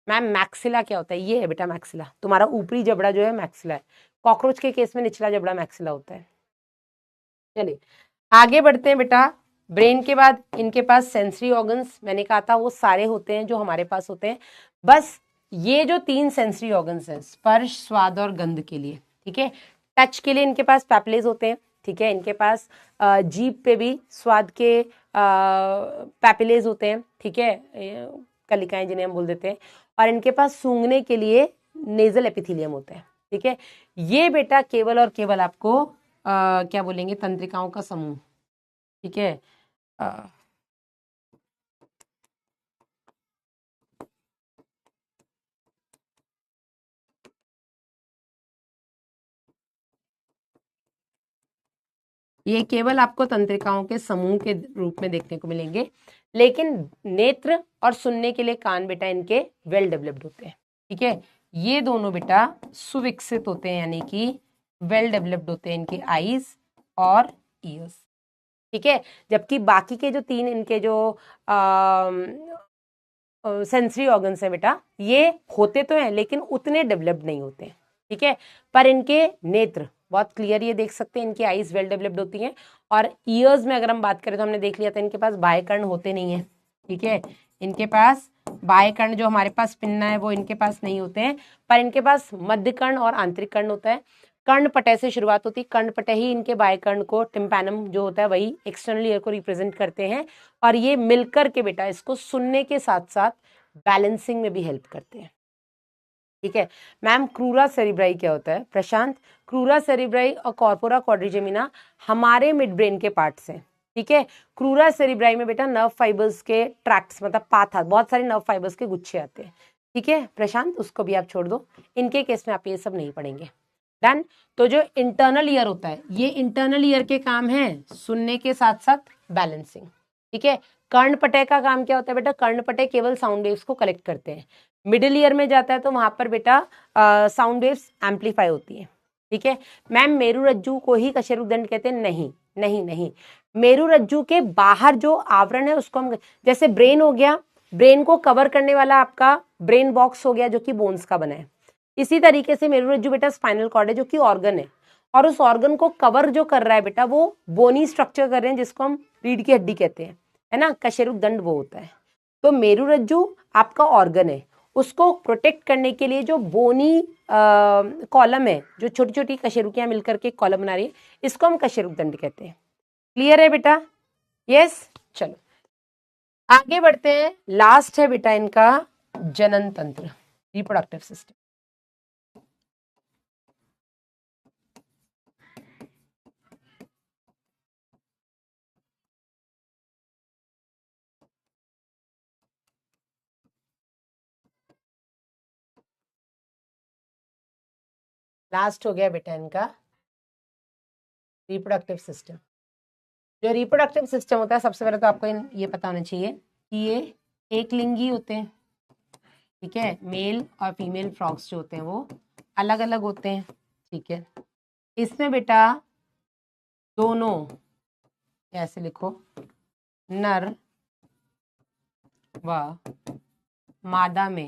मैम मैक्सिला क्या होता है? ये है बेटा मैक्सिला, तुम्हारा ऊपरी जबड़ा जो है मैक्सिला है। कॉकरोच के केस में निचला जबड़ा मैक्सिला होता है। चलिए आगे बढ़ते हैं बेटा। ब्रेन के बाद इनके पास सेंसरी ऑर्गन्स, मैंने कहा था वो सारे होते हैं जो हमारे पास होते हैं। बस ये जो 3 सेंसरी ऑर्गन्स हैं, स्पर्श, स्वाद और गंध के लिए, ठीक है। टच के लिए इनके पास पैपिलेज होते हैं, ठीक है। इनके पास जीभ पे भी स्वाद के पैपिलेज होते हैं, ठीक है, कलिकाएं जिन्हें हम बोल देते हैं। और इनके पास सूंघने के लिए नेजल एपिथेलियम होता है, ठीक है। ये बेटा केवल और केवल आपको क्या बोलेंगे, तंत्रिकाओं का समूह, ठीक है। ये केवल आपको तंत्रिकाओं के समूह के रूप में देखने को मिलेंगे, लेकिन नेत्र और सुनने के लिए कान बेटा इनके वेल डेवलप्ड होते हैं, ठीक है। ये दोनों बेटा सुविकसित होते हैं, यानी कि वेल डेवलप्ड होते हैं इनके आईज और ईयर्स, ठीक है। जबकि बाकी के जो 3 इनके जो सेंसरी ऑर्गन्स है बेटा, ये होते तो हैं लेकिन उतने डेवलप्ड नहीं होते हैं, ठीक है। पर इनके नेत्र बहुत क्लियर, ये देख सकते हैं, इनकी आईज वेल डेवलप्ड होती हैं। और ईयर्स में अगर हम बात करें तो हमने देख लिया था इनके पास बाह्य कर्ण होते नहीं है, ठीक है। इनके पास बाह्य कर्ण जो हमारे पास पिन्ना है वो इनके पास नहीं होते हैं, पर इनके पास मध्य कर्ण और आंतरिक कर्ण होता है। कर्णपटय से शुरुआत होती है, कर्णपटय ही इनके बाह्य कर्ण को, टिम्पैनम जो होता है वही एक्सटर्नल ईयर को रिप्रेजेंट करते हैं। और ये मिलकर के बेटा इसको सुनने के साथ साथ बैलेंसिंग में भी हेल्प करते हैं, ठीक है। मैम क्रूरा सेरिब्राई क्या होता है? प्रशांत, क्रूरा सेरिब्राई और कॉर्पोरा क्वाड्रिजेमिना हमारे मिड ब्रेन के पार्ट्स हैं, ठीक है। क्रूरा सेरिब्राई में बेटा नर्व फाइबर्स के ट्रैक्ट्स, मतलब पाथ, बहुत सारे नर्व फाइबर्स के गुच्छे आते हैं, ठीक है। प्रशांत उसको भी आप छोड़ दो, इनके केस में आप ये सब नहीं पढ़ेंगे। डन। तो जो इंटरनल ईयर होता है, ये इंटरनल ईयर के काम है सुनने के साथ साथ बैलेंसिंग, ठीक है। कर्णपटय का काम क्या होता है बेटा? कर्णपटय केवल साउंड वेव्स को कलेक्ट करते हैं। मिडिल ईयर में जाता है तो वहां पर बेटा साउंड वेव्स एम्पलीफाई होती है, ठीक है। मैम मेरुरज्जु को ही कशेरुकदंड कहते हैं? नहीं नहीं नहीं, मेरुरज्जु के बाहर जो आवरण है उसको हम, जैसे ब्रेन हो गया, ब्रेन को कवर करने वाला आपका ब्रेन बॉक्स हो गया जो कि बोन्स का बना है। इसी तरीके से मेरुरज्जु बेटा स्पाइनल कॉर्ड है जो कि ऑर्गन है, और उस ऑर्गन को कवर जो कर रहा है बेटा वो बोनी स्ट्रक्चर कर रहे हैं जिसको हम रीढ़ की हड्डी कहते हैं, है ना। कशेरुकदंड वो होता है। तो मेरुरज्जु आपका ऑर्गन है, उसको प्रोटेक्ट करने के लिए जो बोनी कॉलम है, जो छोटी छोटी कशेरुकियां मिलकर के कॉलम बना रही है, इसको हम कशेरुकदंड कहते हैं। क्लियर है बेटा? यस। चलो आगे बढ़ते हैं। लास्ट है बेटा इनका जनन तंत्र, रिप्रोडक्टिव सिस्टम। लास्ट हो गया बेटा इनका रिप्रोडक्टिव सिस्टम। जो रिप्रोडक्टिव सिस्टम होता है, सबसे पहले तो आपको ये पता होना चाहिए कि ये एक लिंगी होते हैं, ठीक है। मेल और फीमेल फ्रॉग्स जो होते हैं वो अलग अलग होते हैं, ठीक है। इसमें बेटा दोनों, ऐसे लिखो, नर व मादा में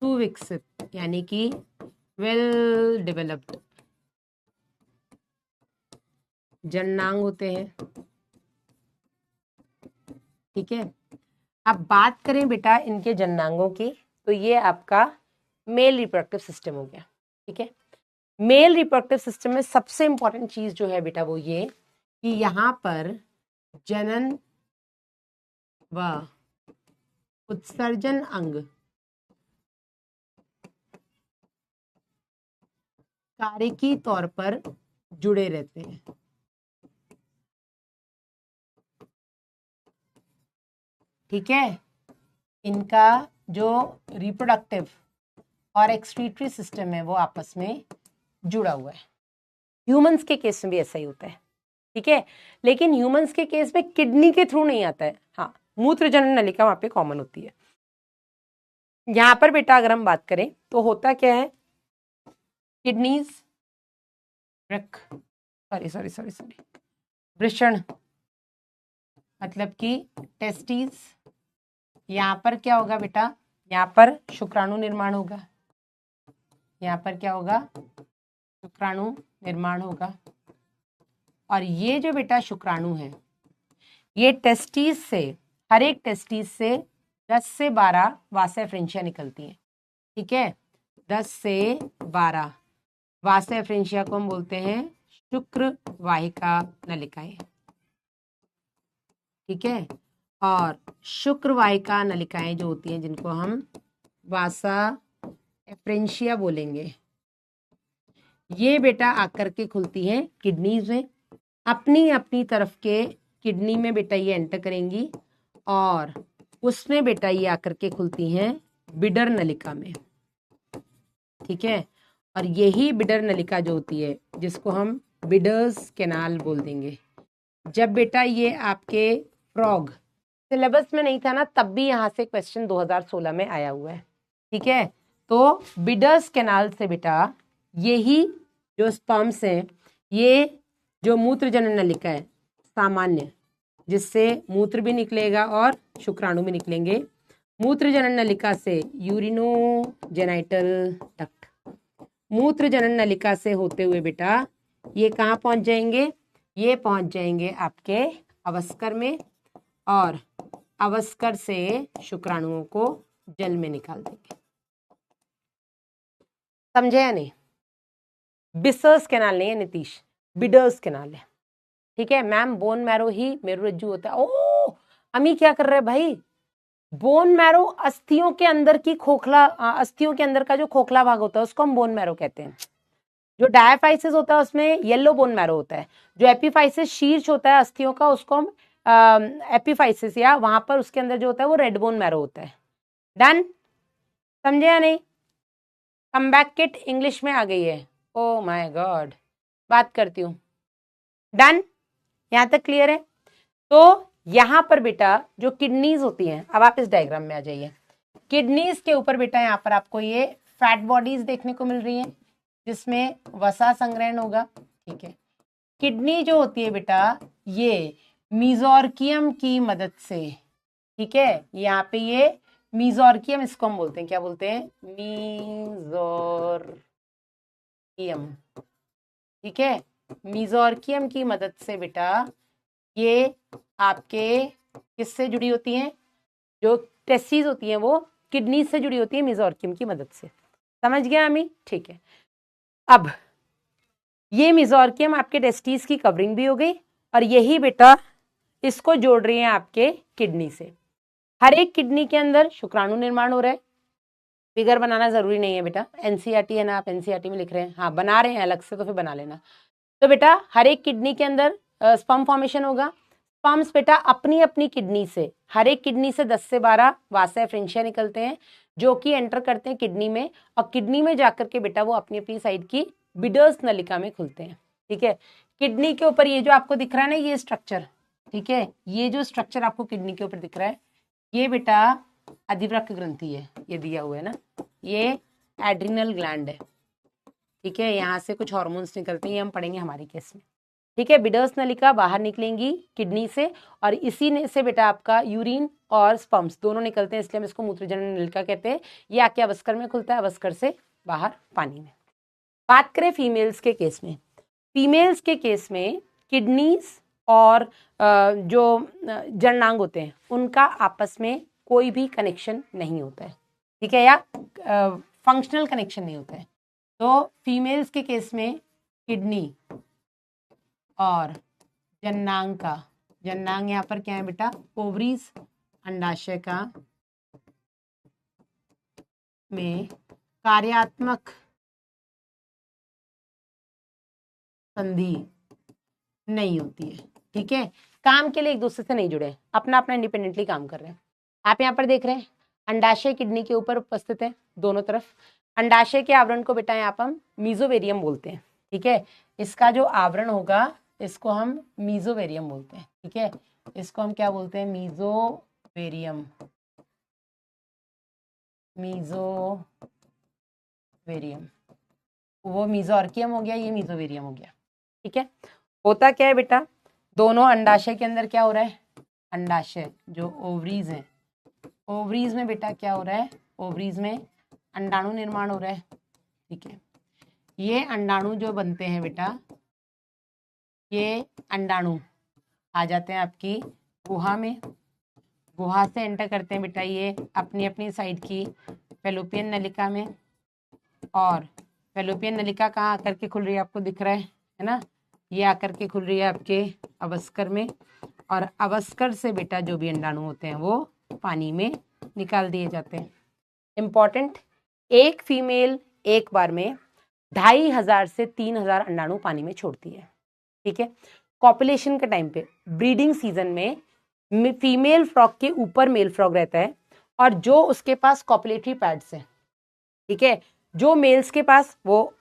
सुविकसित यानी कि वेल डेवलप्ड जननांग होते हैं, ठीक है। अब बात करें बेटा इनके जननांगों की, तो ये आपका मेल रिप्रोडक्टिव सिस्टम हो गया, ठीक है। मेल रिप्रोडक्टिव सिस्टम में सबसे इंपॉर्टेंट चीज जो है बेटा वो ये कि यहां पर जनन व उत्सर्जन अंग कार्यकी तौर पर जुड़े रहते हैं, ठीक है। इनका जो रिप्रोडक्टिव और एक्सक्रीटरी सिस्टम है वो आपस में जुड़ा हुआ है। ह्यूमंस के केस में भी ऐसा ही होता है, ठीक है। लेकिन ह्यूमंस के केस में किडनी के थ्रू नहीं आता है, हाँ, मूत्र जनन नलिका वहां पे कॉमन होती है। यहां पर बेटा अगर हम बात करें तो होता क्या है, किडनीज, सॉरी वृषण मतलब कि टेस्टिस, यहाँ पर क्या होगा बेटा, यहाँ पर शुक्राणु निर्माण होगा, यहाँ पर क्या होगा, शुक्राणु निर्माण होगा। और ये जो बेटा शुक्राणु है, ये टेस्टिस से, हर एक टेस्टिस से 10 से 12 वासेफ्रेंशिया निकलती हैं। ठीक है, 10 से 12 वासेफ्रेंशिया को हम बोलते हैं शुक्र वाहिका नलिकाएं। ठीक है, और शुक्र वाहिका नलिकाएं जो होती हैं, जिनको हम वासा एफ्रेंशिया बोलेंगे, ये बेटा आकर के खुलती हैं किडनीज में, अपनी अपनी तरफ के किडनी में बेटा ये एंटर करेंगी, और उसमें बेटा ये आकर के खुलती हैं बिडर नलिका में। ठीक है, और यही बिडर नलिका जो होती है, जिसको हम बिडर्स कैनाल बोल देंगे। जब बेटा ये आपके फ्रॉग सिलेबस में नहीं था ना, तब भी यहाँ से क्वेश्चन 2016 में आया हुआ है। ठीक है, तो बिडर्स कैनाल से बेटा यही जो स्पर्म्स हैं, ये जो मूत्र जनन नलिका है सामान्य, जिससे मूत्र भी निकलेगा और शुक्राणु भी निकलेंगे, मूत्र जनन नलिका से यूरिनो जेनाइटल डक्ट, मूत्र जनन नलिका से होते हुए बेटा ये कहाँ पहुंच जाएंगे, ये पहुंच जाएंगे आपके अवस्कर में, और अवस्कर से शुक्राणुओं को जल में निकाल देंगे। समझे या नहीं? बिसर्स कैनाल नहीं है नीतीश, बिडर्स कैनाल है। ठीक है मैम, बोन मैरो ही मेरुरज्जु होता है। ओ अमी क्या कर रहे हैं भाई, बोन मैरो अस्थियों के अंदर की खोखला, अस्थियों के अंदर का जो खोखला भाग होता है उसको हम बोन मैरो कहते हैं। जो डायफाइसिस होता है उसमें येलो बोन मैरो होता है, जो एपिफाइसिस शीर्ष होता है अस्थियों का उसको हम एपिफाइसिस, या वहां पर उसके अंदर जो होता है वो रेड बोन मैरो होता है। डन, समझे या नहीं? कमबैक किट इंग्लिश में आ गई है, ओ माय गॉड, बात करती हूँ। डन, यहां तक क्लियर है? तो यहां पर बेटा जो किडनीज होती हैं, अब आप इस डायग्राम में आ जाइए, किडनीज के ऊपर बेटा यहाँ पर आपको ये फैट बॉडीज देखने को मिल रही हैं, जिसमें वसा संग्रहण होगा। ठीक है, किडनी जो होती है बेटा, ये मीजोर्कियम की मदद से, ठीक है, यहाँ पे ये मीजोर्कियम, इसको हम बोलते हैं, क्या बोलते हैं, मीजोर्कियम। ठीक है, मीजोर्कियम की मदद से बेटा ये आपके किससे जुड़ी होती हैं, जो टेस्टिस होती हैं वो किडनी से जुड़ी होती है मीजोर्कियम की मदद से। समझ गया अमी? ठीक है, अब ये मीजोर्कियम आपके टेस्टिस की कवरिंग भी हो गई, और यही बेटा इसको जोड़ रही है आपके किडनी से। हर एक किडनी के अंदर शुक्राणु निर्माण हो रहा है, फिगर बनाना जरूरी नहीं है बेटा, एनसीईआरटी है ना, आप एनसीईआरटी में लिख रहे हैं, हाँ बना रहे हैं अलग से तो फिर बना लेना। तो बेटा हर एक किडनी के अंदर स्पर्म फॉर्मेशन होगा। स्पर्म्स बेटा अपनी अपनी किडनी से, हर एक किडनी से 10 से 12 वासा एफ्रेंशिया निकलते हैं, जो कि एंटर करते हैं किडनी में, और किडनी में जाकर के बेटा वो अपनी अपनी साइड की बिडर्स नलिका में खुलते हैं। ठीक है, किडनी के ऊपर ये जो आपको दिख रहा है ना, ये स्ट्रक्चर, ठीक है, ये जो स्ट्रक्चर आपको किडनी के ऊपर दिख रहा है, ये बेटा अधिवृक्क ग्रंथि है, ये दिया हुआ है ना, ये एड्रिनल ग्लैंड है। ठीक है, यहाँ से कुछ हार्मोन्स निकलते हैं, ये हम पढ़ेंगे हमारे केस में। ठीक है, बिडर्स नलिका बाहर निकलेंगी किडनी से, और इसी से बेटा आपका यूरिन और स्पर्म्स दोनों निकलते हैं, इसलिए हम इसको मूत्रजनन नलिका कहते हैं। ये आके अवस्कर में खुलता है, अवस्कर से बाहर पानी में। बात करें फीमेल्स के केस में, फीमेल्स के केस में किडनीज और जो जननांग होते हैं उनका आपस में कोई भी कनेक्शन नहीं होता है। ठीक है, या फंक्शनल कनेक्शन नहीं होता है। तो फीमेल्स के केस में किडनी और जननांग का, जननांग यहाँ पर क्या है बेटा, ओवरीज, अंडाशय का में कार्यात्मक संधि नहीं होती है। ठीक है, काम के लिए एक दूसरे से नहीं जुड़े, अपना अपना इंडिपेंडेंटली काम कर रहे हैं। आप यहाँ पर देख रहे हैं अंडाशय किडनी के ऊपर उपस्थित है दोनों तरफ। अंडाशय के आवरण को बेटा यहाँ पर हम मीजोवेरियम बोलते हैं। ठीक है, इसका जो आवरण होगा इसको हम मीजोवेरियम बोलते हैं। ठीक है, इसको हम क्या बोलते हैं, मीजोवेरियम। मीजोवेरियम, वो मीजोआर्कियम हो गया, ये मीजोवेरियम हो गया। ठीक है, होता क्या है बेटा, दोनों अंडाशय के अंदर क्या हो रहा है, अंडाशय जो ओवरीज है, ओवरीज में बेटा क्या हो रहा है, ओवरीज में अंडाणु निर्माण हो रहा है। ठीक है, ये अंडाणु जो बनते हैं बेटा, ये अंडाणु आ जाते हैं आपकी गुहा में, गुहा से एंटर करते हैं बेटा ये अपनी अपनी साइड की फैलोपियन नलिका में, और फैलोपियन नलिका कहाँ आकर के खुल रही है, आपको दिख रहा है ना, ये आकर के खुल रही है आपके अवस्कर में, और अवस्कर से बेटा जो भी अंडाणु होते हैं वो पानी में निकाल दिए जाते हैं। इंपॉर्टेंट, एक फीमेल एक बार में 2500 से 3000 अंडाणु पानी में छोड़ती है। ठीक है, कॉपुलेशन के टाइम पे, ब्रीडिंग सीजन में फीमेल फ्रॉग के ऊपर मेल फ्रॉग रहता है, और जो उसके पास कॉपुलेटरी पैड्स हैं, ठीक है, जो मेल्स के पास वो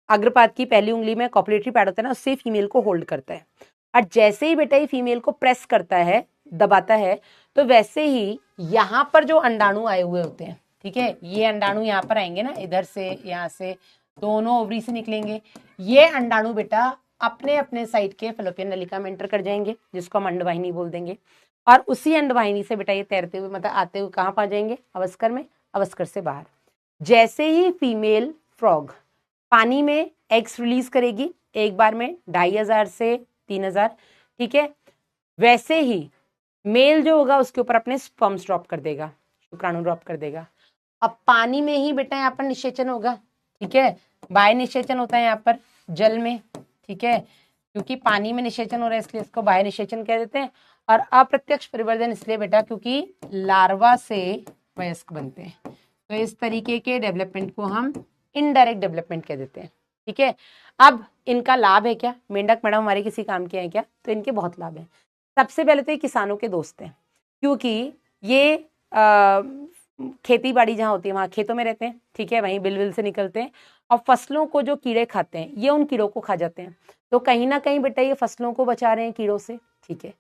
अग्रपाद की पहली उंगली में कॉपुलेटरी पैड होता है ना, उससे फीमेल को होल्ड करता है, और जैसे ही बेटा ये फीमेल को प्रेस करता है, दबाता है, तो वैसे ही यहाँ पर जो अंडाणु आए हुए होते हैं, ठीक है, ये अंडाणु यहाँ पर आएंगे ना, इधर से यहाँ से दोनों ओवरी से निकलेंगे, ये अंडाणु बेटा अपने अपने साइड के फैलोपियन नलिका में एंटर कर जाएंगे, जिसको हम अंडवाहिनी बोल देंगे, और उसी अंडवाहिनी से बेटा ये तैरते हुए मतलब आते हुए कहाँ पा जाएंगे, अवस्कर में, अवस्कर से बाहर। जैसे ही फीमेल फ्रॉग पानी में एग्स रिलीज करेगी एक बार में 2500 से 3000, ठीक है, वैसे ही मेल जो होगा उसके ऊपर अपने स्पर्म्स ड्रॉप कर देगा, शुक्राणु ड्रॉप कर देगा। अब पानी में ही बेटा यहाँ पर निषेचन होगा, ठीक है, बाह्य निषेचन होता है यहाँ पर जल में, ठीक है, क्योंकि पानी में निषेचन हो रहा है इसलिए इसको बाह्य निषेचन कह देते हैं, और अप्रत्यक्ष परिवर्धन इसलिए बेटा क्योंकि लार्वा से वयस्क बनते हैं, तो इस तरीके के डेवलपमेंट को हम इनडायरेक्ट डेवलपमेंट कह देते हैं। ठीक है, अब इनका लाभ है क्या, मेंढक मैडम हमारे किसी काम के हैं क्या, तो इनके बहुत लाभ है। सबसे पहले तो ये किसानों के दोस्त हैं, क्योंकि ये खेती बाड़ी जहाँ होती है वहाँ खेतों में रहते हैं, ठीक है, वहीं बिल से निकलते हैं, और फसलों को जो कीड़े खाते हैं ये उन कीड़ों को खा जाते हैं, तो कहीं ना कहीं बेटा ये फसलों को बचा रहे हैं कीड़ों से। ठीक है,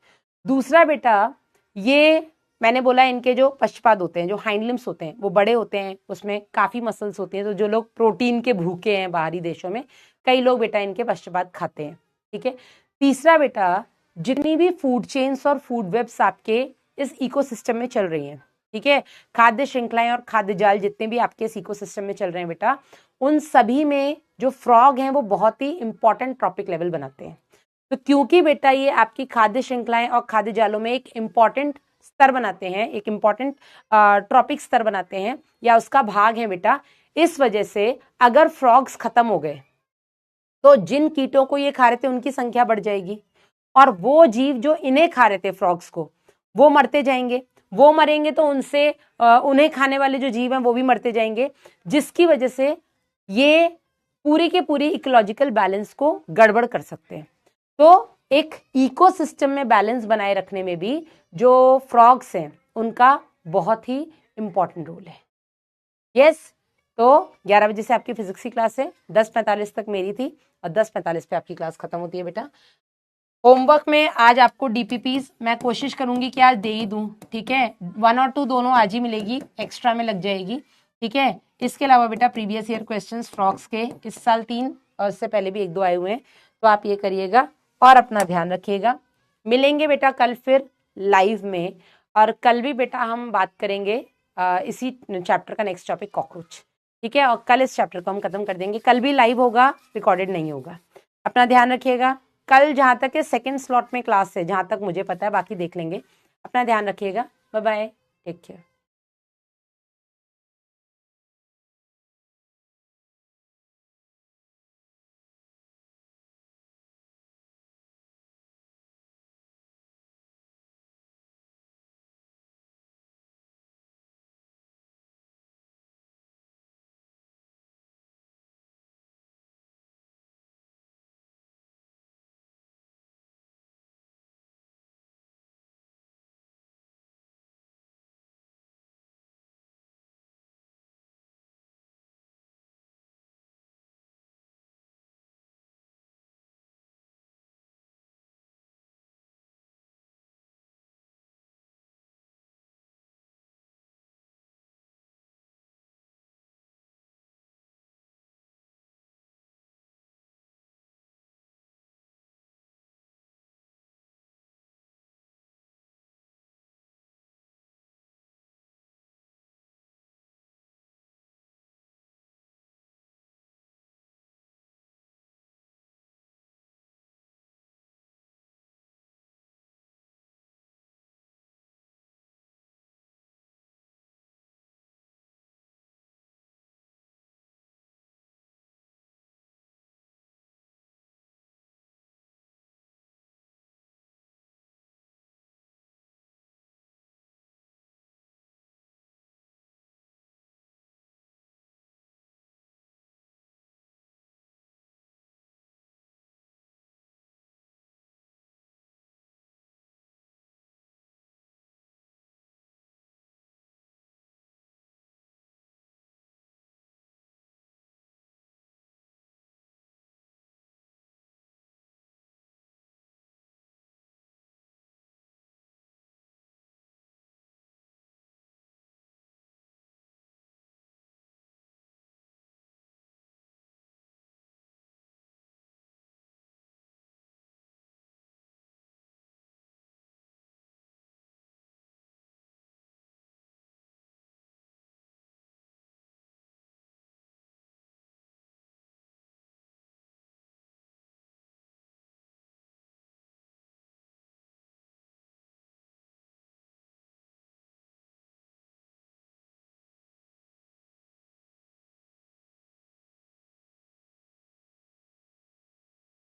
दूसरा बेटा ये मैंने बोला इनके जो पश्चपाद होते हैं, जो हाइंड लिम्स होते हैं वो बड़े होते हैं, उसमें काफ़ी मसल्स होती हैं, तो जो लोग प्रोटीन के भूखे हैं बाहरी देशों में, कई लोग बेटा इनके पश्चपाद खाते हैं। ठीक है, तीसरा बेटा जितनी भी फूड चेन्स और फूड वेब्स आपके इस इकोसिस्टम में चल रही हैं, ठीक है, खाद्य श्रृंखलाएं और खाद्य जाल जितने भी आपके इस इकोसिस्टम में चल रहे हैं बेटा, उन सभी में जो फ्रॉग हैं वो बहुत ही इंपॉर्टेंट ट्रॉपिक लेवल बनाते हैं। तो क्योंकि बेटा ये आपकी खाद्य श्रृंखलाएं और खाद्य जालों में एक इम्पॉर्टेंट स्तर बनाते हैं, एक इम्पॉर्टेंट ट्रॉपिक स्तर बनाते हैं या उसका भाग है बेटा, इस वजह से अगर फ्रॉग्स खत्म हो गए तो जिन कीटों को ये खा रहे थे उनकी संख्या बढ़ जाएगी, और वो जीव जो इन्हें खा रहे थे फ्रॉग्स को वो मरते जाएंगे, वो मरेंगे तो उनसे उन्हें खाने वाले जो जीव हैं वो भी मरते जाएंगे, जिसकी वजह से ये पूरी के पूरी इकोलॉजिकल बैलेंस को गड़बड़ कर सकते हैं। तो एक इकोसिस्टम में बैलेंस बनाए रखने में भी जो फ्रॉग्स हैं उनका बहुत ही इंपॉर्टेंट रोल है। यस, तो 11 बजे से आपकी फिजिक्स की क्लास है, 10:45 तक मेरी थी और 10:45 पे आपकी क्लास खत्म होती है बेटा। होमवर्क में आज आपको डीपीपीज मैं कोशिश करूंगी कि आज दे ही दूं, ठीक है, 1 और 2 दोनों आज ही मिलेगी, एक्स्ट्रा में लग जाएगी, ठीक है। इसके अलावा बेटा प्रीवियस ईयर क्वेश्चंस फ्रॉग्स के इस साल 3 और इससे पहले भी 1-2 आए हुए हैं, तो आप ये करिएगा और अपना ध्यान रखिएगा। मिलेंगे बेटा कल फिर लाइव में, और कल भी बेटा हम बात करेंगे इसी चैप्टर का नेक्स्ट टॉपिक कॉकरोच, ठीक है, और कल इस चैप्टर को हम खत्म कर देंगे। कल भी लाइव होगा, रिकॉर्डेड नहीं होगा। अपना ध्यान रखिएगा। कल जहाँ तक है सेकंड स्लॉट में क्लास है, जहाँ तक मुझे पता है, बाकी देख लेंगे। अपना ध्यान रखिएगा। Bye bye, take care.